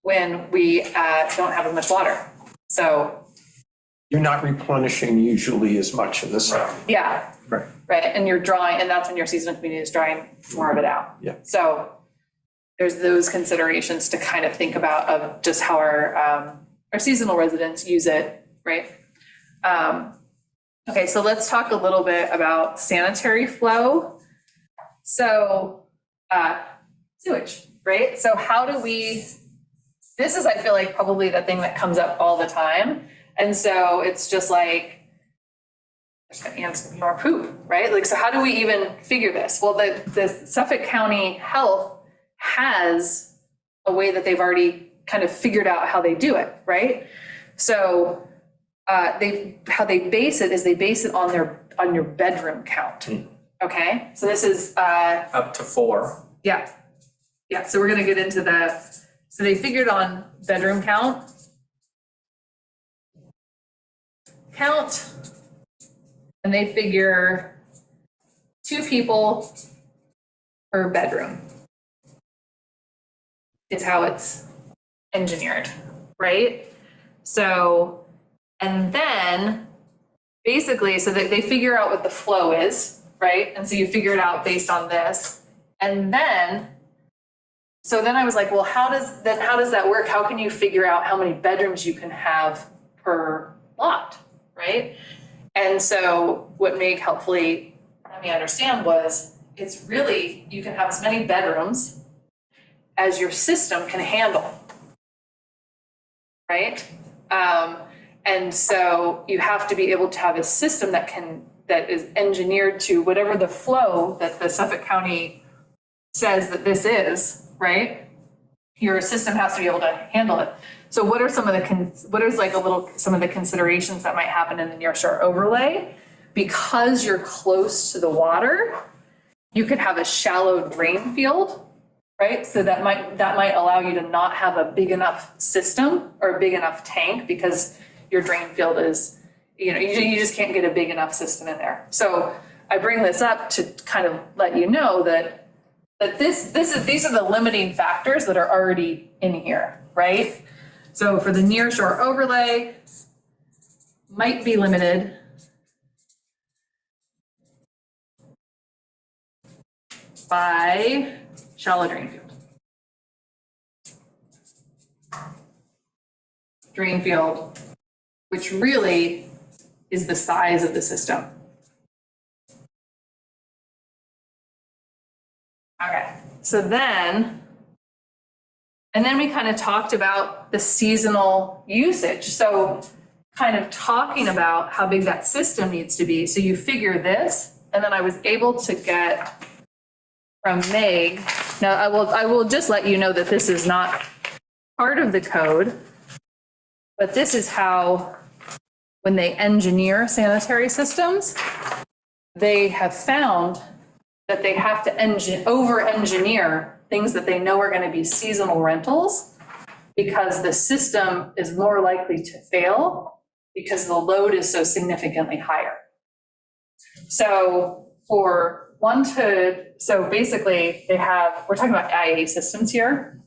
Speaker 1: when we don't have as much water. So,
Speaker 3: You're not replenishing usually as much in the summer.
Speaker 1: yeah.
Speaker 2: Right.
Speaker 1: Right, and you're drawing, and that's when your seasonal community is drawing more of it out.
Speaker 3: Yeah.
Speaker 1: So there's those considerations to kind of think about of just how our seasonal residents use it, right? Okay, so let's talk a little bit about sanitary flow. So sewage, right? So how do we, this is, I feel like, probably the thing that comes up all the time. And so it's just like, and more poop, right? Like, so how do we even figure this? Well, the Suffolk County Health has a way that they've already kind of figured out how they do it, right? So how they base it is they base it on your bedroom count. Okay, so this is
Speaker 6: Up to 4.
Speaker 1: yeah. So we're gonna get into so they figured on bedroom count, and they figure 2 people per bedroom is how it's engineered, right? So, and then basically, so that they figure out what the flow is, right? And so you figure it out based on this. And then, so then I was like, well, how does that work? How can you figure out how many bedrooms you can have per lot, right? And so what Meg helpfully let me understand was, it's really, you can have as many bedrooms as your system can handle, right? And so you have to be able to have a system that is engineered to whatever the flow that the Suffolk County says that this is, right? Your system has to be able to handle it. So what are some of some of the considerations that might happen in the near shore overlay? Because you're close to the water, you could have a shallow drain field, right? So that might allow you to not have a big enough system or a big enough tank, because your drain field is, you just can't get a big enough system in there. So I bring this up to kind of let you know that these are the limiting factors that are already in here, right? So for the near shore overlay, might be limited by shallow drain field. Drain field, which really is the size of the system. Okay, so then we kind of talked about the seasonal usage. So kind of talking about how big that system needs to be. So you figure this, and then I was able to get from Meg. Now I will just let you know that this is not part of the code, but this is how, when they engineer sanitary systems, they have found that they have to over-engineer things that they know are going to be seasonal rentals, because the system is more likely to fail because the load is so significantly higher. So so basically we're talking about IA systems here.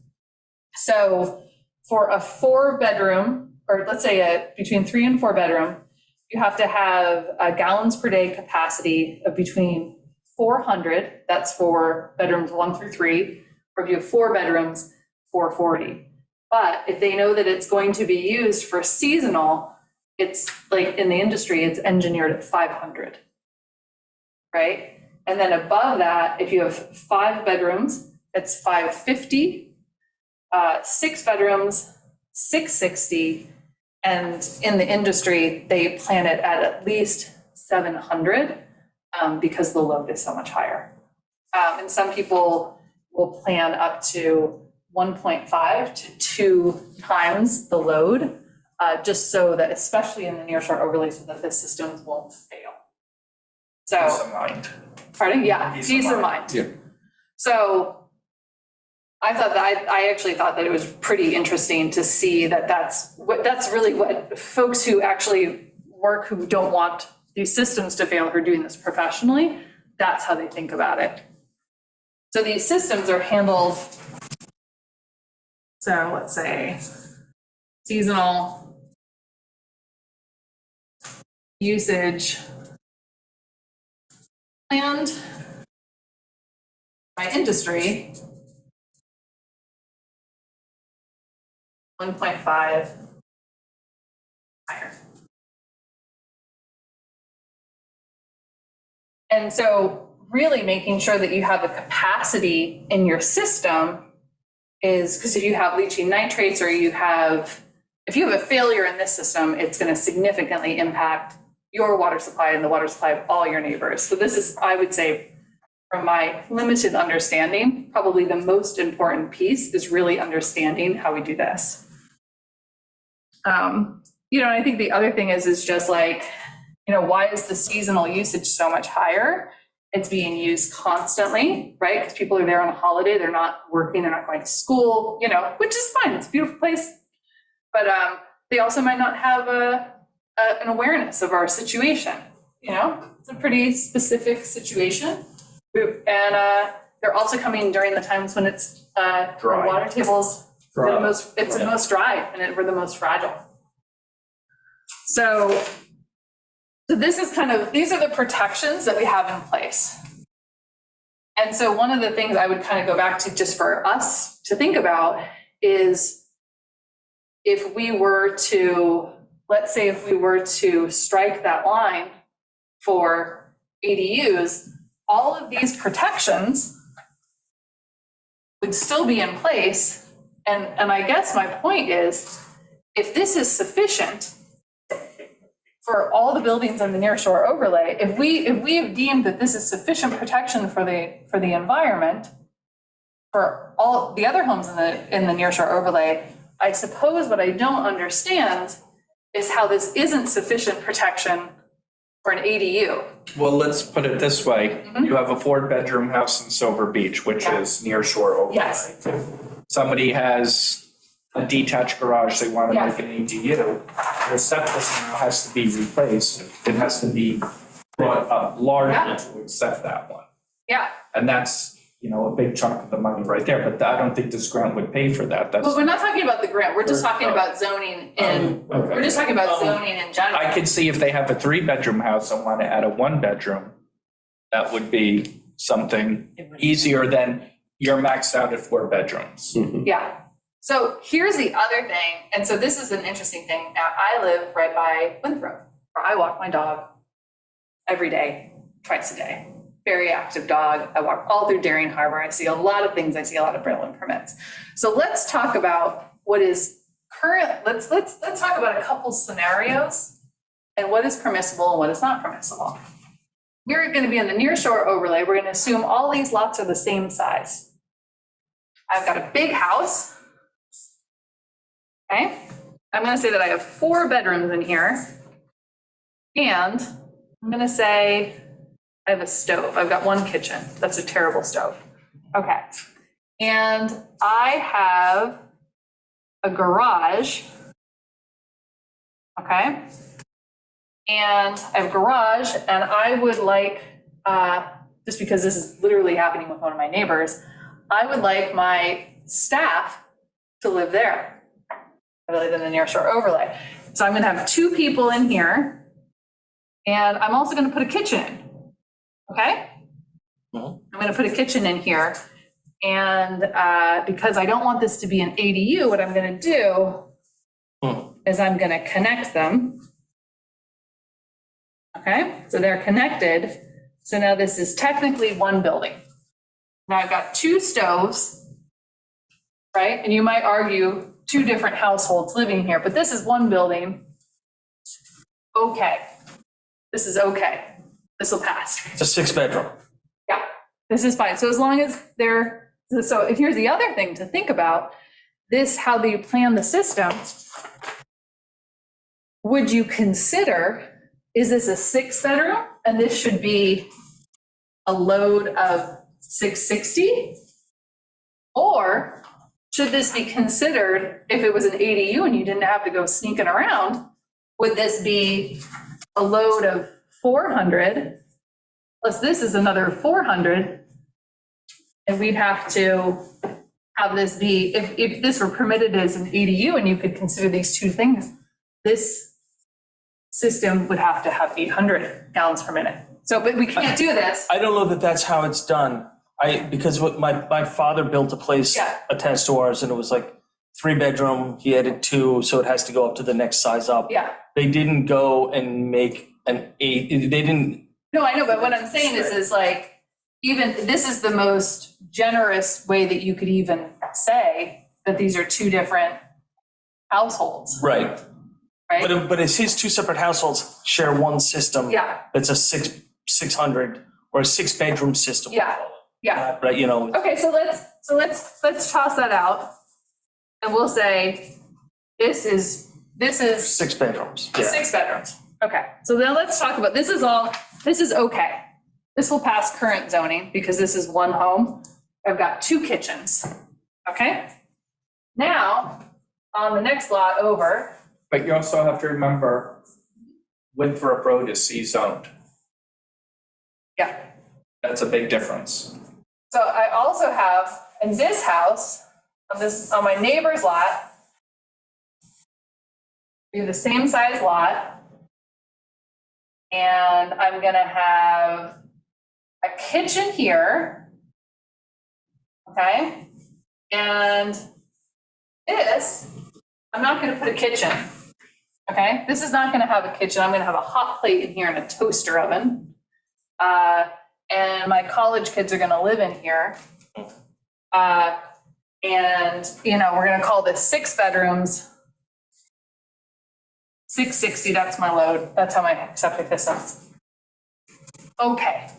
Speaker 1: So for a 4-bedroom, or let's say between 3 and 4 bedroom, you have to have a gallons per day capacity of between 400, that's for bedrooms 1 through 3, or if you have 4 bedrooms, 440. But if they know that it's going to be used for seasonal, it's like in the industry, it's engineered at 500, right? And then above that, if you have 5 bedrooms, it's 550, 6 bedrooms, 660, and in the industry, they plan it at least 700 because the load is so much higher. And some people will plan up to 1.5 to 2 times the load, just so that, especially in the nearshore overlay, so that the systems won't fail. So,
Speaker 6: Peace of mind.
Speaker 1: pardon? Yeah, peace of mind.
Speaker 3: Yeah.
Speaker 1: So I actually thought that it was pretty interesting to see that that's really what folks who actually work, who don't want these systems to fail, who are doing this professionally, that's how they think about it. So these systems are handled, so let's say seasonal usage planned by industry, 1.5 higher. And so really making sure that you have the capacity in your system is, because if you have leaching nitrates or if you have a failure in this system, it's going to significantly impact your water supply and the water supply of all your neighbors. So this is, I would say, from my limited understanding, probably the most important piece is really understanding how we do this. You know, and I think the other thing is just like, you know, why is the seasonal usage so much higher? It's being used constantly, right? Because people are there on a holiday, they're not working, they're not going to school, you know, which is fine, it's a beautiful place. But they also might not have an awareness of our situation, you know? It's a pretty specific situation. And they're also coming during the times when it's the water tables, the most dry and we're the most fragile. So this is these are the protections that we have in place. And so one of the things I would kind of go back to just for us to think about is if we were to, let's say if we were to strike that line for ADUs, all of these protections would still be in place. And I guess my point is, if this is sufficient for all the buildings in the nearshore overlay, if we have deemed that this is sufficient protection for the environment, for all the other homes in the nearshore overlay, I suppose what I don't understand is how this isn't sufficient protection for an ADU.
Speaker 9: Well, let's put it this way. You have a 4-bedroom house in Silver Beach, which is near shore overlay.
Speaker 1: Yes.
Speaker 9: Somebody has a detached garage, they want to
Speaker 1: Yes.
Speaker 9: make an ADU. Their septic now has to be replaced. It has to be brought up larger to accept that one.
Speaker 1: Yeah.
Speaker 9: And that's, you know, a big chunk of the money right there, but I don't think this grant would pay for that. That's,
Speaker 1: Well, we're not talking about the grant, we're just talking about zoning we're just talking about zoning in general.
Speaker 9: I could see if they have a 3-bedroom house and want to add a 1-bedroom, that would be something easier than you're maxed out at 4 bedrooms.
Speaker 1: Yeah. So here's the other thing, and so this is an interesting thing. Now, I live right by Winthrop, where I walk my dog every day, twice a day. Very active dog. I walk all through Darien Harbor. I see a lot of things. I see a lot of building permits. So let's talk about what is current. Let's talk about a couple scenarios and what is permissible and what is not permissible. We're going to be in the nearshore overlay. We're going to assume all these lots are the same size. I've got a big house. Okay, I'm going to say that I have 4 bedrooms in here, and I'm going to say I have a stove. I've got 1 kitchen. That's a terrible stove. Okay, and I have a garage. Okay, and I have a garage, and I would like, just because this is literally happening with one of my neighbors, I would like my staff to live there. I live in the nearshore overlay. So I'm gonna have 2 people in here, and I'm also gonna put a kitchen in, okay? I'm gonna put a kitchen in here, and because I don't want this to be an ADU, what I'm gonna do is I'm gonna connect them. Okay, so they're connected. So now this is technically 1 building. Now I've got 2 stoves, right? And you might argue 2 different households living here, but this is 1 building. Okay, this is okay. This will pass.
Speaker 11: It's a 6-bedroom.
Speaker 1: Yeah, this is fine. So as long as so if here's the other thing to think about, how you plan the system, would you consider, is this a 6-bedroom and this should be a load of 660? Or should this be considered, if it was an ADU and you didn't have to go sneaking around, would this be a load of 400, plus this is another 400, And we'd have to have this be, if this were permitted as an ADU and you could consider these two things, this system would have to have 800 gallons per minute. So, but we can't do this.
Speaker 8: I don't know that that's how it's done. Because what my father built a place
Speaker 1: Yeah.
Speaker 8: attached to ours and it was like 3-bedroom, he added 2, so it has to go up to the next size up.
Speaker 1: Yeah.
Speaker 8: They didn't go and make an 8, they didn't.
Speaker 1: No, I know, but what I'm saying is like, even, this is the most generous way that you could even say that these are two different households,
Speaker 8: Right.
Speaker 1: right?
Speaker 8: But it's his 2 separate households share one system.
Speaker 1: Yeah.
Speaker 8: That's a 600 or a 6-bedroom system.
Speaker 1: Yeah. Yeah.
Speaker 8: Right, you know.
Speaker 1: Okay, so let's toss that out. And we'll say, this is
Speaker 8: 6 bedrooms. Yeah.
Speaker 1: 6 bedrooms. Okay, so then let's talk about, this is okay. This will pass current zoning because this is one home. I've got 2 kitchens, okay? Now, on the next lot over,
Speaker 9: But you also have to remember Winthrop Road is C-zoned.
Speaker 1: yeah.
Speaker 9: That's a big difference.
Speaker 1: So I also have, in this house, on my neighbor's lot, we have the same size lot. And I'm gonna have a kitchen here. Okay? And this, I'm not gonna put a kitchen. Okay? This is not gonna have a kitchen. I'm gonna have a hot plate in here and a toaster oven. And my college kids are gonna live in here. And, you know, we're gonna call this 6 bedrooms. 660, that's my load. That's how my septic system's. Okay.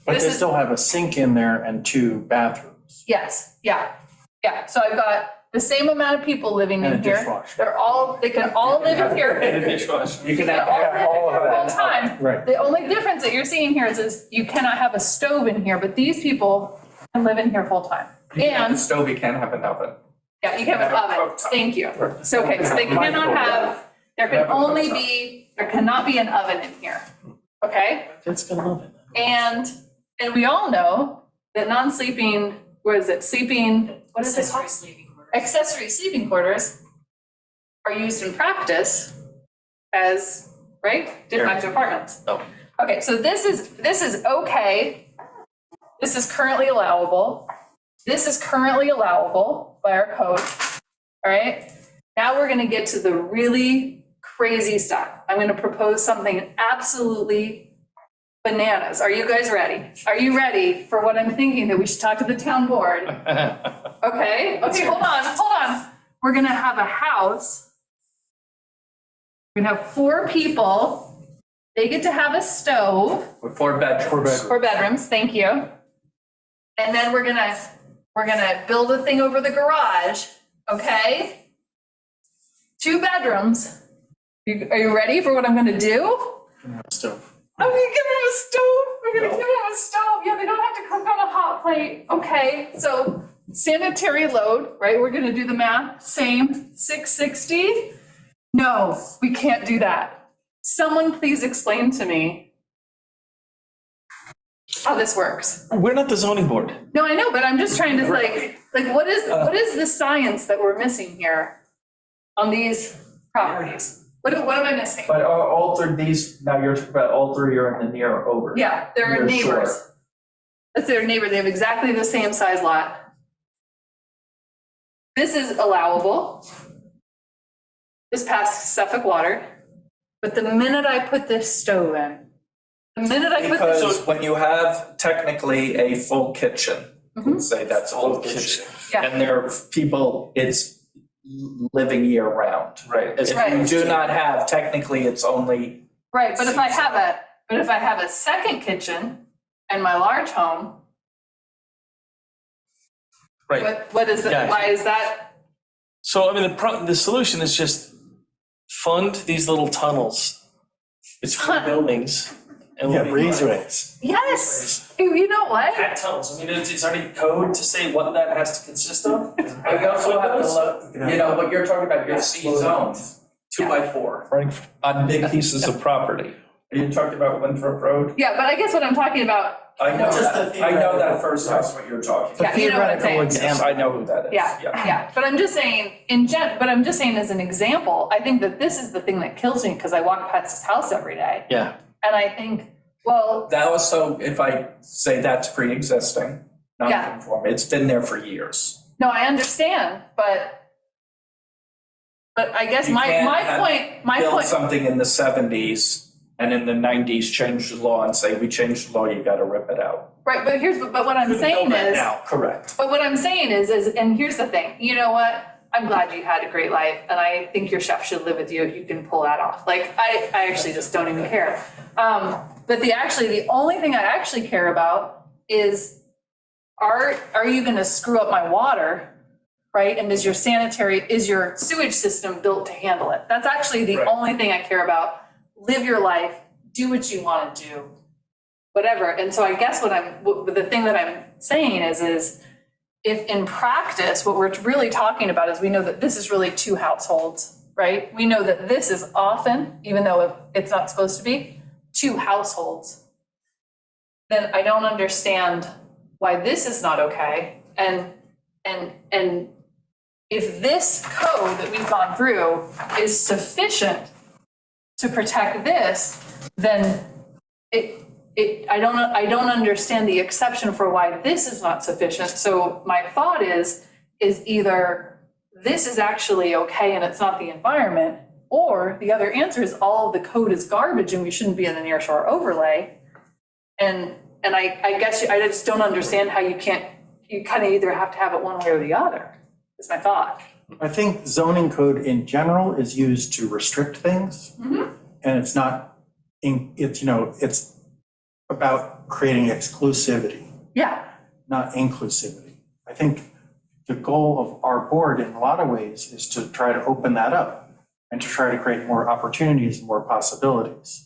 Speaker 2: But
Speaker 1: This
Speaker 2: they
Speaker 1: is-
Speaker 2: still have a sink in there and 2 bathrooms.
Speaker 1: Yes, yeah, yeah. So I've got the same amount of people living
Speaker 2: And
Speaker 1: in
Speaker 2: a
Speaker 1: here.
Speaker 2: dishwasher.
Speaker 1: They can all live in here.
Speaker 9: You can
Speaker 1: They
Speaker 9: have
Speaker 1: all live in
Speaker 9: all of
Speaker 1: here
Speaker 9: that.
Speaker 1: full time.
Speaker 2: Right.
Speaker 1: The only difference that you're seeing here is you cannot have a stove in here, but these people can live in here full time.
Speaker 9: You can have a
Speaker 1: And,
Speaker 9: stove, you can't have an oven.
Speaker 1: yeah, you can have an oven. Thank you. So, okay, so they cannot have, there cannot be an oven in here. Okay?
Speaker 8: Kids gonna love it.
Speaker 1: And we all know that non-sleeping, what is it, what is it called? Accessory sleeping quarters are used in practice as, right, de facto apartments.
Speaker 8: Oh.
Speaker 1: Okay, so this is okay. This is currently allowable. This is currently allowable by our code, all right? Now we're gonna get to the really crazy stuff. I'm gonna propose something absolutely bananas. Are you guys ready? Are you ready for what I'm thinking that we should talk to the town board? Okay, hold on. We're gonna have a house. We're gonna have 4 people. They get to have a stove.
Speaker 9: With 4 bedrooms.
Speaker 1: 4 bedrooms, thank you. And then we're gonna build a thing over the garage, okay? 2 bedrooms. Are you ready for what I'm gonna do?
Speaker 2: Stove.
Speaker 1: I'm gonna give them a stove. I'm gonna give them a stove. Yeah, they don't have to cook on a hot plate. Okay, so sanitary load, right? We're gonna do the math. Same, 660. No, we can't do that. Someone please explain to me how this works.
Speaker 8: We're not the zoning board.
Speaker 1: No, I know, but I'm just trying to like what is the science that we're missing here on these properties? What am I missing?
Speaker 11: But all 3 these, now you're talking about all 3 are in the near or over.
Speaker 1: Yeah, they're
Speaker 11: Near
Speaker 1: neighbors.
Speaker 11: shore.
Speaker 1: That's their neighbor. They have exactly the same size lot. This is allowable. This passed Suffolk water. But the minute I put this stove in,
Speaker 9: Because when you have technically a full kitchen, let's say that's a full kitchen.
Speaker 1: Yeah.
Speaker 9: And there are people, it's living year round.
Speaker 8: Right.
Speaker 9: If you do not have, technically, it's only,
Speaker 1: right, but if I have a second kitchen and my large home,
Speaker 8: Right.
Speaker 1: what is
Speaker 8: Yeah.
Speaker 1: that? Why is that?
Speaker 8: So, I mean, the solution is just fund these little tunnels between buildings. And
Speaker 2: Yeah,
Speaker 8: we'll be fine.
Speaker 2: breezeways.
Speaker 1: Yes, you know what?
Speaker 8: Cat tunnels, I mean, it's already code to say what that has to consist of.
Speaker 9: but you also have to look, you know, what you're talking about, your C zones, 2 by 4 on big pieces of property. Are you talking about Winthrop Road?
Speaker 1: Yeah, but I guess what I'm talking about,
Speaker 9: I know
Speaker 11: Just
Speaker 9: that,
Speaker 11: the
Speaker 9: I know that
Speaker 11: theoretical.
Speaker 9: first house, what you're talking
Speaker 2: The
Speaker 9: about.
Speaker 1: Yeah, you know what I'm
Speaker 2: theoretical
Speaker 1: saying.
Speaker 9: Yes,
Speaker 2: example.
Speaker 9: I know who that is.
Speaker 1: yeah, but I'm just saying, but I'm just saying as an example, I think that this is the thing that kills me, because I walk past this house every day.
Speaker 6: Yeah.
Speaker 1: And I think, well,
Speaker 9: That was, so if I say that's pre-existing,
Speaker 1: Yeah.
Speaker 9: non-conforming, it's been there for years.
Speaker 1: no, I understand, but I guess
Speaker 9: You
Speaker 1: my
Speaker 9: can't
Speaker 1: point,
Speaker 9: Build something in the 70s and in the 90s change the law and say, we changed the law, you gotta rip it out.
Speaker 1: right, but what I'm
Speaker 9: Couldn't
Speaker 1: saying
Speaker 9: build that
Speaker 1: is,
Speaker 9: now, correct.
Speaker 1: but what I'm saying is, and here's the thing, you know what? I'm glad you had a great life, and I think your chef should live with you if you can pull that off. Like, I actually just don't even care. But the only thing I actually care about is, are you gonna screw up my water, right? And is your sewage system built to handle it? That's actually the
Speaker 9: Right.
Speaker 1: only thing I care about. Live your life, do what you wanna do, whatever. And so I guess the thing that I'm saying is if in practice, what we're really talking about is we know that this is really two households, right? We know that this is often, even though it's not supposed to be, two households. Then I don't understand why this is not okay. And if this code that we've gone through is sufficient to protect this, then I don't understand the exception for why this is not sufficient. So my thought is either this is actually okay and it's not the environment, or the other answer is all of the code is garbage and we shouldn't be in the near shore overlay. And I guess I just don't understand how you kind of either have to have it one way or the other, is my thought.
Speaker 2: I think zoning code in general is used to restrict things. And it's not, it's about creating exclusivity,
Speaker 1: Yeah,
Speaker 2: not inclusivity. I think the goal of our board in a lot of ways is to try to open that up and to try to create more opportunities and more possibilities.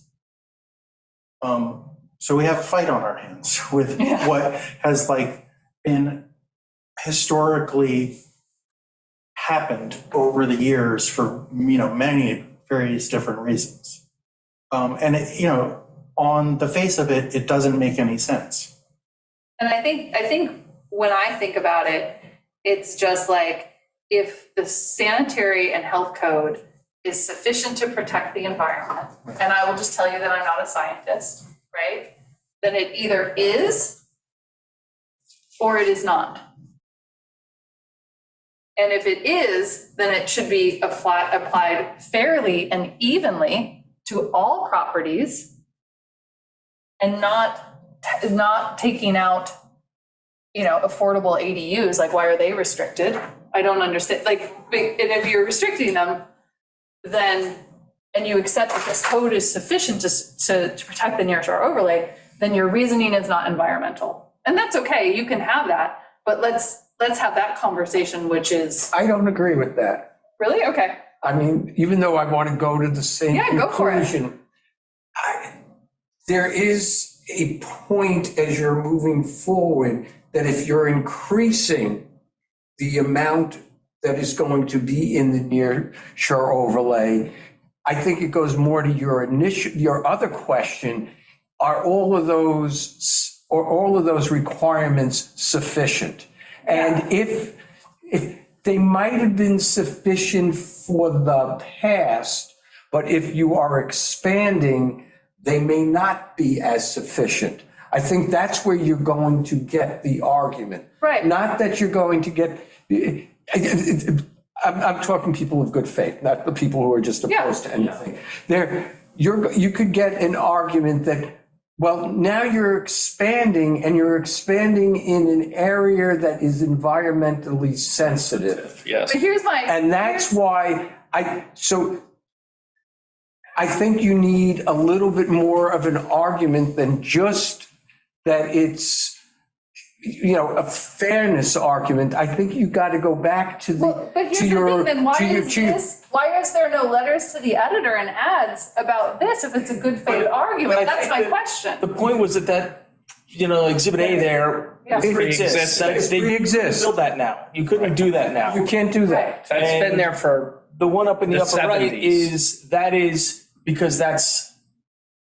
Speaker 2: So we have a fight on our hands with what has been historically happened over the years for, many various different reasons. And on the face of it, it doesn't make any sense.
Speaker 1: and I think when I think about it, it's just like, if the sanitary and health code is sufficient to protect the environment, and I will just tell you that I'm not a scientist, right? Then it either is or it is not. And if it is, then it should be applied fairly and evenly to all properties, and not taking out, affordable ADUs. Like, why are they restricted? I don't understand. And if you're restricting them, then, and you accept that this code is sufficient to protect the near shore overlay, then your reasoning is not environmental. And that's okay, you can have that, but let's have that conversation, which is,
Speaker 3: I don't agree with that.
Speaker 1: really? Okay.
Speaker 3: I mean, even though I want to go to the same
Speaker 1: Yeah, go for it.
Speaker 3: conclusion, there is a point as you're moving forward that if you're increasing the amount that is going to be in the near shore overlay, I think it goes more to your other question, are all of those requirements sufficient? And if they might have been sufficient for the past, but if you are expanding, they may not be as sufficient. I think that's where you're going to get the argument.
Speaker 1: Right.
Speaker 3: Not that you're going to get, I'm talking people of good faith, not the people who are just opposed to anything. You could get an argument that, well, now you're expanding, and you're expanding in an area that is environmentally sensitive.
Speaker 6: Yes.
Speaker 1: But here's my.
Speaker 3: And that's why I think you need a little bit more of an argument than just that it's, a fairness argument. I think you got to go back to the,
Speaker 1: Well, but here's
Speaker 3: to
Speaker 1: the
Speaker 3: your,
Speaker 1: thing, then why
Speaker 3: to your,
Speaker 1: is
Speaker 3: to your-
Speaker 1: this, why is there no letters to the editor and ads about this if it's a good faith argument?
Speaker 8: I
Speaker 1: That's
Speaker 8: think
Speaker 1: my
Speaker 8: that
Speaker 1: question.
Speaker 8: The point was that Exhibit A there
Speaker 1: Yeah.
Speaker 8: pre-exists.
Speaker 3: It
Speaker 8: They
Speaker 3: pre-exists.
Speaker 8: build that now. You couldn't do that now.
Speaker 3: You can't do that.
Speaker 1: Right.
Speaker 9: It's been there for
Speaker 8: The one up in the
Speaker 9: The
Speaker 8: upper right
Speaker 9: 70s.
Speaker 8: is because that's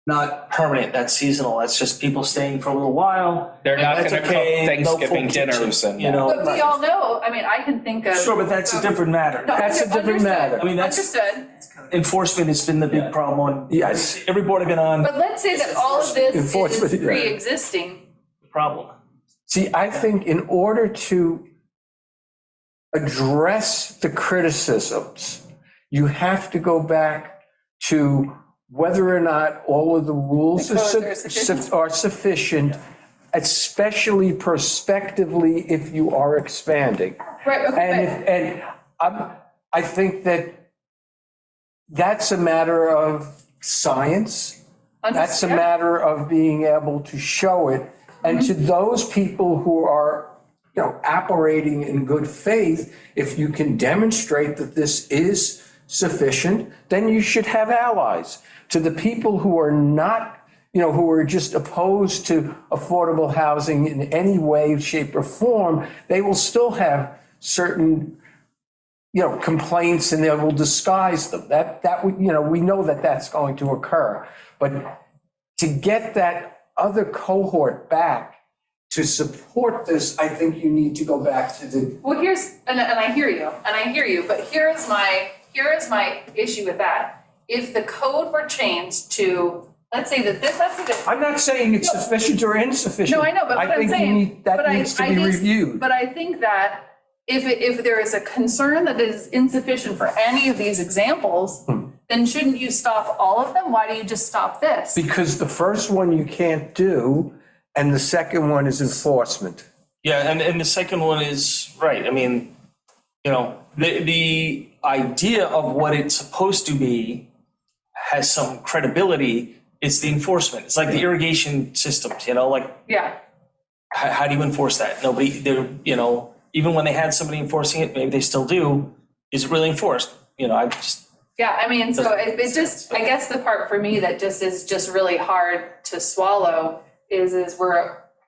Speaker 8: not permanent, that's seasonal, that's just people staying for a little while.
Speaker 9: They're not
Speaker 8: and that's
Speaker 9: gonna cook
Speaker 8: okay, no
Speaker 9: Thanksgiving
Speaker 8: full kitchen,
Speaker 9: dinners and,
Speaker 8: you
Speaker 9: yeah.
Speaker 8: know.
Speaker 1: But we all know, I mean, I can think of.
Speaker 8: Sure, but that's a different matter.
Speaker 1: No,
Speaker 3: That's a different matter.
Speaker 8: I mean, that's,
Speaker 1: Understood.
Speaker 8: enforcement has been the big problem on.
Speaker 3: Yes.
Speaker 8: Every board I've been on,
Speaker 1: But let's say that all of this
Speaker 3: Enforcement,
Speaker 1: is
Speaker 3: yeah.
Speaker 1: pre-existing.
Speaker 8: problem.
Speaker 3: See, I think in order to address the criticisms, you have to go back to whether or not all of the rules
Speaker 1: The codes are sufficient.
Speaker 3: are sufficient, especially prospectively if you are expanding.
Speaker 1: Right, okay.
Speaker 3: I think that's a matter of science. That's a
Speaker 1: Yeah.
Speaker 3: matter of being able to show it. And to those people who are, operating in good faith, if you can demonstrate that this is sufficient, then you should have allies. To the people who are not, who are just opposed to affordable housing in any way, shape, or form, they will still have certain complaints, and they will disguise them. That we know that that's going to occur. But to get that other cohort back to support this, I think you need to go back to the.
Speaker 1: Well, and I hear you, but here is my issue with that. If the code were changed to, let's say that that's a good.
Speaker 3: I'm not saying it's sufficient or insufficient.
Speaker 1: No, I know, but what I'm
Speaker 3: I
Speaker 1: saying.
Speaker 3: think that needs to be reviewed.
Speaker 1: But I think that if there is a concern that is insufficient for any of these examples, then shouldn't you stop all of them? Why do you just stop this?
Speaker 3: Because the first one you can't do, and the second one is enforcement.
Speaker 8: Yeah, and the second one is, right, I mean, the idea of what it's supposed to be has some credibility. It's the enforcement. It's like the irrigation systems,
Speaker 1: Yeah,
Speaker 8: how do you enforce that? Nobody, even when they had somebody enforcing it, maybe they still do, is it really enforced?
Speaker 1: yeah, I mean, so it just, I guess the part for me that just is just really hard to swallow is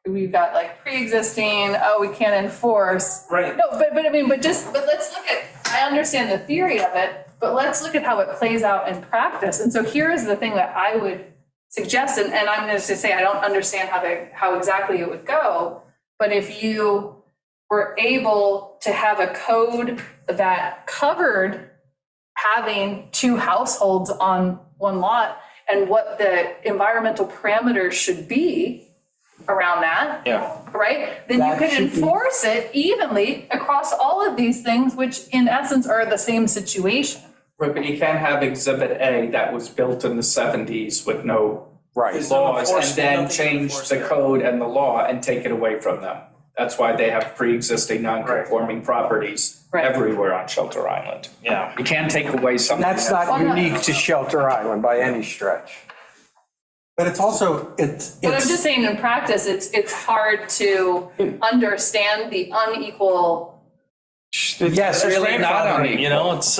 Speaker 1: we've got like pre-existing, we can't enforce.
Speaker 8: Right.
Speaker 1: No, but I mean, but let's look at, I understand the theory of it, but let's look at how it plays out in practice. And so here is the thing that I would suggest, and I'm going to say, I don't understand how exactly it would go, but if you were able to have a code that covered having 2 households on one lot and what the environmental parameters should be around that.
Speaker 8: Yeah.
Speaker 1: Right? Then you
Speaker 3: That
Speaker 1: could
Speaker 3: should be-
Speaker 1: enforce it evenly across all of these things, which in essence are the same situation.
Speaker 9: Right, but you can't have Exhibit A that was built in the 70s with no
Speaker 3: Right.
Speaker 9: laws and
Speaker 8: enforcement,
Speaker 9: then
Speaker 8: nothing to
Speaker 9: change
Speaker 8: enforce
Speaker 9: the
Speaker 8: there.
Speaker 9: code and the law and take it away from them. That's why they have pre-existing non-conforming properties
Speaker 1: Right.
Speaker 9: everywhere on Shelter Island.
Speaker 8: Yeah.
Speaker 9: You can't take away something.
Speaker 3: That's not
Speaker 1: Well, no.
Speaker 3: unique to Shelter Island by any stretch.
Speaker 2: But it's also, it's.
Speaker 1: But I'm just saying in practice, it's hard to understand the unequal.
Speaker 3: Yes,
Speaker 8: It's
Speaker 9: really not
Speaker 8: grandfathering, it's,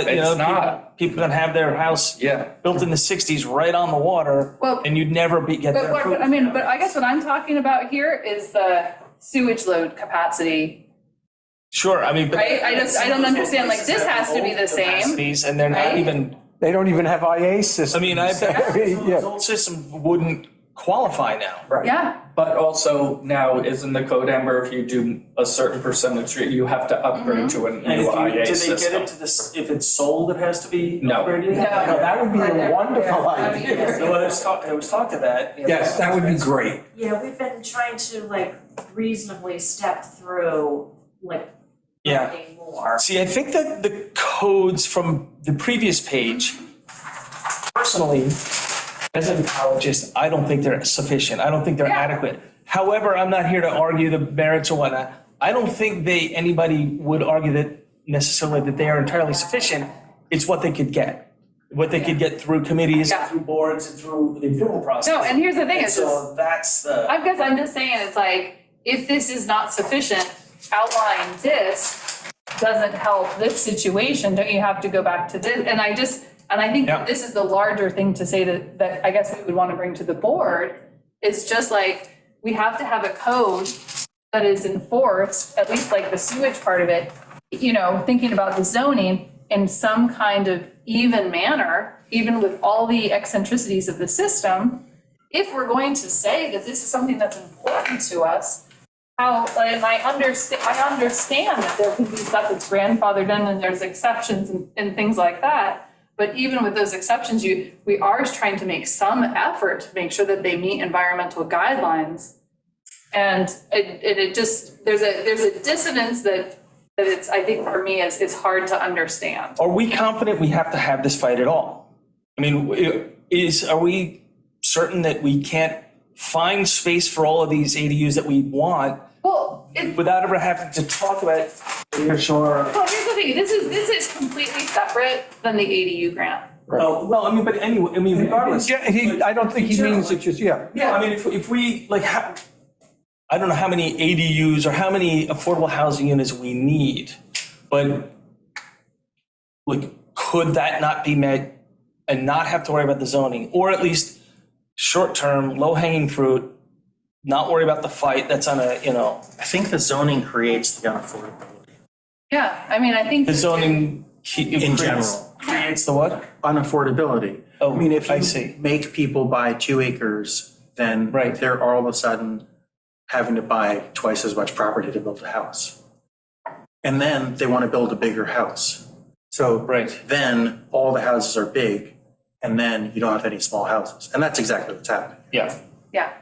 Speaker 9: It's not.
Speaker 8: people that have their house
Speaker 9: Yeah.
Speaker 8: built in the 60s right on the water,
Speaker 1: Well,
Speaker 8: and you'd never get
Speaker 1: But
Speaker 8: their
Speaker 1: what,
Speaker 8: approval.
Speaker 1: I mean, but I guess what I'm talking about here is the sewage load capacity,
Speaker 8: Sure, I mean, but.
Speaker 1: right? I don't understand, like, this has to be the same.
Speaker 8: Capacities, and they're not
Speaker 1: right?
Speaker 8: even,
Speaker 3: They don't even have IA systems.
Speaker 8: I mean, I bet those
Speaker 3: Yeah,
Speaker 8: old systems wouldn't qualify now.
Speaker 3: right.
Speaker 1: Yeah,
Speaker 9: But also now, isn't the code, Amber, if you do a certain percentage, you have to upgrade to a
Speaker 8: And
Speaker 9: new IA
Speaker 8: do they get
Speaker 9: system.
Speaker 8: into this, if it's sold, it has to be
Speaker 9: No.
Speaker 8: upgraded?
Speaker 1: No.
Speaker 3: Now, that would be a wonderful
Speaker 1: Yeah, that'd be
Speaker 3: idea.
Speaker 1: interesting.
Speaker 8: So I was talk to that.
Speaker 3: Yes, that would be great.
Speaker 4: Yeah, we've been trying to reasonably step through
Speaker 8: Yeah.
Speaker 4: getting more.
Speaker 8: See, I think that the codes from the previous page, personally, as an ecologist, I don't think they're sufficient. I don't think they're
Speaker 1: Yeah.
Speaker 8: adequate. However, I'm not here to argue the merits or whatnot. I don't think anybody would argue that necessarily that they are entirely sufficient. It's what they could get. What they could get through committees,
Speaker 1: Yeah.
Speaker 8: through boards, and through the approval process.
Speaker 1: no, and here's the thing,
Speaker 8: And
Speaker 1: it's just,
Speaker 8: so that's the.
Speaker 1: I guess I'm just saying, it's like, if this is not sufficient, outlining this doesn't help this situation, don't you have to go back to this? And I think
Speaker 8: Yeah.
Speaker 1: this is the larger thing to say that I guess we would want to bring to the board, is just like, we have to have a code that is enforced, at least like the sewage part of it, thinking about the zoning in some kind of even manner, even with all the eccentricities of the system, if we're going to say that this is something that's important to us, and I understand that there can be stuff that's grandfathered in and there's exceptions and things like that. But even with those exceptions, we are trying to make some effort to make sure that they meet environmental guidelines. And it just, there's a dissonance that it's, I think for me, it's hard to understand.
Speaker 8: Are we confident we have to have this fight at all? I mean, are we certain that we can't find space for all of these ADUs that we want
Speaker 1: Well,
Speaker 8: without ever having to talk about near shore?
Speaker 1: well, here's the thing, this is completely separate than the ADU grant.
Speaker 8: Oh, well, I mean, but anyway, I mean, regardless.
Speaker 3: Yeah, I don't think he means it just, yeah.
Speaker 8: Yeah, I mean, if we, like, I don't know how many ADUs or how many affordable housing units we need, but like, could that not be met and not have to worry about the zoning? Or at least short-term, low-hanging fruit, not worry about the fight that's on a,
Speaker 2: I think the zoning creates the unaffordability.
Speaker 1: Yeah, I mean, I think.
Speaker 8: the zoning.
Speaker 2: In general.
Speaker 8: Creates the what?
Speaker 2: Unaffordability.
Speaker 8: Oh,
Speaker 2: I mean, if
Speaker 8: I
Speaker 2: you
Speaker 8: see.
Speaker 2: make people buy 2 acres, then
Speaker 8: Right.
Speaker 2: they're all of a sudden having to buy twice as much property to build a house. And then they want to build a bigger house. So
Speaker 8: Right.
Speaker 2: then all the houses are big, and then you don't have any small houses. And that's exactly what's happening.
Speaker 8: Yeah.
Speaker 1: Yeah,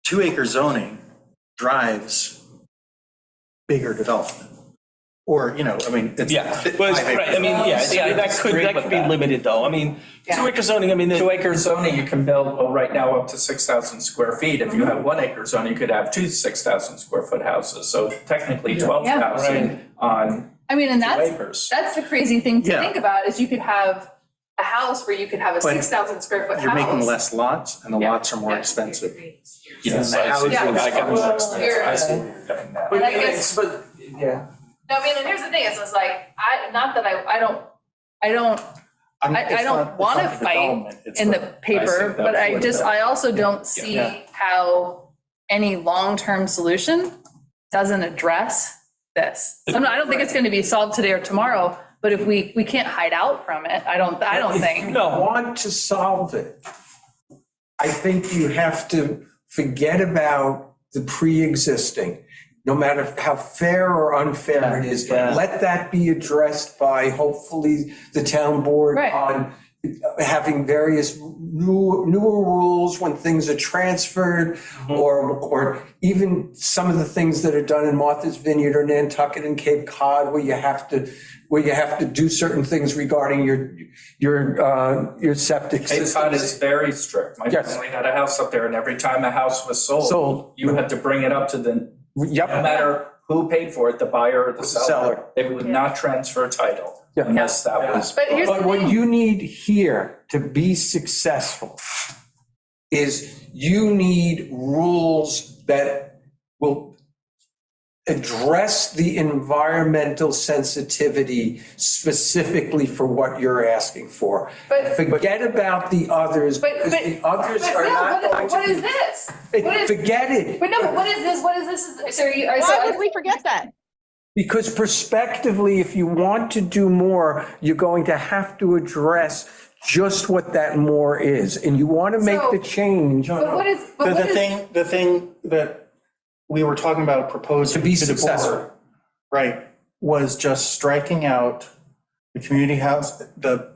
Speaker 2: 2 acre zoning drives bigger development. Or, I mean, it's.
Speaker 8: Yeah, but, right, I mean, yeah, that could
Speaker 9: Agree with
Speaker 8: be
Speaker 9: that.
Speaker 8: limited though. I mean,
Speaker 1: Yeah.
Speaker 8: 2 acre zoning, I mean,
Speaker 9: 2 acre zoning, you can build, well, right now up to 6,000 square feet. If you have 1 acre zoning, you could have 2 6,000 square foot houses. So technically 12,000 on
Speaker 1: I mean, and
Speaker 9: 2
Speaker 1: that's
Speaker 9: acres.
Speaker 1: the crazy thing to
Speaker 2: Yeah.
Speaker 1: think about is you could have a house where you could have a
Speaker 2: But
Speaker 1: 6,000 square foot house.
Speaker 2: You're making less lots, and the
Speaker 1: Yeah.
Speaker 2: lots are more
Speaker 1: Yeah.
Speaker 2: expensive.
Speaker 9: Yes,
Speaker 2: And the
Speaker 9: I see.
Speaker 2: houses
Speaker 1: Yeah.
Speaker 9: I get
Speaker 2: are
Speaker 9: it.
Speaker 2: more expensive.
Speaker 1: You're-
Speaker 9: I see where you're getting at.
Speaker 1: And I guess,
Speaker 3: But, yeah.
Speaker 1: no, I mean, and here's the thing, it's like, not that I don't
Speaker 2: It's
Speaker 1: want
Speaker 2: not-
Speaker 1: to
Speaker 2: it's not the
Speaker 1: fight
Speaker 2: development, it's
Speaker 1: in the
Speaker 2: the-
Speaker 1: paper,
Speaker 9: the
Speaker 1: but I also don't see
Speaker 2: Yeah.
Speaker 1: how any long-term solution doesn't address this. I don't think it's going to be solved today or tomorrow, but if we can't hide out from it, I don't think.
Speaker 3: If you want to solve it, I think you have to forget about the pre-existing, no matter how fair or unfair it is.
Speaker 8: Yeah.
Speaker 3: Let that be addressed by hopefully the town board
Speaker 1: Right.
Speaker 3: on having various newer rules when things are transferred, or even some of the things that are done in Martha's Vineyard or Nantucket and Cape Cod, where you have to do certain things regarding your septic
Speaker 9: Cape
Speaker 3: system.
Speaker 9: Cod is very strict. My
Speaker 3: Yes.
Speaker 9: family had a house up there, and every time a house was sold,
Speaker 3: Sold.
Speaker 9: you had to bring it up to no
Speaker 3: Yep,
Speaker 9: matter who paid for it, the buyer or the seller.
Speaker 3: Seller.
Speaker 9: They would not transfer title
Speaker 3: Yeah.
Speaker 9: unless that was.
Speaker 1: But here's the
Speaker 3: but what
Speaker 1: thing.
Speaker 3: you need here to be successful is you need rules that will address the environmental sensitivity specifically for what you're asking for.
Speaker 1: But-
Speaker 3: Forget about the others,
Speaker 1: But
Speaker 3: because the others
Speaker 1: but
Speaker 3: are
Speaker 1: no,
Speaker 3: not going
Speaker 1: what
Speaker 3: to
Speaker 1: is
Speaker 3: be.
Speaker 1: this? What is,
Speaker 3: Forget it.
Speaker 1: but no, but what is this? What is this? So
Speaker 10: Why would we forget that?
Speaker 3: Because prospectively, if you want to do more, you're going to have to address just what that more is. And you want to make
Speaker 1: So-
Speaker 3: the change
Speaker 1: But what is, but
Speaker 2: The
Speaker 1: what is,
Speaker 2: the thing that we were talking about proposing
Speaker 3: to be
Speaker 2: to the board,
Speaker 3: successful.
Speaker 2: right, was just striking out the community house, the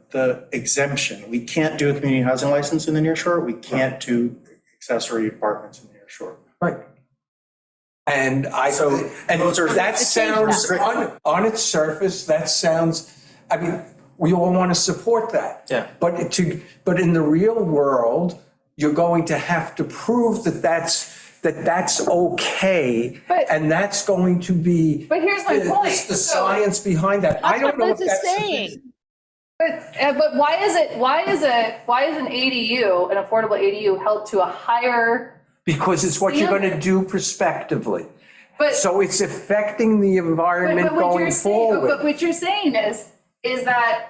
Speaker 2: exemption. We can't do a community housing license in the near shore. We can't do accessory apartments in the near shore.
Speaker 3: Right. And and
Speaker 2: those are-
Speaker 3: that sounds, on its surface, that sounds, I mean, we all want to support that.
Speaker 8: Yeah.
Speaker 3: But in the real world, you're going to have to prove that that's okay.
Speaker 1: But-
Speaker 3: And that's going to be.
Speaker 1: But here's my point.
Speaker 3: The
Speaker 1: So-
Speaker 3: science behind that. I
Speaker 10: That's
Speaker 3: don't
Speaker 10: what
Speaker 3: know if
Speaker 10: Liz is
Speaker 3: that's
Speaker 10: saying.
Speaker 3: sufficient.
Speaker 1: but why is an ADU, an affordable ADU held to a higher,
Speaker 3: Because it's what you're going to do prospectively.
Speaker 1: but.
Speaker 3: So it's affecting the environment
Speaker 1: But what you're
Speaker 3: going
Speaker 1: saying,
Speaker 3: forward.
Speaker 1: but what you're saying is that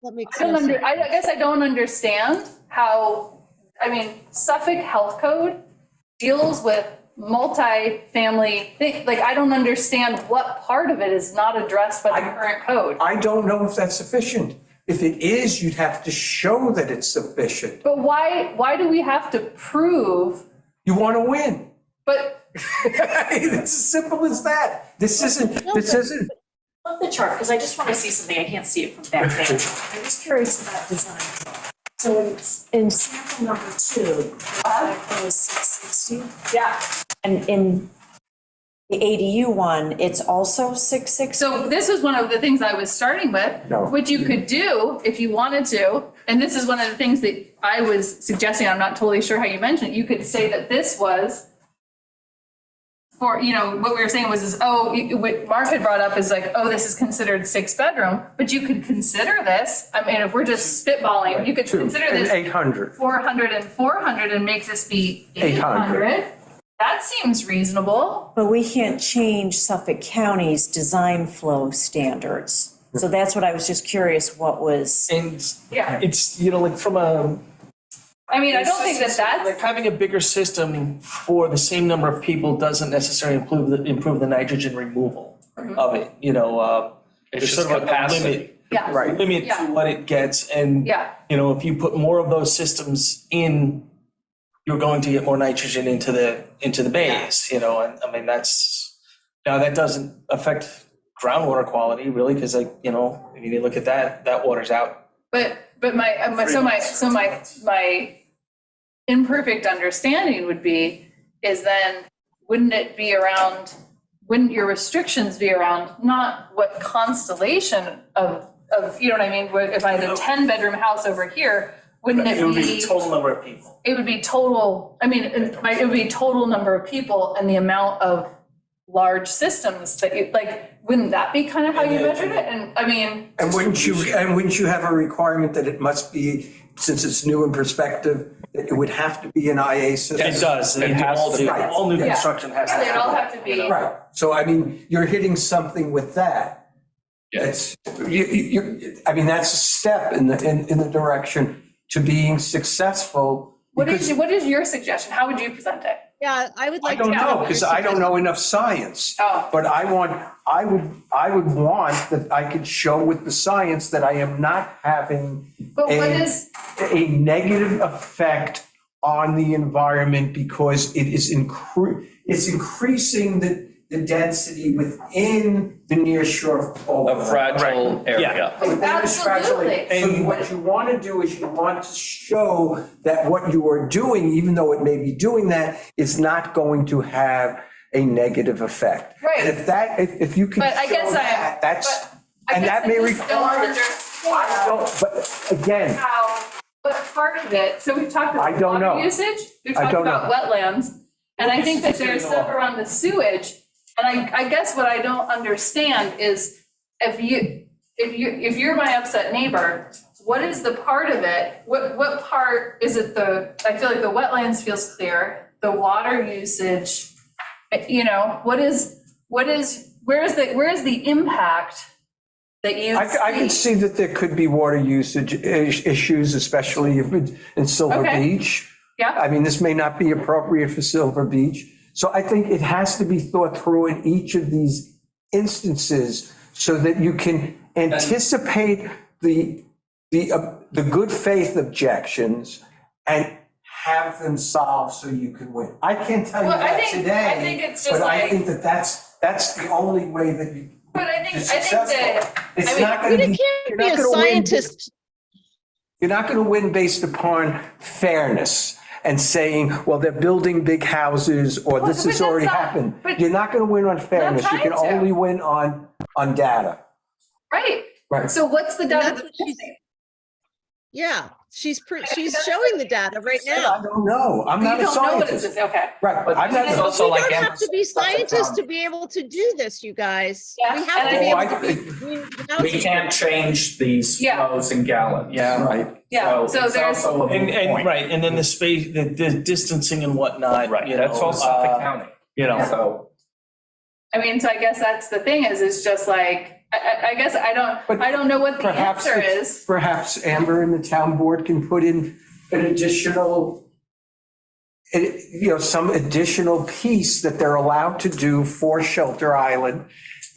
Speaker 10: That makes
Speaker 1: I don't
Speaker 10: sense.
Speaker 1: I guess I don't understand how, I mean, Suffolk Health Code deals with multi-family thing, like, I don't understand what part of it is not addressed by the current code.
Speaker 3: I don't know if that's sufficient. If it is, you'd have to show that it's sufficient.
Speaker 1: But why do we have to prove,
Speaker 3: You want to win.
Speaker 1: but,
Speaker 3: It's as simple as that. This isn't.
Speaker 4: Love the chart, because I just want to see something, I can't see it from back there. I'm just curious about design. So in sample number 2, the was 660?
Speaker 1: yeah.
Speaker 4: And in the ADU one, it's also 660?
Speaker 1: So this was one of the things I was starting with,
Speaker 3: No.
Speaker 1: which you could do if you wanted to. And this is one of the things that I was suggesting, I'm not totally sure how you mentioned it. You could say that this was for, you know, what we were saying was, what Mark had brought up is like, oh, this is considered 6-bedroom, but you could consider this, I mean, if we're just spitballing, you could consider this
Speaker 3: 800.
Speaker 1: 400 and 400 and make this be
Speaker 3: 800.
Speaker 1: 800. That seems reasonable.
Speaker 4: But we can't change Suffolk County's design flow standards. So that's what I was just curious, what was.
Speaker 8: And
Speaker 1: Yeah.
Speaker 8: it's, you know, like from a.
Speaker 1: I mean, I don't think that
Speaker 8: Like
Speaker 1: that's,
Speaker 8: having a bigger system for the same number of people doesn't necessarily improve the nitrogen removal of it, you know,
Speaker 9: It's
Speaker 8: there's
Speaker 9: just
Speaker 8: sort of a
Speaker 9: capacity.
Speaker 1: yeah.
Speaker 3: Right.
Speaker 8: limit
Speaker 1: Yeah.
Speaker 8: to what it gets, and,
Speaker 1: Yeah.
Speaker 8: you know, if you put more of those systems in, you're going to get more nitrogen into the base, you know, and I mean, now that doesn't affect groundwater quality really, because like, you know, if you look at that water's out.
Speaker 1: But my imperfect understanding would be, is then, wouldn't your restrictions be around not what constellation of, you know what I mean? If I had a 10-bedroom house over here, wouldn't it
Speaker 8: It would be
Speaker 1: be,
Speaker 8: the total number of people.
Speaker 1: it would be total, I mean, it would be total number of people and the amount of large systems that you, like, wouldn't that be kind of how you measured it? And I mean,
Speaker 3: And wouldn't you have a requirement that it must be, since it's new in perspective, that it would have to be an IA system?
Speaker 8: It does,
Speaker 9: It has to.
Speaker 8: all new
Speaker 1: Yeah.
Speaker 8: construction has to
Speaker 1: they'd all
Speaker 8: have.
Speaker 1: have to be.
Speaker 3: Right. So I mean, you're hitting something with that.
Speaker 9: Yes.
Speaker 3: I mean, that's a step in the direction to being successful.
Speaker 1: What
Speaker 3: because-
Speaker 1: is your suggestion? How would you present it?
Speaker 10: Yeah, I would
Speaker 3: I
Speaker 10: like to.
Speaker 3: don't
Speaker 10: know
Speaker 3: know,
Speaker 10: what
Speaker 3: because
Speaker 10: your
Speaker 3: I don't
Speaker 10: suggestion-
Speaker 3: know enough science.
Speaker 1: Oh.
Speaker 3: But I would want that I could show with the science that I am not having
Speaker 1: But what
Speaker 3: a
Speaker 1: is,
Speaker 3: a negative effect on the environment because it is it's increasing the density within the near shore
Speaker 9: A
Speaker 3: overlay.
Speaker 9: fragile area.
Speaker 3: Within the fragile area.
Speaker 1: Absolutely.
Speaker 3: So what you want to do is you want to show that what you are doing, even though it may be doing that, is not going to have a negative effect.
Speaker 1: Right.
Speaker 3: And if you can
Speaker 1: But I guess
Speaker 3: show that, that's,
Speaker 1: I
Speaker 3: and
Speaker 1: guess
Speaker 3: that may
Speaker 1: I just don't
Speaker 3: require.
Speaker 1: understand
Speaker 3: But again,
Speaker 1: how, what part of it, so we've talked
Speaker 3: I
Speaker 1: about
Speaker 3: don't
Speaker 1: water
Speaker 3: know.
Speaker 1: usage, we've
Speaker 3: I
Speaker 1: talked
Speaker 3: don't
Speaker 1: about wetlands, and I think that there's stuff around the sewage. And I guess what I don't understand is if you're my upset neighbor, what is the part of it? What part is it I feel like the wetlands feels clear, the water usage, you know, where is the impact that you
Speaker 3: I can see that there could be water usage issues, especially if it's in Silver
Speaker 1: Okay.
Speaker 3: Beach.
Speaker 1: Yeah.
Speaker 3: I mean, this may not be appropriate for Silver Beach. So I think it has to be thought through in each of these instances so that you can anticipate the good faith objections and have them solved so you can win. I can't tell you
Speaker 1: Well, I
Speaker 3: that
Speaker 1: think-
Speaker 3: today.
Speaker 1: I think it's just
Speaker 3: but I
Speaker 1: like-
Speaker 3: think that's the only way that you.
Speaker 1: But I think
Speaker 3: successful.
Speaker 1: that,
Speaker 3: It's
Speaker 1: I mean,
Speaker 3: not
Speaker 10: You
Speaker 3: going to be.
Speaker 10: can't
Speaker 3: you're
Speaker 10: be
Speaker 3: not
Speaker 10: a
Speaker 3: gonna win-
Speaker 10: scientist.
Speaker 3: You're not going to win based upon fairness and saying, well, they're building big houses or this
Speaker 1: but
Speaker 3: has
Speaker 1: that's
Speaker 3: already
Speaker 1: not-
Speaker 3: happened.
Speaker 1: but-
Speaker 3: You're not going to win on fairness. You can
Speaker 1: trying to.
Speaker 3: only win on data.
Speaker 1: right,
Speaker 3: Right.
Speaker 1: so what's the data
Speaker 10: That's
Speaker 1: that's
Speaker 10: what she's-
Speaker 1: missing?
Speaker 10: Yeah, she's showing the data right
Speaker 3: I
Speaker 10: now.
Speaker 3: don't know. I'm
Speaker 1: You
Speaker 3: not a
Speaker 1: don't know what it's,
Speaker 3: scientist.
Speaker 1: okay.
Speaker 3: Right, but I'm not.
Speaker 9: It's also
Speaker 10: We
Speaker 9: like
Speaker 10: don't have
Speaker 9: Amber's
Speaker 10: to be
Speaker 9: stuff that's
Speaker 10: scientists
Speaker 9: on-
Speaker 10: to be able to do this, you guys.
Speaker 1: Yeah,
Speaker 10: We
Speaker 1: and
Speaker 10: have to
Speaker 1: I
Speaker 10: be
Speaker 3: think-
Speaker 10: able to be. without
Speaker 9: We
Speaker 10: some-
Speaker 9: can't change these
Speaker 1: Yeah.
Speaker 9: flows in gallons.
Speaker 8: Yeah.
Speaker 3: Right.
Speaker 1: Yeah, so
Speaker 9: it's
Speaker 1: there's,
Speaker 9: also a moot
Speaker 8: And
Speaker 9: point.
Speaker 8: right, and then the space, the distancing and whatnot.
Speaker 9: Right,
Speaker 8: you
Speaker 9: that's
Speaker 8: know,
Speaker 9: all Suffolk County.
Speaker 8: You know,
Speaker 9: So
Speaker 1: I mean, so I guess that's the thing is just like, I guess I
Speaker 3: But
Speaker 1: don't know what the
Speaker 3: Perhaps,
Speaker 1: answer is.
Speaker 3: perhaps Amber and the town board can put in an additional some additional piece that they're allowed to do for Shelter Island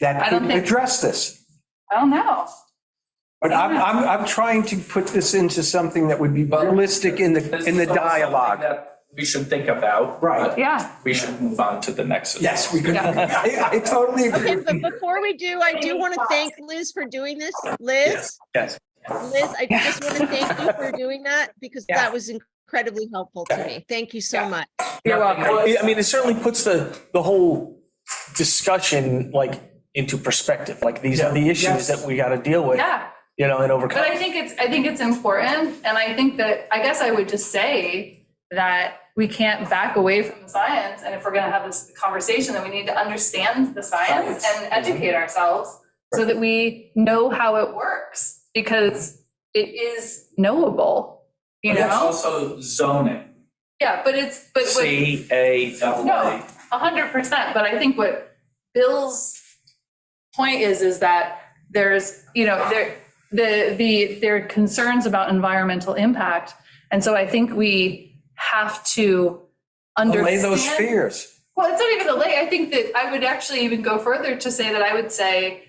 Speaker 3: that
Speaker 1: I don't
Speaker 3: could
Speaker 1: think-
Speaker 3: address this.
Speaker 1: I don't know.
Speaker 3: But I'm trying to put this into something that would be realistic in
Speaker 9: This
Speaker 3: the
Speaker 9: is something
Speaker 3: dialogue.
Speaker 9: that we should think about.
Speaker 3: Right.
Speaker 9: but
Speaker 1: Yeah.
Speaker 9: We should move on to the next.
Speaker 3: Yes, we could.
Speaker 1: Yeah.
Speaker 3: I totally
Speaker 10: Okay,
Speaker 3: agree.
Speaker 10: but before we do, I do want to thank Liz for doing this. Liz,
Speaker 8: Yes.
Speaker 10: Liz, I just want to thank you for doing that because
Speaker 1: Yeah.
Speaker 10: that was incredibly helpful to me. Thank you so
Speaker 1: Yeah.
Speaker 10: much.
Speaker 1: You're welcome.
Speaker 8: I mean, it certainly puts the whole discussion like into perspective, like these are the issues that we got to deal with,
Speaker 1: Yeah.
Speaker 8: and
Speaker 1: But
Speaker 8: overcome.
Speaker 1: I think it's important, and I think that, I guess I would just say that we can't back away from the science, and if we're gonna have this conversation, then we need to understand the science and educate ourselves so that we know how it works, because it is knowable, you
Speaker 9: It's
Speaker 1: know?
Speaker 9: also zoning,
Speaker 1: Yeah, but what,
Speaker 9: CAAA.
Speaker 1: No. 100%, but I think what Bill's point is that there's, there are concerns about environmental impact. And so I think we have to understand.
Speaker 3: Allay those fears.
Speaker 1: Well, it's not even allay. I think that I would actually even go further to say that I would say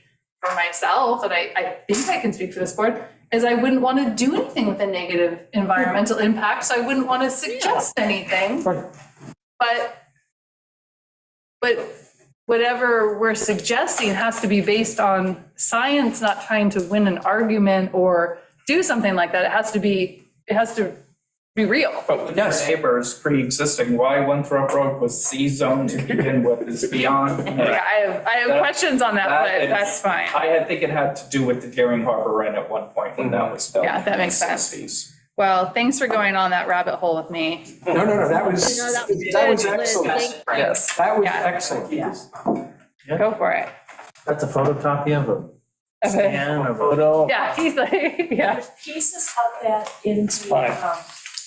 Speaker 1: for myself, and I think I can speak for this board, is I wouldn't want to do anything with a negative environmental impact. So I wouldn't want to suggest anything. But whatever we're suggesting has to be based on science, not trying to win an argument or do something like that. It has to be real.
Speaker 9: But with your neighbors pre-existing, why Winthrop Road was C-zone to begin with is beyond me.
Speaker 1: Yeah, I have questions on that, but
Speaker 9: is-
Speaker 1: that's fine.
Speaker 9: I think it had to do with the Deering Harbor Inn at one point when that was built.
Speaker 1: Yeah, that
Speaker 9: in the
Speaker 1: makes sense.
Speaker 9: 60s.
Speaker 1: Well, thanks for going on that rabbit hole with me.
Speaker 3: No, that was,
Speaker 10: No, that was
Speaker 3: that was
Speaker 10: good, Liz.
Speaker 3: excellent.
Speaker 10: Thank you.
Speaker 1: Yes,
Speaker 3: That was
Speaker 1: Yeah.
Speaker 3: excellent.
Speaker 1: go for it.
Speaker 2: That's a photocopy of a
Speaker 1: Okay.
Speaker 2: scan of a.
Speaker 1: Yeah, he's like, yeah.
Speaker 4: Pieces of that into
Speaker 8: Fine.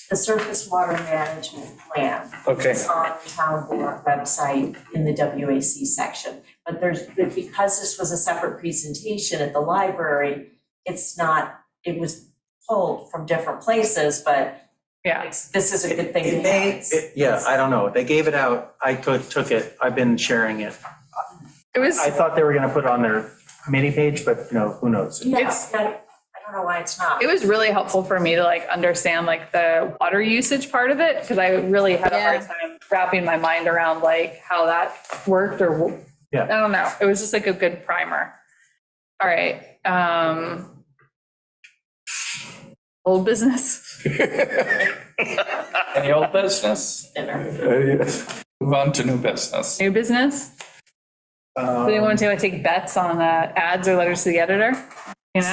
Speaker 4: the surface water management plan.
Speaker 8: Okay.
Speaker 4: It's on the town board website in the WAC section. But because this was a separate presentation at the library, it was pulled from different places, but
Speaker 1: Yeah.
Speaker 4: this is a good thing to have.
Speaker 2: Yeah, I don't know. They gave it out. I took it. I've been sharing it.
Speaker 1: It was,
Speaker 2: I thought they were gonna put it on their committee page, but who knows?
Speaker 4: Yeah,
Speaker 1: It's-
Speaker 4: I don't know why it's not.
Speaker 1: it was really helpful for me to like understand like the water usage part of it, because I really had a hard time wrapping my mind around like how that worked or,
Speaker 2: Yeah.
Speaker 1: I don't know. It was just like a good primer. All right. Old business.
Speaker 9: Any old business? Move on to new business.
Speaker 1: New business? Do they want to take bets on ads or letters to the editor? You know,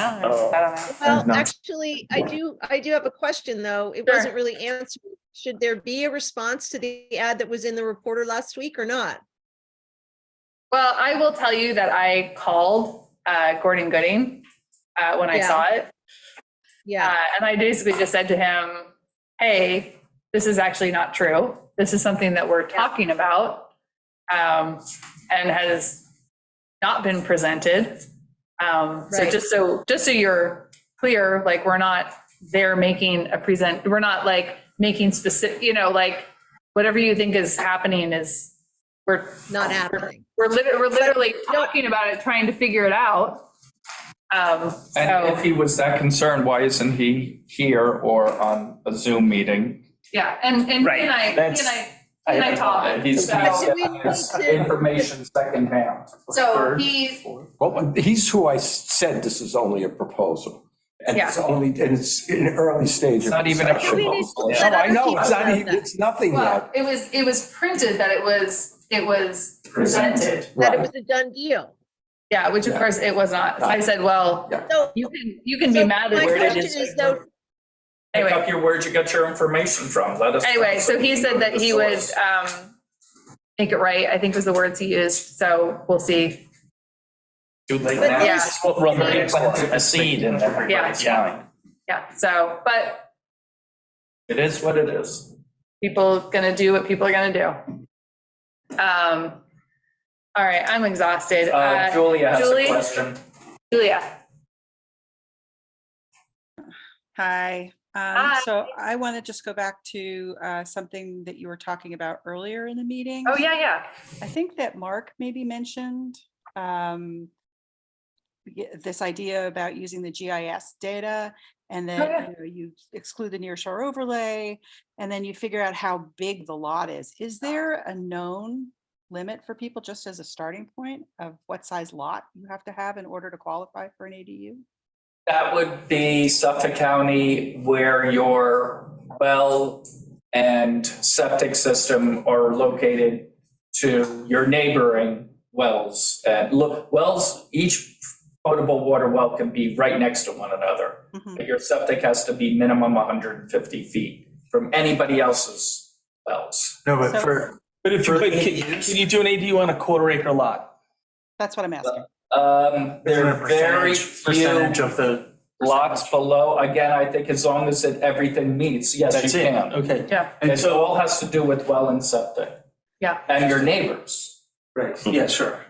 Speaker 1: I don't know.
Speaker 10: Well,
Speaker 2: not-
Speaker 10: actually, I do have a question, though. It
Speaker 1: Sure.
Speaker 10: wasn't really answered. Should there be a response to the ad that was in the Reporter last week or not?
Speaker 1: Well, I will tell you that I called Gordon Gooding when I
Speaker 10: Yeah.
Speaker 1: saw it.
Speaker 10: Yeah,
Speaker 1: And I basically just said to him, hey, this is actually not true. This is something that we're talking about and has not been presented. So
Speaker 10: Right.
Speaker 1: just so you're clear, like we're not there making we're not like making specific, like whatever you think is happening is, we're
Speaker 10: not happening.
Speaker 1: We're literally
Speaker 10: no.
Speaker 1: talking about it, trying to figure it out.
Speaker 9: And
Speaker 1: So,
Speaker 9: if he was that concerned, why isn't he here or on a Zoom meeting?
Speaker 1: yeah, and he
Speaker 8: Right,
Speaker 1: and I
Speaker 8: that's-
Speaker 1: talked.
Speaker 9: He's
Speaker 1: So-
Speaker 10: do we
Speaker 9: getting his
Speaker 10: need to-
Speaker 9: information secondhand.
Speaker 1: So he's,
Speaker 3: Well, he's who I said this is only a proposal. And it's
Speaker 1: Yeah.
Speaker 3: and it's in an early stage.
Speaker 9: It's not even a
Speaker 10: Do we need to
Speaker 9: proposal.
Speaker 10: let
Speaker 3: No, I
Speaker 10: other
Speaker 3: know,
Speaker 10: people
Speaker 3: it's not
Speaker 10: know
Speaker 3: even,
Speaker 10: that?
Speaker 3: it's nothing
Speaker 1: well,
Speaker 3: yet.
Speaker 1: it was printed that it was presented.
Speaker 10: That it
Speaker 3: Right.
Speaker 10: was a done deal.
Speaker 1: Yeah, which of course it was not. So I said, well,
Speaker 3: Yeah.
Speaker 10: So
Speaker 1: you can be
Speaker 10: so
Speaker 1: mad at
Speaker 10: my
Speaker 1: where it
Speaker 10: question
Speaker 1: is.
Speaker 10: is though,
Speaker 9: Pick
Speaker 1: Anyway.
Speaker 9: up where'd you get your information from? Let us.
Speaker 1: Anyway, so he said that he would
Speaker 9: Source.
Speaker 1: make it right, I think was the words he used. So we'll see.
Speaker 9: Too late
Speaker 10: But
Speaker 9: now.
Speaker 1: Yeah.
Speaker 8: This is what we're already planted a seed in everybody's
Speaker 1: Yeah.
Speaker 8: mind.
Speaker 1: Yeah, so, but
Speaker 9: It is what it is.
Speaker 1: people gonna do what people are gonna do. All right, I'm exhausted.
Speaker 9: Julia has
Speaker 1: Julie?
Speaker 9: a question.
Speaker 1: Julia,
Speaker 5: Hi. So I want to just go back to something that you were talking about earlier in the meeting.
Speaker 1: Oh, yeah.
Speaker 5: I think that Mark maybe mentioned this idea about using the GIS data, and then
Speaker 1: yeah.
Speaker 5: you know, you exclude the nearshore overlay, and then you figure out how big the lot is. Is there a known limit for people, just as a starting point, of what size lot you have to have in order to qualify for an ADU?
Speaker 9: That would be Suffolk County, where your well and septic system are located to your neighboring wells. And look, wells, each potable water well can be right next to one another.
Speaker 5: Mhm.
Speaker 9: But your septic has to be minimum 150 feet from anybody else's wells.
Speaker 2: No, but
Speaker 5: So-
Speaker 8: But if you,
Speaker 2: For
Speaker 8: but
Speaker 2: ADUs?
Speaker 8: can you do an ADU on a quarter-acre lot?
Speaker 5: That's what I'm asking.
Speaker 9: There are very
Speaker 2: percentage
Speaker 9: few
Speaker 2: of the
Speaker 9: lots below. Again, I think as long as everything meets, yes,
Speaker 8: That's
Speaker 9: you
Speaker 8: it,
Speaker 9: can.
Speaker 8: okay.
Speaker 1: Yeah.
Speaker 8: And
Speaker 9: It
Speaker 8: so,
Speaker 9: all has to do with well and septic.
Speaker 1: Yeah.
Speaker 9: And your neighbors.
Speaker 8: right, yeah, sure.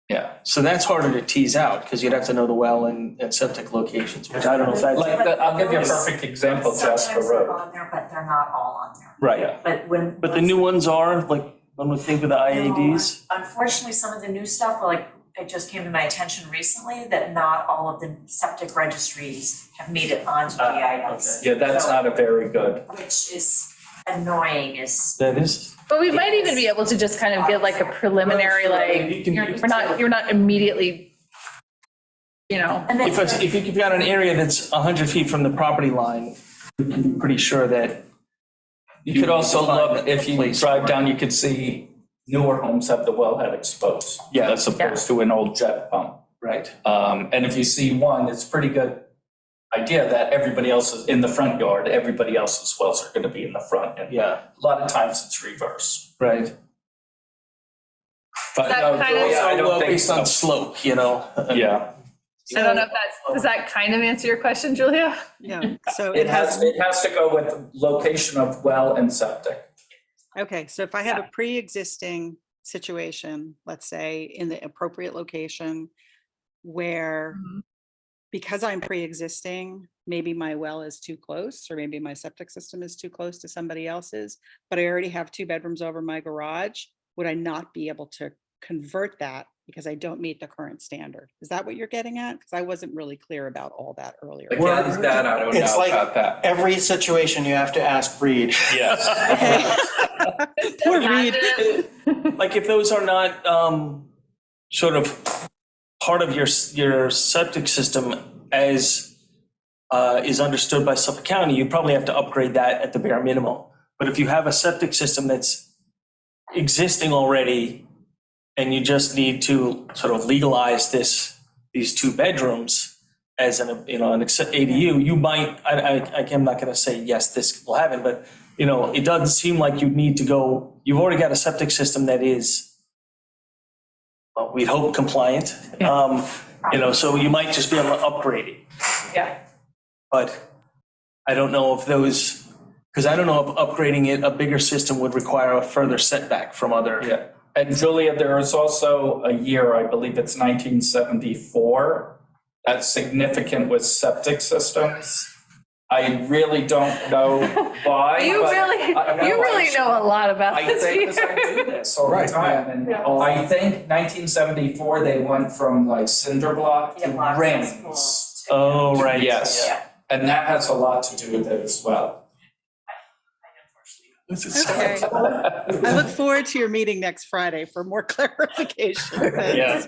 Speaker 9: Yeah.
Speaker 8: So that's harder to tease out, because you'd have to know the well and septic locations, which I don't know if that's.
Speaker 9: Like, I'll give you a perfect example, Jasper Road.
Speaker 4: On there, but they're not all on there.
Speaker 8: Right,
Speaker 4: But when.
Speaker 8: but the new ones are, like, one would think with the IADs.
Speaker 4: Unfortunately, some of the new stuff, like, it just came to my attention recently that not all of the septic registries have made it onto GIS.
Speaker 9: Yeah, that's not a very good.
Speaker 4: Which is annoying, is.
Speaker 8: That is.
Speaker 1: But we might even be able to just kind of give like a preliminary, like, you're not immediately, you know.
Speaker 4: And then-
Speaker 8: If you've got an area that's 100 feet from the property line, you can be pretty sure that.
Speaker 9: You could also
Speaker 8: find
Speaker 9: look,
Speaker 8: the
Speaker 9: if you
Speaker 8: place.
Speaker 9: drive down, you could see newer homes have the wellhead exposed.
Speaker 8: Yeah.
Speaker 9: As opposed to an old jet pump.
Speaker 8: Right.
Speaker 9: And if you see one, it's pretty good idea that everybody else is in the front yard, everybody else's wells are gonna be in the front. And
Speaker 8: Yeah,
Speaker 9: a lot of times it's reverse.
Speaker 8: right.
Speaker 9: But
Speaker 1: That
Speaker 9: no,
Speaker 1: kind of-
Speaker 9: yeah, I don't think
Speaker 8: Based on
Speaker 9: so.
Speaker 8: slope, you know?
Speaker 9: Yeah,
Speaker 1: I don't know if does that kind of answer your question, Julia?
Speaker 5: Yeah, so
Speaker 9: it has to go with location of well and septic.
Speaker 5: okay, so if I have a pre-existing situation, let's say in the appropriate location where because I'm pre-existing, maybe my well is too close, or maybe my septic system is too close to somebody else's, but I already have 2 bedrooms over my garage, would I not be able to convert that because I don't meet the current standard? Is that what you're getting at? Because I wasn't really clear about all that earlier.
Speaker 9: Again, that I don't
Speaker 2: It's
Speaker 9: know
Speaker 2: like
Speaker 9: about that.
Speaker 2: every situation you have to ask Reed.
Speaker 9: Yes.
Speaker 5: Okay. Poor Reed.
Speaker 8: Like if those are not sort of part of your septic system as is understood by Suffolk County, you probably have to upgrade that at the bare minimum. But if you have a septic system that's existing already and you just need to sort of legalize these 2 bedrooms as an ADU, you might, I'm not gonna say, yes, this will happen, but it doesn't seem like you need to go, you've already got a septic system that is, well, we'd hope compliant. So you might just be able to upgrade it.
Speaker 1: Yeah.
Speaker 8: But I don't know if because I don't know if upgrading it, a bigger system would require a further setback from other.
Speaker 9: Yeah, and Julia, there is also a year, I believe it's 1974, that's significant with septic systems. I really don't know why.
Speaker 1: You
Speaker 9: but
Speaker 1: really
Speaker 9: I
Speaker 1: know a lot about
Speaker 9: I
Speaker 1: this
Speaker 9: think, because I
Speaker 1: here.
Speaker 9: do this all the time, and I think 1974, they went from like cinder block to rings.
Speaker 8: Oh, right.
Speaker 9: Yes,
Speaker 8: Yeah.
Speaker 9: and that has a lot to do with it as well.
Speaker 5: Okay. I look forward to your meeting next Friday for more clarification.
Speaker 8: Yeah.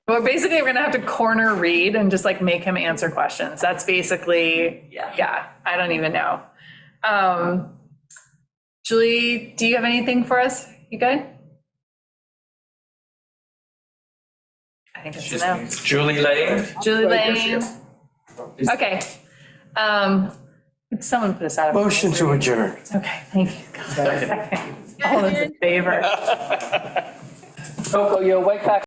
Speaker 1: Well, basically, we're gonna have to corner Reed and just like make him answer questions. That's basically, yeah, I don't even know. Julie, do you have anything for us? You good? I think it's a no.
Speaker 9: Julie Lane?
Speaker 1: Julie Lane. Okay. Someone put us out of.
Speaker 3: Motion to adjourn.
Speaker 1: Okay, thank you. Second. All those in favor.
Speaker 9: Coco, you'll wake back